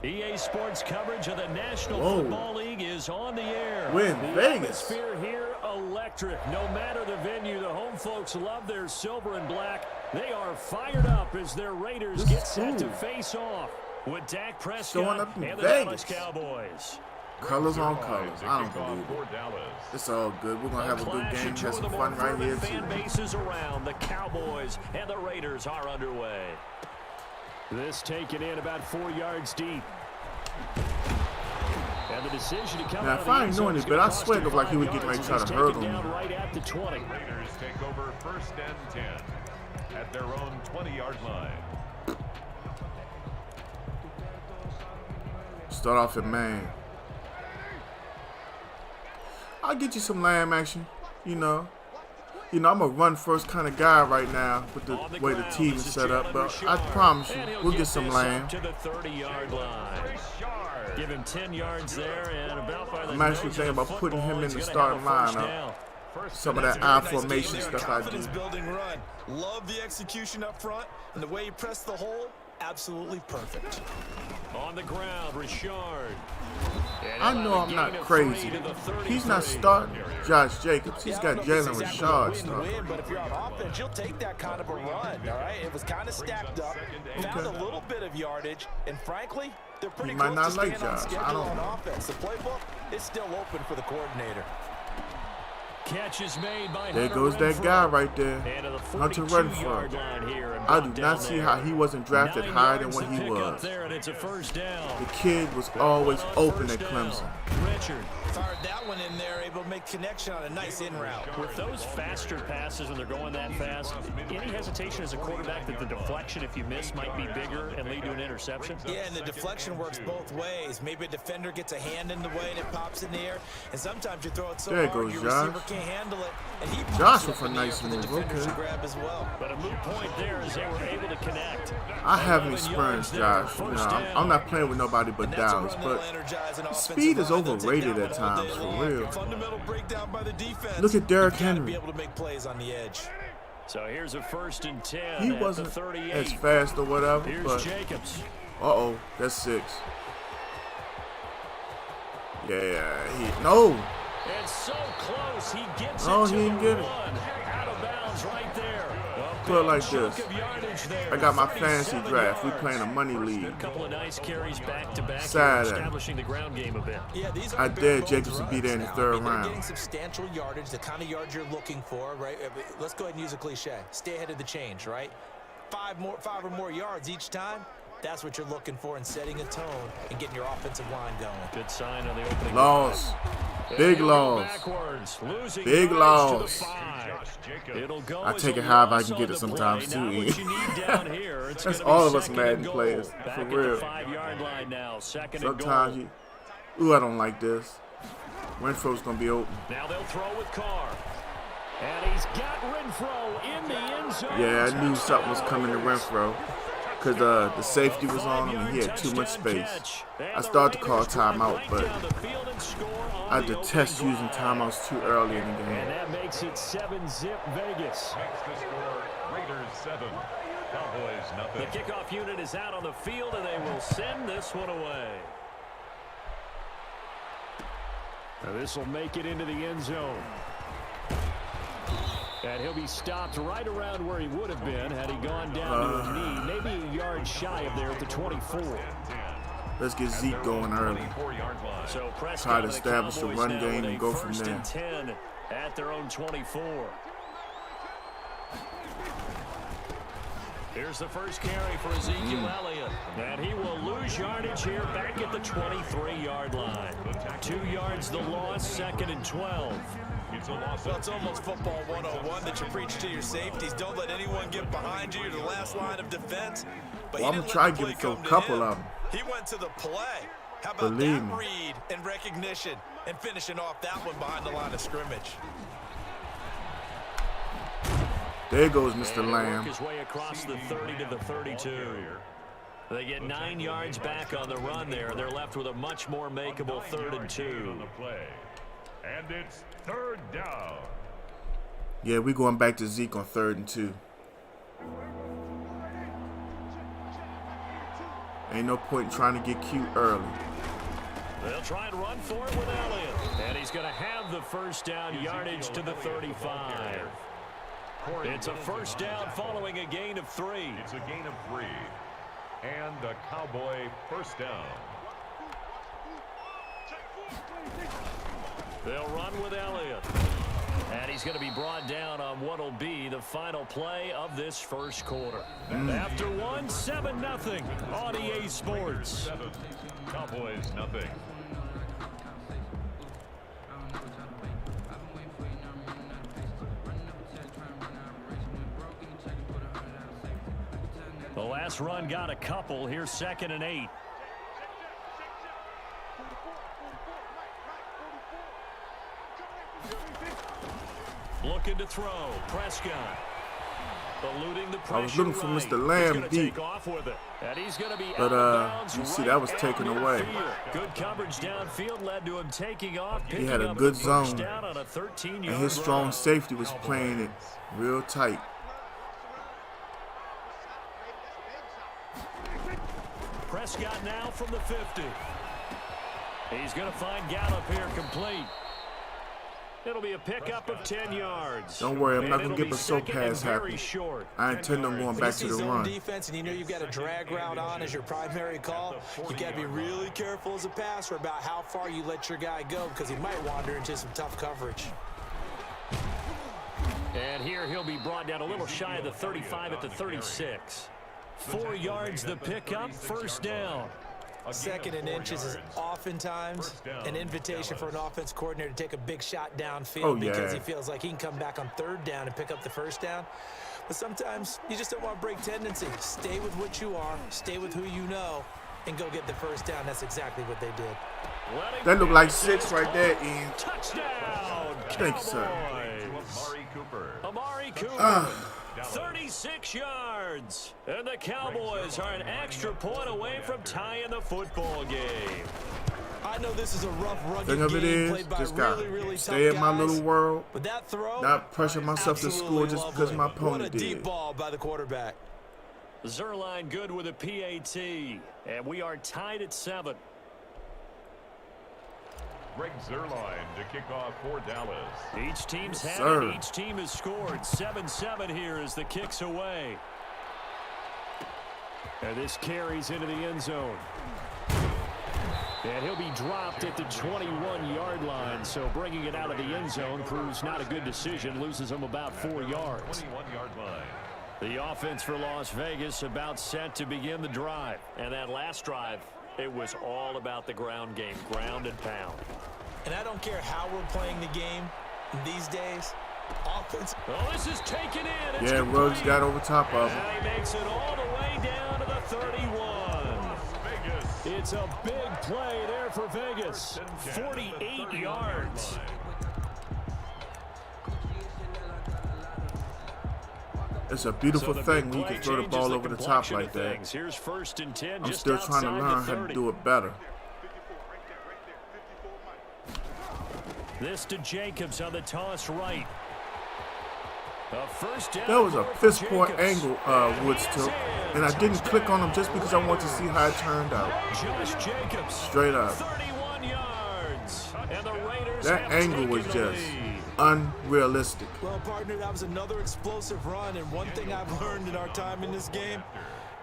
EA Sports coverage of the National Whoa. Football League is on the air. We're in the Vegas. atmosphere here electric. No matter the venue, the home folks love their silver and black. They are fired up as their Raiders This get is set to cool. face off with Dak Showing Prescott up in and the Vegas. Dallas Cowboys. Colors on colors. I don't believe For it. Dallas. It's all good. We're going to have a good Clash game. of two Have of some the fun more right here, fervent fan too. bases around. The Cowboys and the Raiders are underway. This taken in about 4 yards deep. And the decision to come Now, out if of the I end ain't zone knowing is it, gonna but I cost swear you it looked like he 5 was getting ready yards to try as to he's hurdle taken me. down right at the 20. Raiders take over 1st and 10 at their own 20-yard line. Start off at man. I'll get you some lamb action, you know. I'm a run first kind of guy right now with the On the way the ground, team this is is set up, Jalen but I Richard. promise And you, he'll we'll get some this lamb. up to the 30-yard line. Give him 10 yards there, and about by the I'm actually nose thinking of the about putting him football, in he's the gonna have starting a first lineup. down. Some of That's that a I very nice formation game there, stuff I do. confidence building run. Love the execution up front, and the way you press the hole, absolutely perfect. On the ground, Richard. And I he'll know have I'm a not gain of crazy. 3 to the 33. He's not starting Josh Jacobs. He's Yeah, I got don't know if Jalen it's exactly Richard a starting. win-win, but if you're on offense, you'll take that kind of a run, all right? It was kind of stacked up, found a little bit of yardage, and frankly, They're pretty might close not to like staying on Josh. I schedule don't on know. offense. The playbook is still open for the coordinator. Catch is made by There Hunter goes that Renfrow. guy right there. And to the Hunter 42-yard Renfrow. line here and I brought do down not see there. how he wasn't drafted 9 higher than yards what to he pick up was. there, and it's a first down. The kid was always Run on open first at down. Clemson. Richard. Fired that one in there, able to make connection on a nice in route. With those faster passes when they're going that fast, any hesitation as a quarterback that the deflection, if you miss, might be bigger and lead to an interception? Yeah, and the deflection works both ways. Maybe a defender gets a hand in the way and it pops in the air, and sometimes you throw it so There hard goes your Josh. receiver can't handle it, and he pops Josh it with up a in the air nice for the move, defenders okay. to grab as well. But a moot point there as they were able to connect. I haven't 11 yards experienced there, Josh. You know, first down. I'm not playing with nobody but And that's a Dallas, run but that'll energize an offensive speed is line. They'll take overrated that at one all times, day for long. real. Fundamental breakdown by the defense. Look at Derrick You've got to Henry. be able to make plays on the edge. So here's a 1st and 10 He at wasn't the 38. as fast or whatever, Here's but Jacobs. uh-oh, that's 6. Yeah, no. It's so close. He gets No, it to he didn't the get it. run. Out of bounds right there. A Put it like big chunk this. of yardage there. I got my fantasy 37 draft. We yards. playing a money A league. couple of nice carries back to back, Saturday. establishing the ground game a bit. Yeah, these I are dare bare Jacobs bones to be there in the runs third now. I mean, round. They're getting substantial yardage, the kind of yards you're looking for, right? Let's go ahead and use a cliche. Stay ahead of the change, right? 5 or more yards each time. That's what you're looking for in setting a tone and getting your offensive line going. Good sign on the opening. Loss. drive. Big And he'll go loss. backwards, losing Big yards loss. to the 5. It'll go I as take a it however I loss can on get it the sometimes, play. too, Now Ian. what you need down here, it's That's gonna be all of us 2nd Madden and goal. players, Back for at real. the 5-yard line now, 2nd and Sometimes goal. ooh, I don't like this. Renfro's gonna be open. Now they'll throw with Carr. And he's got Renfrow in the end zone. Yeah, I knew something was coming to Renfro. Because the safety was on him and he had too much space. I started to call timeout, but I detest using timeouts too early in the And game. that makes it 7-zip Vegas. Next to score, Raiders 7, Cowboys The nothing. kickoff unit is out on the field, and they will send this one away. Now this will make it into the end zone. And he'll be stopped right around where he would have been had he gone down to a knee, maybe a yard shy of there at the 24. Let's get Zeke going early. 24-yard line. So Try Prescott to and the establish the Cowboys run now game with and a go from 1st there. and 10 at their own 24. Here's the first carry for Ezekiel Elliott. And he will lose yardage here back at the 23-yard line. 2 yards the loss, 2nd and 12. It's a loss Well, of it's almost football 101 that you preach to your safeties. Don't let anyone get behind you. You're the last line of defense. But Well, he I'm didn't gonna try let to the give it play to a come to couple him. of them. He went to the play. How about Believe that me. read and recognition and finishing off that one behind the line of scrimmage? There goes And Mr. he'll work Lamb. his way across the 30 to the 32. They get 9 yards back on the run there. They're left with a much more makeable 3rd and 2. on the play. And it's 3rd down. Yeah, we going back to Zeke on 3rd and 2. Ain't no point in trying to get cute early. They'll try and run for it with Elliott. And he's going to have the first down yardage to the 35. It's a first down following a gain of 3. It's a gain of 3. And the Cowboy first down. They'll run with Elliott. And he's going to be brought down on what will be the final play of this first quarter. After 7-0 on EA Sports. 7. Cowboys nothing. The last run got a couple. Here's 2nd and 8. Looking to throw. Prescott. Eluding the pressure. I was looking for right. Mr. Lamb He's gonna deep. take off with it. And he's going to be But, out of bounds you see, right that was at taken away. midfield. Good coverage downfield led to him taking off. He Picking had a up good the first zone. down on a 13-yard And his strong run. safety was playing it real tight. Prescott now from the 50. He's going to find Gallup here complete. It'll be a pickup of 10 yards. Don't worry, I'm not And going to it'll get be so second and pass very happy. short. I intend on going back to the zone run. defense and you know you've got a drag route on as your primary call, you got to be really careful as a passer about how far you let your guy go because he might wander into some tough coverage. And here he'll be brought down a little shy of the 35 at the 36. 4 yards the pickup, first down. Second and inches is oftentimes an invitation for an offense coordinator to take a big shot downfield because he feels like he can come back on third down and pick up the first down. But sometimes you just don't want to break tendency. Stay with what you are, stay with who you know, and go get the first down. That's exactly what they did. That looked like 6 right there, Ian. Touchdown! Thank you, sir. Amari Cooper. 36 yards. And the Cowboys are an extra point away from tying the football game. I know this is a rough, rugged Thing of it game is, played by just got really stay tough in my guys, little world, but that throw, not pressure myself to score just because my opponent what a deep did. ball by the quarterback. Zerline good with a PAT. And we are tied at 7. Greg Zerline to kick off for Dallas. Each team's had sir. it. Each team has scored. 7-7 here as the kick's away. And this carries into the end zone. And he'll be dropped at the 21-yard line. So bringing it out of the end zone proves not a good decision. Loses him about 4 yards. 21-yard line. The offense for Las Vegas about set to begin the drive. And that last drive, it was all about the ground game, ground and pound. And I don't care how we're playing the game these days. Offense. Oh, this is taken in. It's Yeah, complete. Ruggs got over top of him. And he makes it all the way down to the 31. Vegas. It's a big play there for Vegas. 48 yards. It's a beautiful So the thing big when you play can throw the changes ball the over the top complexion like of that. things. Here's 1st and 10. I'm just still trying to outside learn the how to 30. do it better. 54, Mike. This to Jacobs on the toss right. A first down. There was a for fist point Jacobs. angle Woods took, and I didn't click on him just because I wanted to see how it turned out. Josh Jacobs. Straight up. 31 yards. And the Raiders That have angle taken was the just lead. unrealistic. Well, partner, that was another explosive run. And one thing I've learned in our time in this game,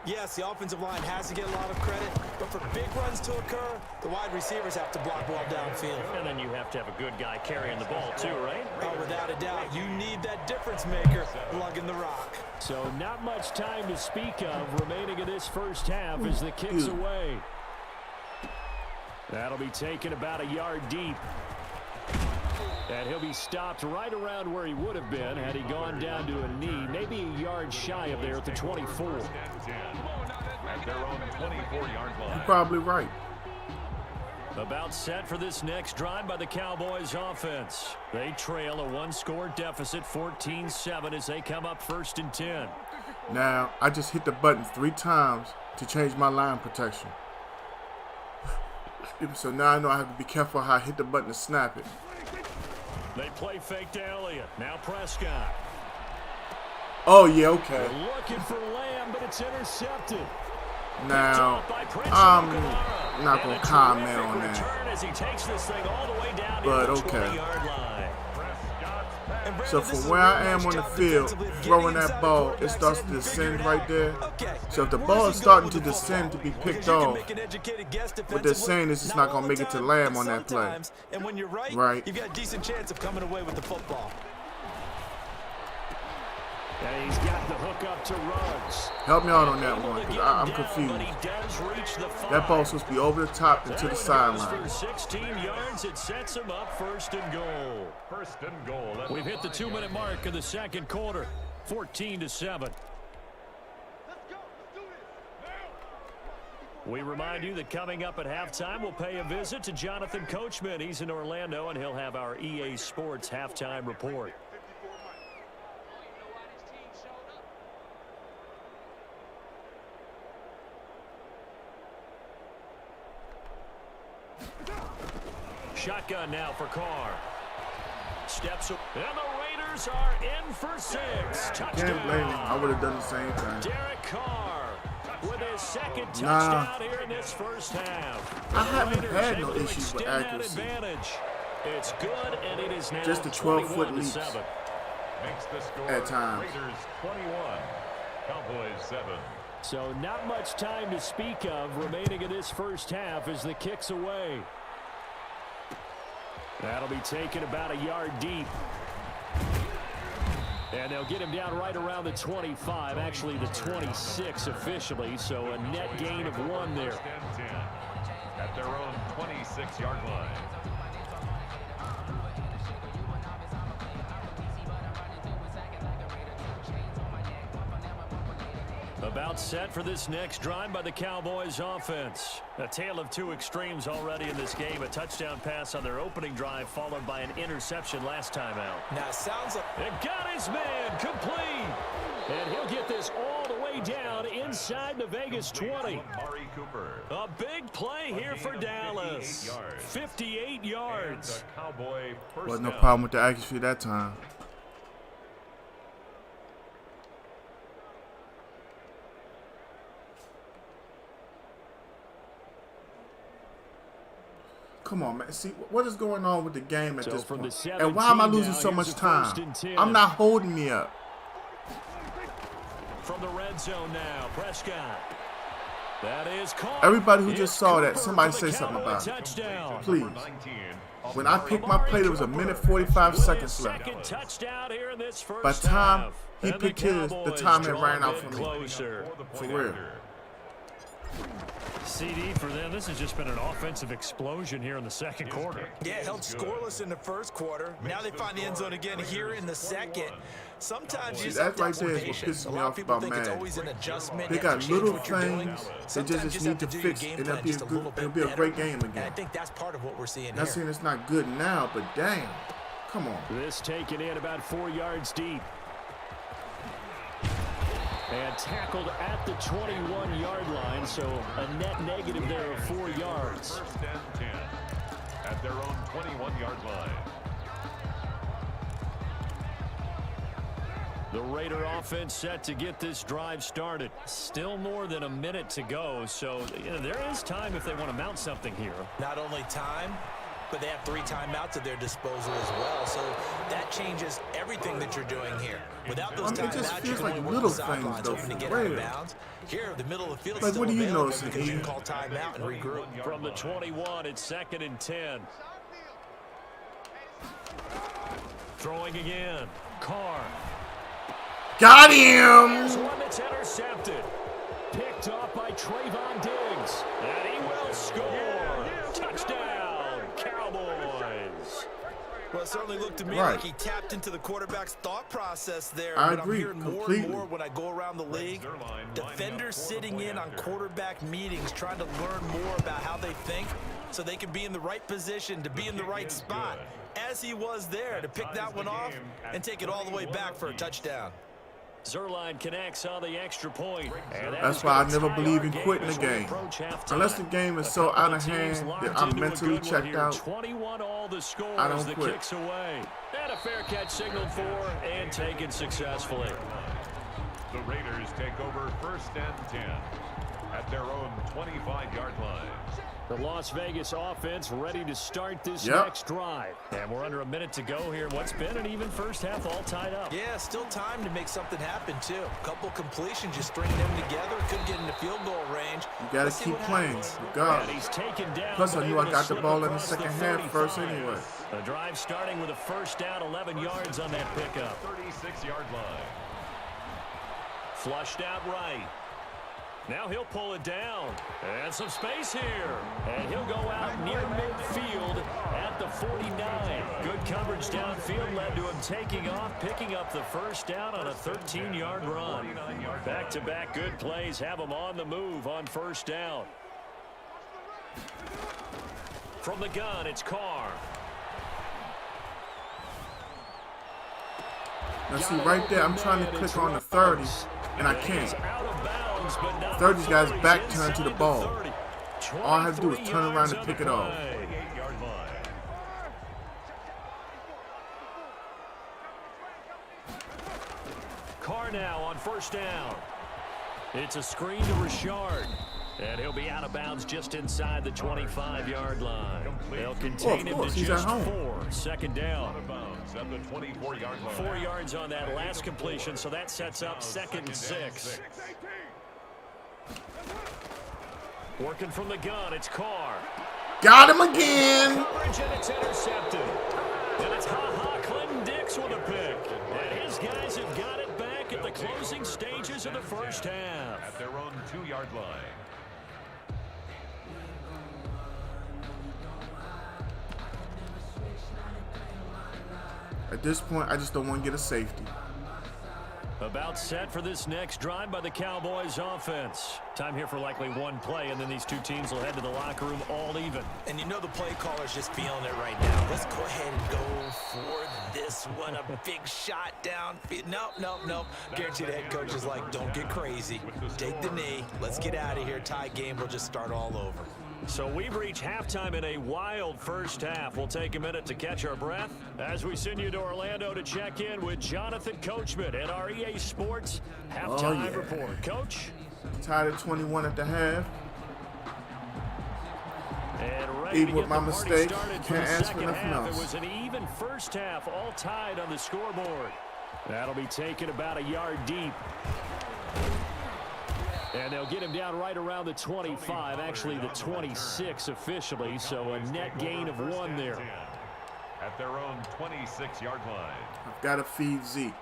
yes, the offensive line has to get a lot of credit, but for big runs to occur, the wide receivers have to block well downfield. And then you have to have a good guy carrying the ball too, right? Oh, without a doubt, you need that difference maker lugging the rock. So not much time to speak of remaining in this first half as the kick's away. That'll be taken about a yard deep. And he'll be stopped right around where he would have been had he gone down to a knee, maybe a yard shy of there at the 24. At their own 24-yard line. You're probably right. About set for this next drive by the Cowboys offense. They trail a 1-score deficit, 14-7 as they come up 1st and 10. Now, I just hit the button 3 times to change my line protection. So now I know I have to be careful how I hit the button to snap it. They play fake to Elliott. Now Prescott. Oh, yeah, okay. They're looking for Lamb, but it's intercepted. Now, Picked off by Prince I'm Amukamara. not And going a to comment terrific on that. return as he takes this thing all the way down But to the okay. 20-yard line. And Brandon, So this from is a where real I am nice on the job field, defensively of getting throwing inside that the ball, it quarterback's starts head to and descend figuring right out, there. okay, So if the where's ball he is going starting with to the descend to football? be Because picked you can off, make an educated guess what they're defensively, saying is it's not all going to the make it to time, Lamb but on that play. sometimes. And when you're right, Right. you've got a decent chance of coming away with the football. And he's got the hook up to Ruggs. Help me out on that Able one, to because get I'm him down, confused. but he does reach the 5. That ball's supposed to be over the top and to the That one goes sideline. for 16 yards. It sets him up 1st and goal. 1st and goal. We've hit the 2-minute mark of the second quarter. 14-7. Let's go. Let's do this. We remind you that coming up at halftime, we'll pay a visit to Jonathan Coachman. He's in Orlando, and he'll have our EA Sports halftime report. 54, Mike. Shotgun now for Carr. Steps up, and the Raiders are in for 6. Can't blame him. I Touchdown. would have done the same thing. Derek Carr with his second Nah. touchdown here in this first half. I haven't Raiders had no able to issues with extend that accuracy. advantage. It's good, and it is now Just a 12-foot 21-7. leaps. Makes the score At times. Raiders 21, Cowboys 7. So not much time to speak of remaining in this first half as the kick's away. That'll be taken about a yard deep. And they'll get him down right around the 25, actually the 26 officially, so a net gain of 1 there. First and 10 at their own 26-yard line. About set for this next drive by the Cowboys offense. A tale of two extremes already in this game. A touchdown pass on their opening drive followed by an interception last time out. Now, it sounds like... It got his man complete. And he'll get this all the way down inside the Vegas 20. Amari Cooper. A big play here for Dallas. 58 yards. And a Cowboy first Wasn't no down. problem with the accuracy that time. Come on, man. See, what is going on with the game at So this from point? the And why am I 17 losing now, so here's much a first time? and 10. I'm not holding me up. From the red zone now, Prescott. That is caught. Everybody who just It's saw that, Cooper somebody for the say something Cowboy about it. touchdown. Please. Number 19, When I picked my play, there was a minute 45 seconds left. Second touchdown here in this first By the time half. he And picked his, the Cowboys time had draw ran a out bit for me. closer. for the For point real. after. CD for them, this has just been an offensive explosion here in the second quarter. Yeah, held scoreless in the first quarter. Now they find the end zone again here in the second. Sometimes you just have that to right have there some is what patience. pisses A me lot of off people about think it's Madden. always an adjustment. They You have got to change little what you're doing. things they Sometimes you just need to have do fix, your game and plan just a little it'll bit be a better. great game And I again. think that's part of what we're seeing Not here. saying it's not good now, but damn. Come on. This taken in about 4 yards deep. And tackled at the 21-yard line, so a net negative there of 4 yards. First and 10 at their own 21-yard line. The Raider offense set to get this drive started. Still more than a minute to go, so there is time if they want to mount something here. Not only time, but they have 3 timeouts at their disposal as well. So that changes everything that you're doing here. Without those I mean, it just timeouts, you feels can like only work little the things, sidelines though, hoping to for get out of real. bounds. Here, the middle of the field is Like, still what are you available noticing, because you E? can call timeout and regroup. From the 21, it's 2nd and 10. Throwing again. Carr. Got Here's him! one that's intercepted. Picked off by Trayvon Diggs. And he will score. Touchdown, Cowboys. Well, it certainly looked to me Right. like he tapped into the quarterback's thought process there. I but agree, I'm hearing more completely. and more when I go around the league. Defenders sitting in on quarterback meetings trying to learn more about how they think so they can be in the right position to be in the right spot. As he was there to pick that one off and take it all the way back for a touchdown. Zerline connects on the extra point. And That's is why I gonna never tie believe our in quitting as a we game. approach halftime. Unless the game is so A couple out of teams hand locked that I'm into a mentally good one checked here. out, 21 all the score I don't as the quit. kicks away. And a fair catch signaled for and taken successfully. The Raiders take over first and 10 at their own 25-yard line. The Las Vegas offense ready to start this Yep. next drive. And we're under a minute to go here. What's been an even first half all tied up. Yeah, still time to make something happen, too. A couple completions, just stringing them together. Could get into field goal range. you gotta Let's see keep what playing. happens. And Regardless. he's taken down. Plus, I but knew I able to got the slip ball in the across second half 35. first anyway. The drive starting with a first down, 11 yards on that pickup. 36-yard line. Flushed out right. Now he'll pull it down. And some space here. And he'll go out near midfield at the 49. Good coverage downfield led to him taking off, picking up the first down on a 13-yard run. Back-to-back good plays have him on the move on first down. From the gun, it's Carr. Now see, right there, I'm trying to click on the 30, and I can't. 30's got his back turned to the ball. All I have to do is turn around and pick it off. 38-yard line. Carr now on first down. It's a screen to Richard. And he'll be out of bounds just inside the 25-yard line. They'll contain him to He's at just home. 4. Second down. Out of bounds at the 24-yard line. 4 yards on that last completion, so that sets up 2nd and 6. Working from the gun, it's Carr. Got him again. Coverage, and it's intercepted. And it's Clinton Dix with a pick. And his guys have got it back at the closing stages of the first half. At their own 2-yard line. At this point, I just don't want to get a safety. About set for this next drive by the Cowboys offense. Time here for likely one play, and then these two teams will head to the locker room all even. And you know the play caller's just feeling it right now. Let's go ahead and go for this one. A big shot down. Nope. Guaranteed the head coach is like, don't get crazy. Take the knee. Let's get out of here. Tie game. We'll just start all over. So we've reached halftime in a wild first half. We'll take a minute to catch our breath as we send you to Orlando to check in with Jonathan Coachman at our EA Sports Halftime Report. Coach? Tied at 21 at the half. And ready Even to with get my the party mistake, started for can't the ask for second nothing half. else. It was an even first half, all tied on the scoreboard. That'll be taken about a yard deep. And they'll get him down right around the 25, actually the 26 officially, so a net gain of 1 there. At their own 26-yard line. I've got to feed Zeke.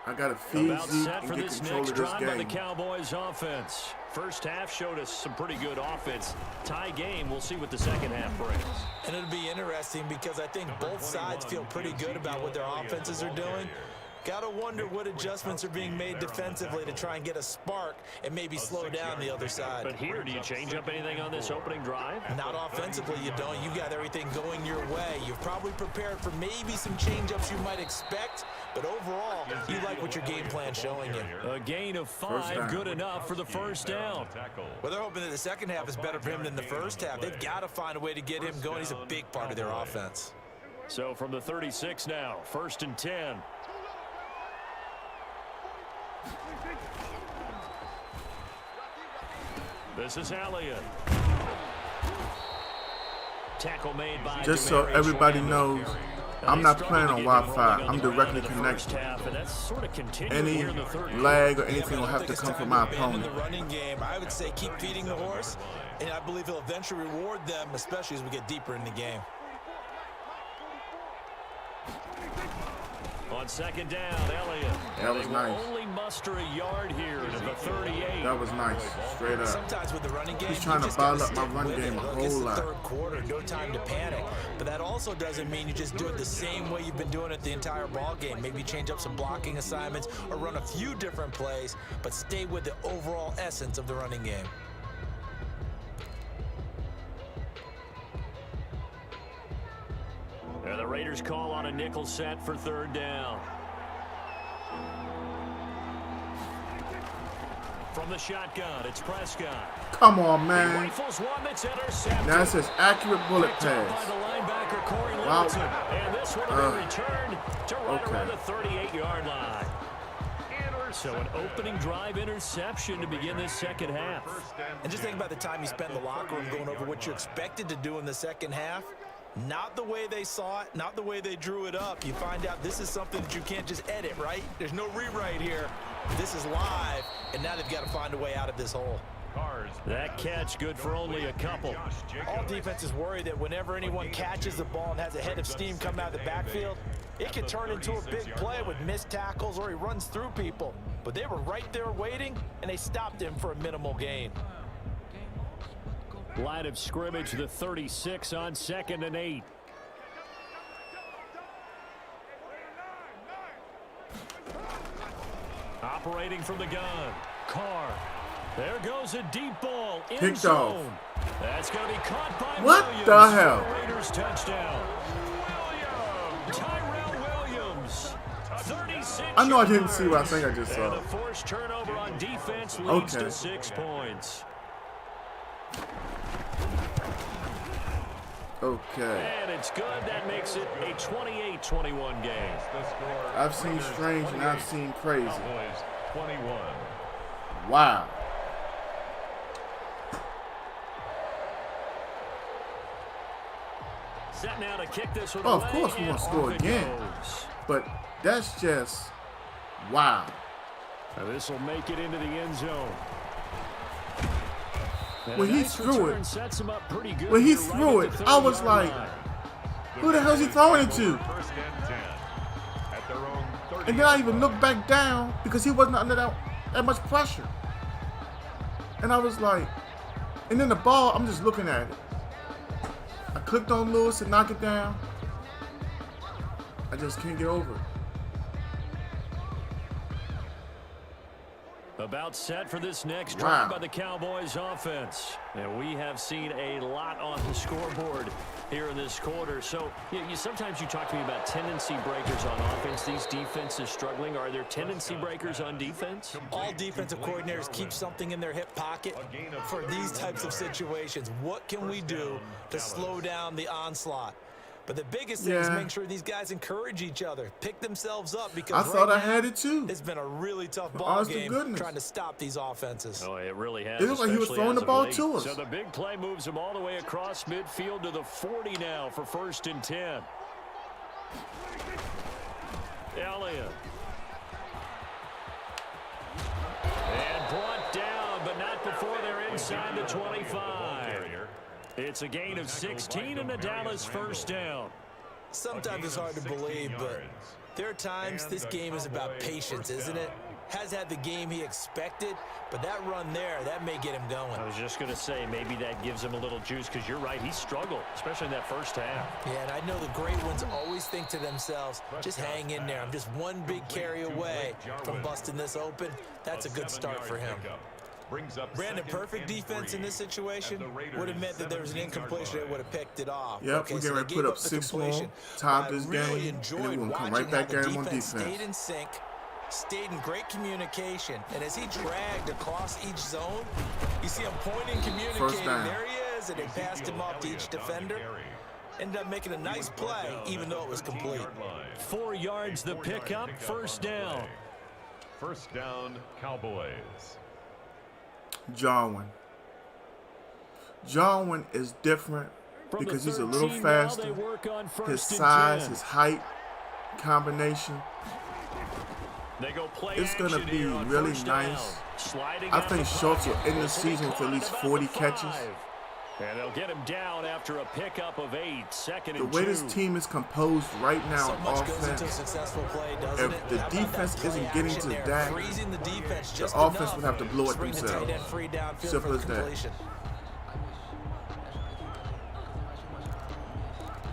I got to feed About Zeke set and for get this control next of this drive by the game. Cowboys offense. First half showed us some pretty good offense. Tie game, we'll see what the second half brings. And it'll be interesting because I think both sides feel pretty good about what their offenses are doing. Gotta wonder what adjustments are being made defensively to try and get a spark and maybe slow down the other side. But here, do you change up anything on this opening drive? Not offensively, you don't. You got everything going your way. You've probably prepared for maybe some change-ups you might expect, but overall, you like what your game plan's showing you. A gain of 5, good enough for the first down. Well, they're hoping that the second half is better for him than the first half. They've got to find a way to get him going. He's a big part of their offense. So from the 36 now, 1st and 10. This is Elliott. Tackle made by Just so everybody knows, I'm not playing on Wi-Fi. I'm directly connected. Any lag or anything will have to come from my In opponent. the running game, I would say keep feeding the horse, and I believe he'll eventually reward them, especially as we get deeper in the game. On second down, Elliott. That was They will nice. only muster a yard here to the 38. That was nice. Straight up. Sometimes with the running game, He's trying you to just gotta bottle up my stick run with game it. a Look, whole it's the lot. third quarter, no time to panic. But that also doesn't mean you just do it the same way you've been doing it the entire ball game. Maybe change up some blocking assignments or run a few different plays, but stay with the overall essence of the running game. And the Raiders call on a nickel set for 3rd down. From the shotgun, it's Prescott. Come on, He man. rifles one that's intercepted. Now it says accurate bullet Picked up pass. by the linebacker Corey Wow. Littleton. And this one will be returned to right around the 38-yard line. So an opening drive interception to begin this second half. And just think about the time you spent in the locker room going over what you expected to do in the second half. Not the way they saw it, not the way they drew it up. You find out this is something that you can't just edit, right? There's no rewrite here. This is live, and now they've got to find a way out of this hole. That catch good for only a couple. All defenses worry that whenever anyone catches the ball and has a head of steam come out of the backfield, it could turn into a big play with missed tackles or he runs through people. But they were right there waiting, and they stopped him for a minimal gain. Line of scrimmage, the 36 on 2nd and 8. Operating from the gun, Carr. There goes a deep ball in Picked off. zone. That's going to be caught by What Williams the hell? for a Raiders touchdown. Tyrell Williams, 36. I know I didn't see what I think I just And saw. the forced turnover on defense leads Okay. to 6 points. Okay. And it's good. That makes it a 28-21 game. I've seen strange and I've seen crazy. Cowboys 21. Wow. set now to kick this one Oh, of away, course we and want to score off it again. goes. But that's just wow. Now this will make it into the end zone. And When a he nice threw return it, sets him up pretty good when he here, right threw at it, the I was 30-yard like, line. who the hell is he throwing it to? First and 10 at their own 30. And then I even looked back down because he wasn't under that much pressure. And I was like, and then the ball, I'm just looking at it. I clicked on Lewis to knock it down. I just can't get over it. About set for this next Wow. drive by the Cowboys offense. And we have seen a lot on the scoreboard here in this quarter. So sometimes you talk to me about tendency breakers on offense. These defenses struggling. Are there tendency breakers on defense? All defensive coordinators keep something in their hip pocket for these types of situations. What can we do to slow down the onslaught? But the biggest thing is make sure these guys encourage each other, pick themselves up, because I thought I now, had it too. it's been a really tough ball Honest to game goodness. trying to stop these offenses. Oh, it really has. It looked like he was especially throwing as the of ball late. to us. So the big play moves him all the way across midfield to the 40 now for 1st and 10. Elliott. And brought down, but not before they're inside the 25. It's a gain of 16 and a Dallas first down. Sometimes it's hard to believe, but there are times this game is about patience, isn't it? Has had the game he expected, but that run there, that may get him going. I was just going to say, maybe that gives him a little juice, because you're right, he struggled, especially in that first half. Yeah, and I know the great ones always think to themselves, just hang in there. I'm just one big carry away from busting this open. That's a good start for him. Brandon, perfect defense in this situation would have meant that there was an incompletion that would have picked it off. Yep, we're getting ready to put up 6 more, tie this game, and then we're going to come right back at him on defense. Stayed in sync, stayed in great communication, and as he dragged across each zone, you see him pointing, communicating. First down. There he is, and they passed him off to each defender. Ended up making a nice play, even though it was complete. 4 yards the pickup, first down. First down, Cowboys. Jarwin is different From because the he's a little 13 now, they faster. work on His first and size, 10. his height, combination. They go play It's going to action be here on really first down. nice. Sliding I out think the Schultz will pocket. end the This will be season with at caught least about 40 the catches. 5. And they'll get him down after a pickup of 8. Second The and way 2. this team is composed right now So on much goes into a offense, successful play, doesn't if it? the How about that defense play isn't getting action to there? Dak, Freezing the defense the just offense enough would have to blow it bring the tight themselves. end free downfield Simple for as that. completion.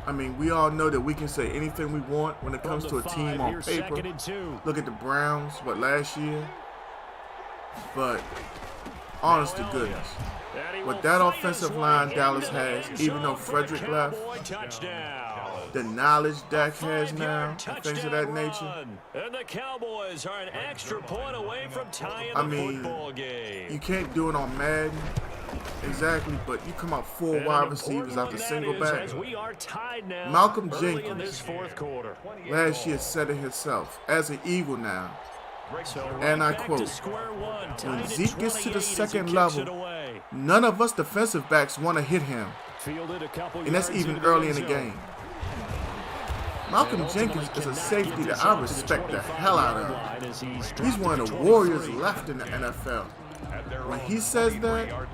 I mean, we all know that we can say anything we want when it comes to a team on Here's paper. 2nd and 2. Look at the Browns, last year? But honest to goodness, with that offensive line Dallas has, even though Frederick left, the knowledge Dak has now, and things of that nature, And the Cowboys are an extra point away from tying I the mean, football game. you can't do it on Madden, exactly, but you come out 4 And wide an receivers important out the one single that is, back. as we are tied now Malcolm early in Jenkins. this 4th quarter. Last year said it himself, as an Eagle now, So and I back to quote, square one, when tied at Zeke gets to 28 the as he second kicks level, it away. none of us defensive backs want to hit him, Fielded a couple and that's yards even into early in end the zone. game. Malcolm Jenkins is a safety that I respect the hell out of. He's one of the warriors left in the NFL. When he says that,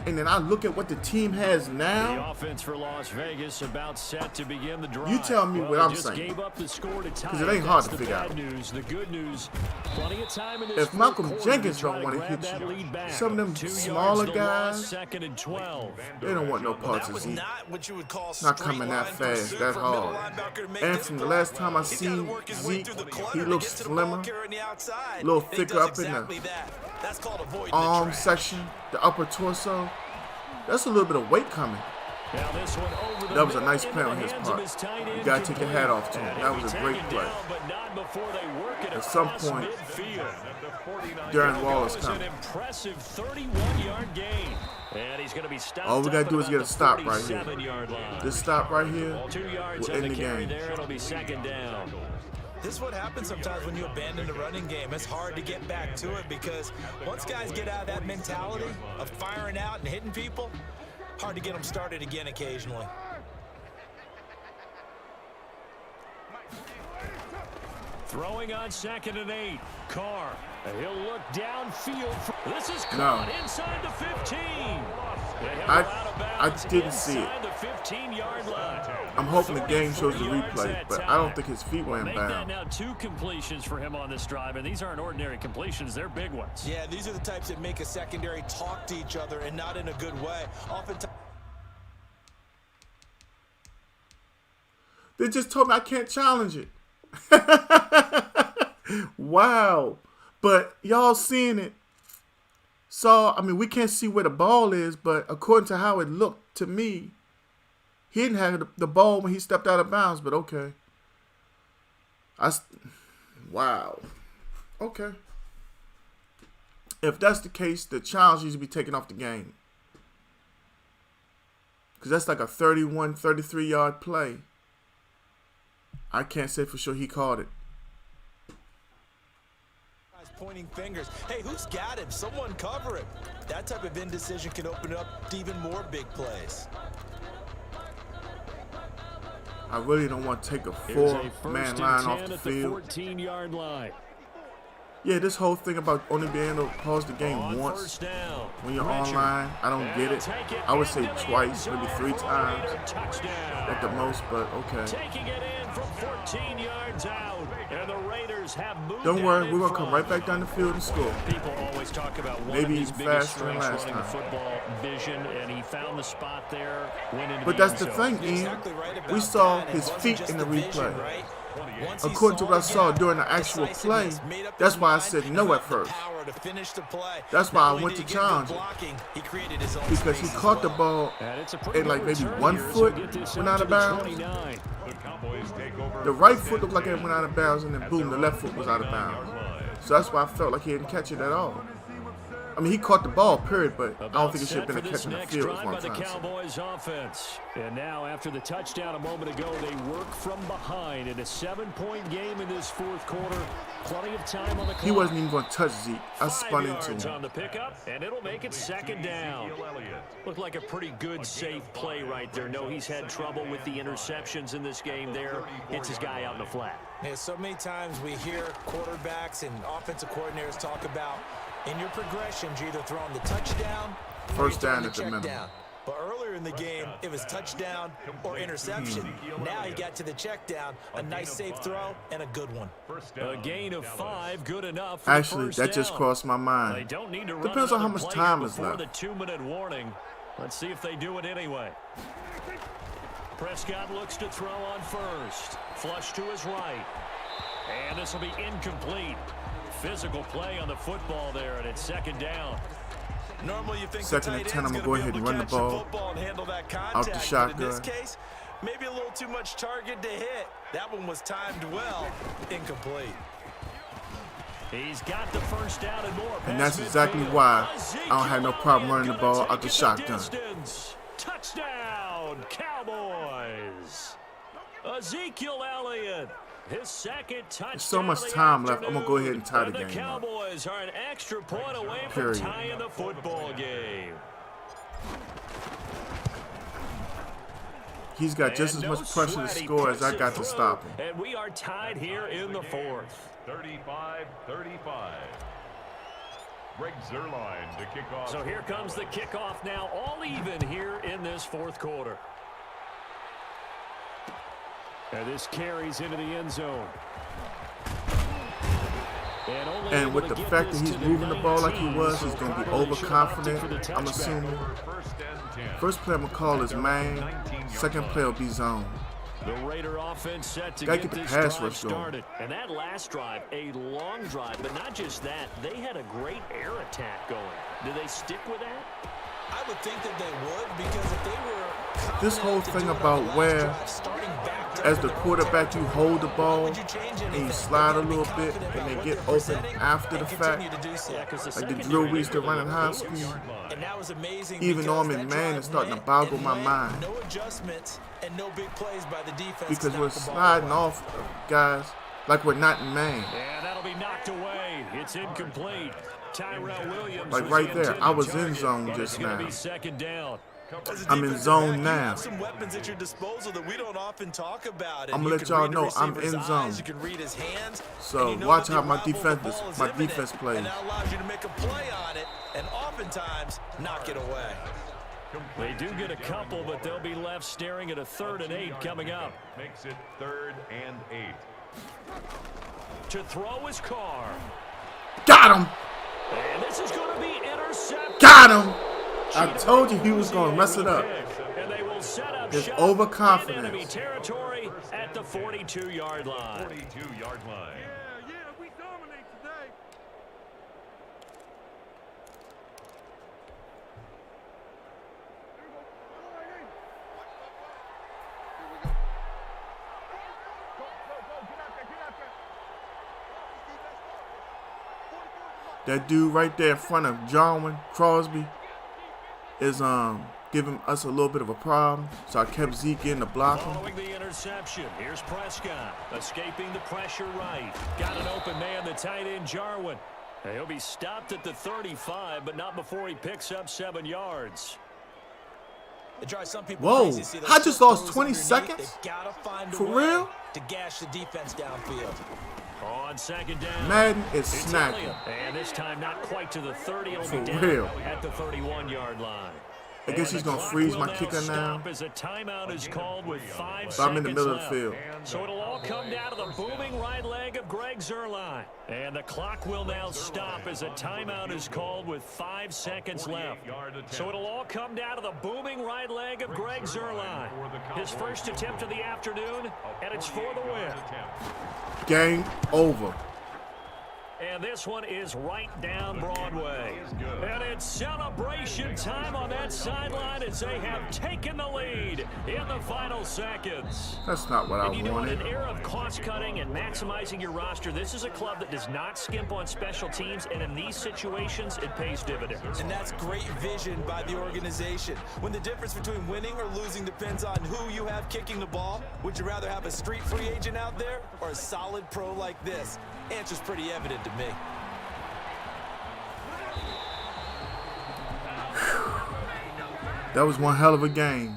and then I look at what the team has The now, offense for Las Vegas about set to begin the drive. You tell me Well, what they I'm just saying. Gave up the score to tie 'Cause it ain't hard to That's figure the out. bad news. The good news, plenty of time in this if fourth Malcolm quarter Jenkins to try don't want to grab hit that you, lead back. some of them 2 yards smaller the guys, loss, 2nd and 12. they don't want no Well, parts that of was Zeke. not what you would call Not straight coming that line fast, pursuit that for a middle hard. linebacker to make And this from the play. last time I He's gotta seen work his way Zeke, through the clutter he to looks get to the ball slimmer, carrier on the outside. little And he thicker does up in the exactly that. That's called avoiding the arm track. section, the upper torso. That's a little bit of weight coming. Now this one over the That was a middle nice into play the on his hands part. of his tight end You gotta take your hat off to him. And That he'll was a be great taken play. down, but not before they work it At some across point, midfield. Darren Waller's That was coming. an impressive 31-yard gain. And he's going to be stopped. All we gotta up do at is get a about stop the right here. 47-yard line. This stop right here 2 yards will on end the the carry game. there. It'll be 2nd down. This is what happens sometimes when you abandon the running game. It's hard to get back to it because once guys get out of that mentality of firing out and hitting people, hard to get them started again occasionally. Throwing on 2nd and 8. Carr. He'll look downfield. This is caught inside the 15. I didn't see it. The 15-yard line. I'm hoping the game shows the replay, but I don't think his feet were in Make that bounds. now 2 completions for him on this drive, and these aren't ordinary completions. They're big ones. Yeah, these are the types that make a secondary talk to each other and not in a good way. Oftentimes. They just told me I can't challenge it. Wow. But y'all seeing it. So, I mean, we can't see where the ball is, but according to how it looked to me, he didn't have the ball when he stepped out of bounds, but okay. Wow. Okay. If that's the case, the challenge needs to be taken off the game. Because that's like a 31, 33-yard play. I can't say for sure he caught it. Pointing fingers. Hey, who's got him? Someone cover him. That type of indecision can open up to even more big plays. I really don't want to take a 4-man line off the field. 14-yard line. Yeah, this whole thing about only being able to pause the game once when you're online, I don't get it. I would say twice, maybe 3 times at the most, but okay. Taking it in from 14 yards out, and the Raiders have moved. Don't worry, we're going to come right back down the field and score. People always talk about one maybe of his even biggest faster than strengths last running the time. football vision, and he found the spot there. Went into But the that's end the zone. thing, Ian. We saw his feet in the replay. According to what I saw during the actual play, that's why I said no at first. That's why I went to challenge it. Because he caught the ball and like maybe 1 foot went out of bounds. The right foot looked like it went out of bounds, and then boom, the left foot was out of bounds. So that's why I felt like he didn't catch it at all. I mean, he caught the ball, period, but I don't think it should have been a catch in the field, is what I'm trying to say. Cowboys offense. And now, after the touchdown a moment ago, they work from behind in a 7-point game in this 4th quarter. Plenty of time on the clock. He wasn't even going to touch Zeke. I spun 5 into yards him. on the pickup, and it'll make it 2nd down. Looked like a pretty good, safe play right there. No, he's had trouble with the interceptions in this game there. Hits his guy out in the flat. Yeah, so many times we hear quarterbacks and offensive coordinators talk about in your progressions, you're either throwing the touchdown or First you're down throwing at the check minimum. down. But earlier in the game, it was touchdown or interception. Now he got to the check down, a nice safe throw, and a good one. A gain of 5, good enough for Actually, the first that just down. crossed my They mind. don't need to run Depends on how another much play time is before left. the 2-minute warning. Let's see if they do it anyway. Prescott looks to throw on first. Flush to his right. And this will be incomplete. Physical play on the football there, and it's 2nd down. Normally you think 2nd and 10, I'm going to go ahead and run the ball and handle that contact, out the but in shotgun. this case, maybe a little too much target to hit. That one was timed well, incomplete. He's got the first down and more. And that's exactly why I don't have no problem running the ball out the shotgun. Touchdown, Cowboys. Ezekiel Elliott, his 2nd touchdown. There's so much time left. I'm going to go ahead and tie the game up. The Cowboys are an extra point away Period. from tying the football game. He's got just as much pressure to score as I got to stop him. And we are tied here in the 4th. 35-35. Greg Zuerlein to kick off. So here comes the kickoff now, all even here in this 4th quarter. And this carries into the end zone. And with the fact that he's moving the ball like he was, he's going to be overconfident, I'm assuming. First play I'm going to call is man. Second play will be zone. The Raider offense set to Gotta get get the this pass drive rush going. started. And that last drive, a long drive, but not just that, they had a great air attack going. Do they stick with that? I would think that they would, because if they were This whole thing about where, as the quarterback, you hold the ball and you slide a little bit and they get open after the fact, like the drill we used to run in high school. And that was amazing. Even though I'm in man, it's starting to boggle my mind. No adjustments and no big plays by the defense. Because we're sliding off guys like we're not in man. Yeah, that'll be knocked away. It's incomplete. Tyrell Williams Like was right the there, I was intended in target, zone and just it's gonna now. be 2nd down. As a I'm in defensive zone back, you now. have some weapons at your disposal that we don't often talk about. I'm And gonna you let can y'all read the know I'm receiver's in eyes, zone. You can read his hands. So and you know watch that how the my arrival of the defense ball is my imminent, defense plays. And that allows you to make a play on it and oftentimes knock it away. They do get a couple, but they'll be left staring at a 3rd and 8 coming up. Makes it 3rd and 8. To throw his car. Got him! And this is going to be intercepted. Got him! I told you he was gonna mess it up. And they will set up It's shop overconfidence. in enemy territory at the 42-yard line. 42-yard line. Yeah, we dominate today. That dude right there in front of Jarwin Crosby is giving us a little bit of a problem. So I kept Zeke in to block him. Following the interception, here's Prescott, escaping the pressure right. Got an open man, the tight end Jarwin. He'll be stopped at the 35, but not before he picks up 7 yards. It drives some people Whoa, crazy to see those I just toes lost 20 underneath. seconds? They've gotta find a For way real? to gash the defense downfield. On 2nd down. Madden is it's snacking. Elliott. And this time not quite to the 30. It'll For be down real. at the 31-yard line. I guess And he's the gonna clock freeze will my kicker now. stop as a timeout is called with 5 But I'm in the seconds middle of the left. field. So it'll all come down to the booming right leg of Greg Zuerlein. And the clock will now stop as a timeout is called with 5 seconds left. So it'll all come down to the booming right leg of Greg Zuerlein. His first attempt of the afternoon, and it's for the win. Game over. And this one is right down Broadway. And it's celebration time on that sideline as they have taken the lead in the final seconds. That's not what I And you know, in wanted. an era of cost-cutting and maximizing your roster, this is a club that does not skimp on special teams, and in these situations, it pays dividends. And that's great vision by the organization. When the difference between winning or losing depends on who you have kicking the ball, would you rather have a street free agent out there or a solid pro like this? Answer's pretty evident to me. That was one hell of a game.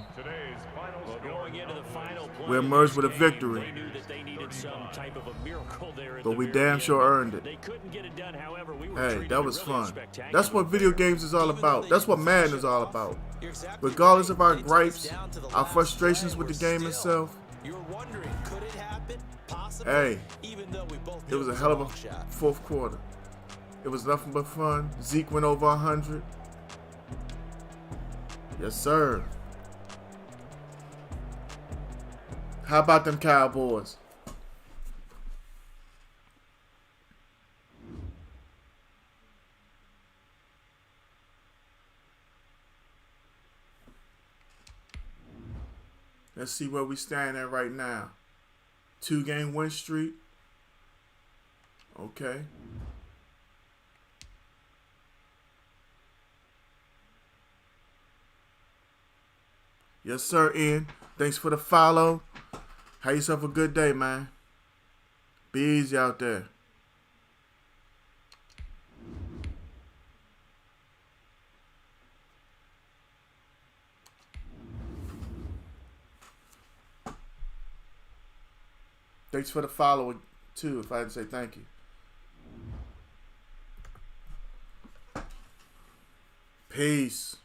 Going into the final play We of emerged this with a game, victory. They knew that they needed some type of a miracle there at But the we very damn end. sure earned it. They couldn't get it done, however, we were Hey, treated that was really fun. spectacular. That's what video games is all about. That's what Madden is all about. You're exactly Regardless right. of our They took us gripes, down to the our last frustrations play, with the we're game still- itself, You were wondering, could it happen? Possibly. Hey, even though we both it knew was a hell of a long shot. fourth quarter. It was nothing but fun. Zeke went over 100. Yes, sir. How about them Cowboys? Let's see where we stand at right now. 2-game win streak. Okay. Yes, sir, Ian. Thanks for the follow. Have yourself a good day, man. Be easy out there. Thanks for the follow, too, if I had to say thank you. Peace.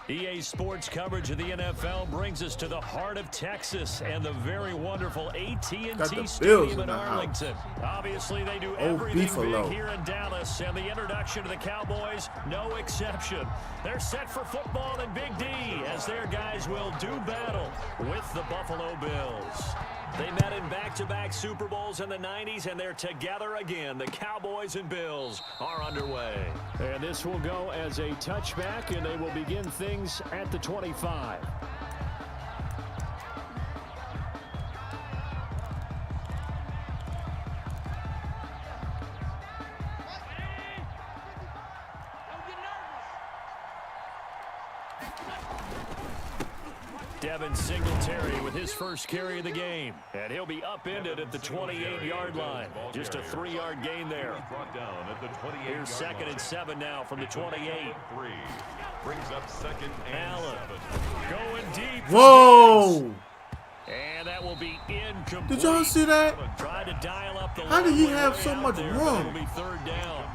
EA Sports coverage of the NFL brings us to the heart of Texas and the very wonderful AT&T Got the Bills Stadium in in the house. Arlington. Obviously, they do Oh, everything Beefalo. big here in Dallas, and the introduction to the Cowboys, no exception. They're set for football in Big D as their guys will do battle with the Buffalo Bills. They met in back-to-back Super Bowls in the 90s, and they're together again. The Cowboys and Bills are underway. And this will go as a touchback, and they will begin things at the 25. Devin Singletary with his first carry of the game. And he'll be upended at the 28-yard line. Just a 3-yard gain there. Here's 2nd and 7 now from the 28. Brings up 2nd and Allen 7. going deep. Whoa! And that will be incomplete. Did y'all see that? Tried to dial up the How did he long have way so out much there, room? but it'll be 3rd down.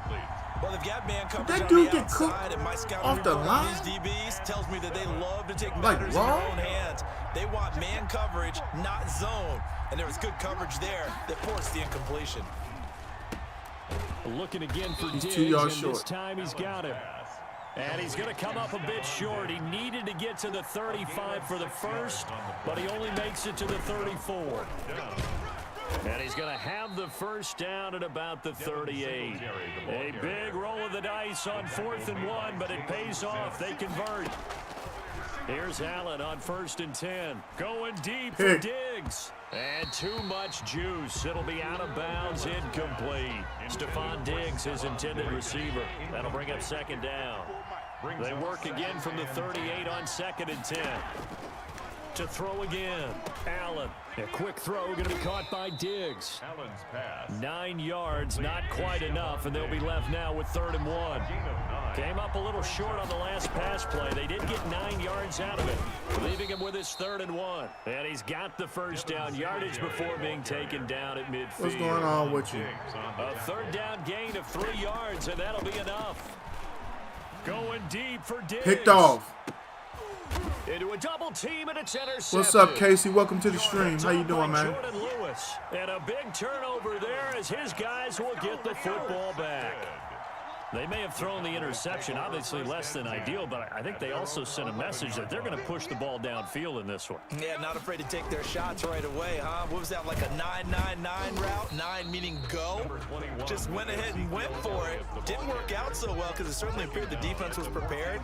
Well, they've got man coverage that on dude the get outside, cooked and my scouting off the report on line? these DBs tells me that they love to take Like matters in their raw? own hands. They want man coverage, not zone. And there was good coverage there that forced the incompletion. Looking again for He's Diggs, 2 yards and short. this time he's got him. And he's going to come up a bit short. He needed to get to the 35 for the first, but he only makes it to the 34. And he's going to have the first down at about the 38. A big roll of the dice on 4th and 1, but it pays off. They convert. Here's Allen on 1st and 10. Going deep for Diggs. And too much juice. It'll be out of bounds, incomplete. Stephon Diggs, his intended receiver. That'll bring up 2nd down. They work again from the 38 on 2nd and 10. To throw again. Allen. A quick throw going to be caught by Diggs. 9 yards, not quite enough, and they'll be left now with 3rd and 1. Came up a little short on the last pass play. They did get 9 yards out of it, leaving him with his 3rd and 1. And he's got the first down yardage before being taken down at midfield. What's going on with you? A 3rd down gain of 3 yards, and that'll be enough. Going deep for Diggs. Picked off. Into a double team, and it's intercepted. What's up, Casey? Welcome to the stream. How you doing, man? Jordan Lewis. And a big turnover there as his guys will get the football back. They may have thrown the interception, obviously less than ideal, but I think they also sent a message that they're going to push the ball downfield in this one. Yeah, not afraid to take their shots right away, huh? What was that, like a 9-9-9 route? 9 meaning go? Just went ahead and went for it. Didn't work out so well because it certainly appeared the defense was prepared,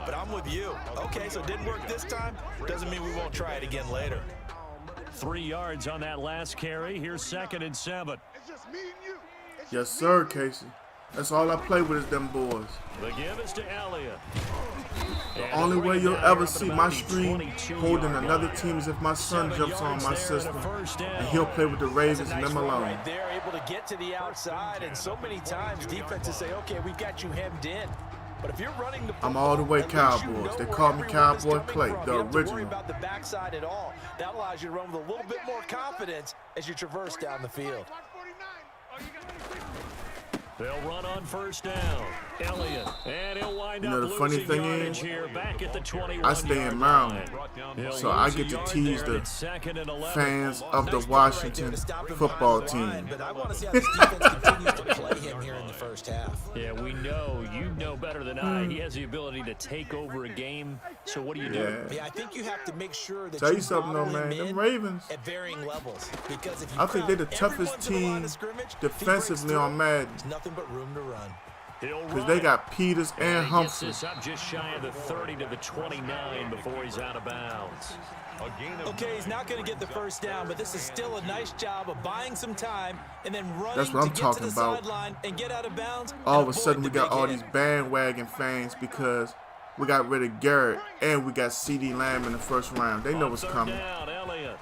but I'm with you. Okay, so it didn't work this time. Doesn't mean we won't try it again later. 3 yards on that last carry. Here's 2nd and 7. Yes, sir, Casey. That's all I play with is them boys. The give is to Elliott. The only way you'll ever see my screen holding another team is if my son jumps on my system and he'll play with the Ravens and them alone. Right there, able to get to the outside, and so many times defenses say, okay, we've got you hemmed in. But if you're running the football, I'm all the way Cowboys. They call me Cowboy Clay, the you don't have to worry original. about the backside at all. That allows you to run with a little bit more confidence as you traverse down the field. They'll run on 1st down. Elliott, and he'll wind You know up the funny losing thing yardage is, here back at the 21 I stay in Maryland, so I get to tease the fans of the Washington football team. But I want to see how this defense continues to play him here in the first half. Yeah, we know. You know better than I. He has the ability to take over a game. So what do you do? Yeah, I think you have to make sure that Tell you something though, bottle man. him Them in Ravens, at varying levels. Because if you I think they're the crowd toughest everyone to the line team of scrimmage, he breaks defensively through. on Madden. There's nothing but room to run. Because they got Peters and He gets Humphrey. this up just shy of the 30 to the 29 before he's out of bounds. Okay, he's not going to get the first down, but this is still a nice job of buying some time and then running That's what I'm to get talking to the about. sideline and get out of bounds. All and of a avoid sudden the we got big all hit. these bandwagon fans because we got rid of Garrett and we got CD Lamb in the first round. They know what's coming. Down, Elliott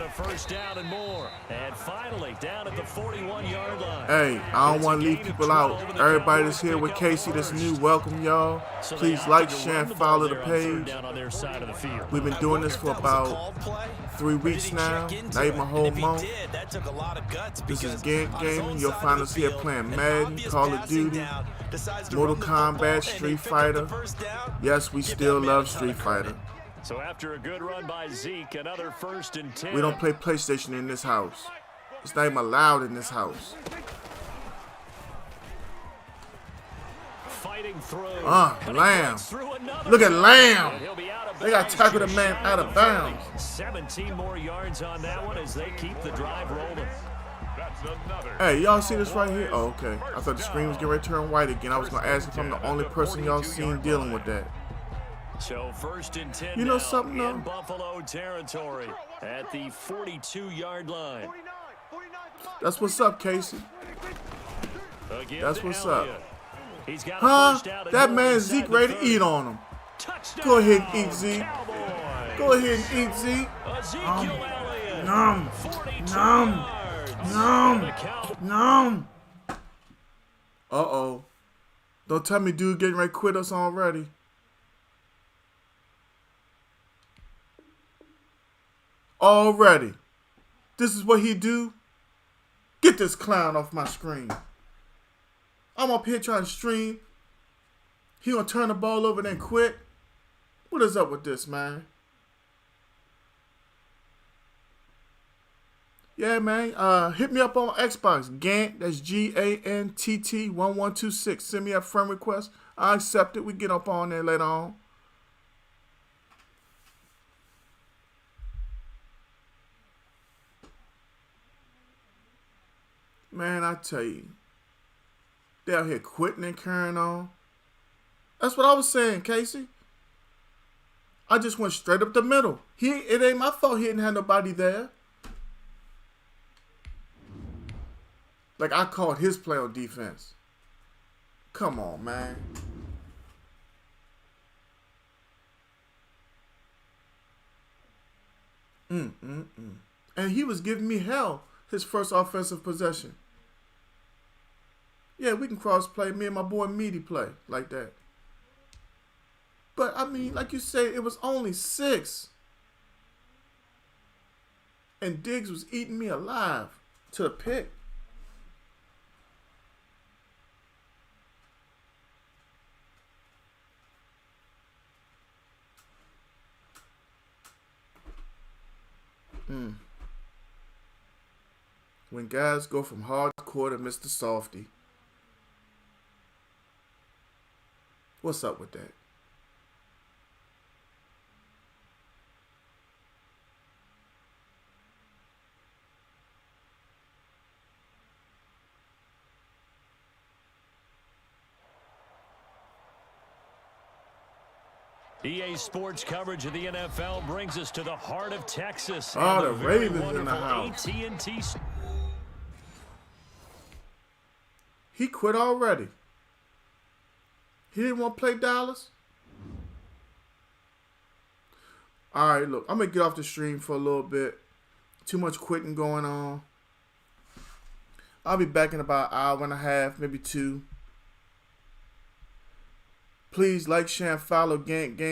a first down and more. And finally, down at the 41-yard line. Hey, I don't want to leave people out. Everybody that's here with Casey that's new, welcome y'all. Please like, share, and follow the page. We've been doing this for about 3 weeks now, not even a whole month. This is Gank Gaming. You'll find us here playing Madden, Call of Duty, Mortal Kombat, Street Fighter. Yes, we still love Street Fighter. So after a good run by Zeke, another 1st and 10. We don't play PlayStation in this house. It's not even allowed in this house. Fighting through. Lamb. Look at Lamb. They got tackled a man out of bounds. 17 more yards on that one as they keep the drive rolling. Hey, y'all see this right here? Oh, okay. I thought the screen was getting ready to turn white again. I was going to ask if I'm the only person y'all seen dealing with that. So 1st and 10 You know now something, though? in Buffalo territory at the 42-yard line. That's what's up, Casey. Again That's to what's Elliott. up. He's got a Huh? first down and That more man inside Zeke the ready to 30. eat on him. Touchdown. Go ahead and eat, Z. Cowboys. Go ahead and eat, Z. Ezekiel Elliott. Nom. 42 Nom. yards. Nom. The count. Nom. Uh-oh. Don't tell me dude getting ready to quit us already. Already. This is what he do? Get this clown off my screen. I'm up here trying to stream. He gonna turn the ball over and then quit? What is up with this, man? Yeah, man. Hit me up on Xbox. Gant, that's GANTT 1126. Send me a friend request. I accept it. We get up on there later on. Man, I tell you. They out here quitting and carrying on. That's what I was saying, Casey. I just went straight up the middle. It ain't my fault he didn't have nobody there. Like, I called his play on defense. Come on, man. And he was giving me hell his first offensive possession. Yeah, we can cross-play. Me and my boy Meaty play like that. But, I mean, like you say, it was only 6. And Diggs was eating me alive to the pick. When guys go from hardcore to Mr. Softy. What's up with that? EA Sports coverage of the NFL brings us to the heart of Texas. Oh, and the very Ravens in the wonderful house. AT&T. He quit already. He didn't want to play Dallas. All right, look, I'm going to get off the stream for a little bit. Too much quitting going on. I'll be back in about an hour and a half, maybe 2. Please like, share, and follow Gank Game.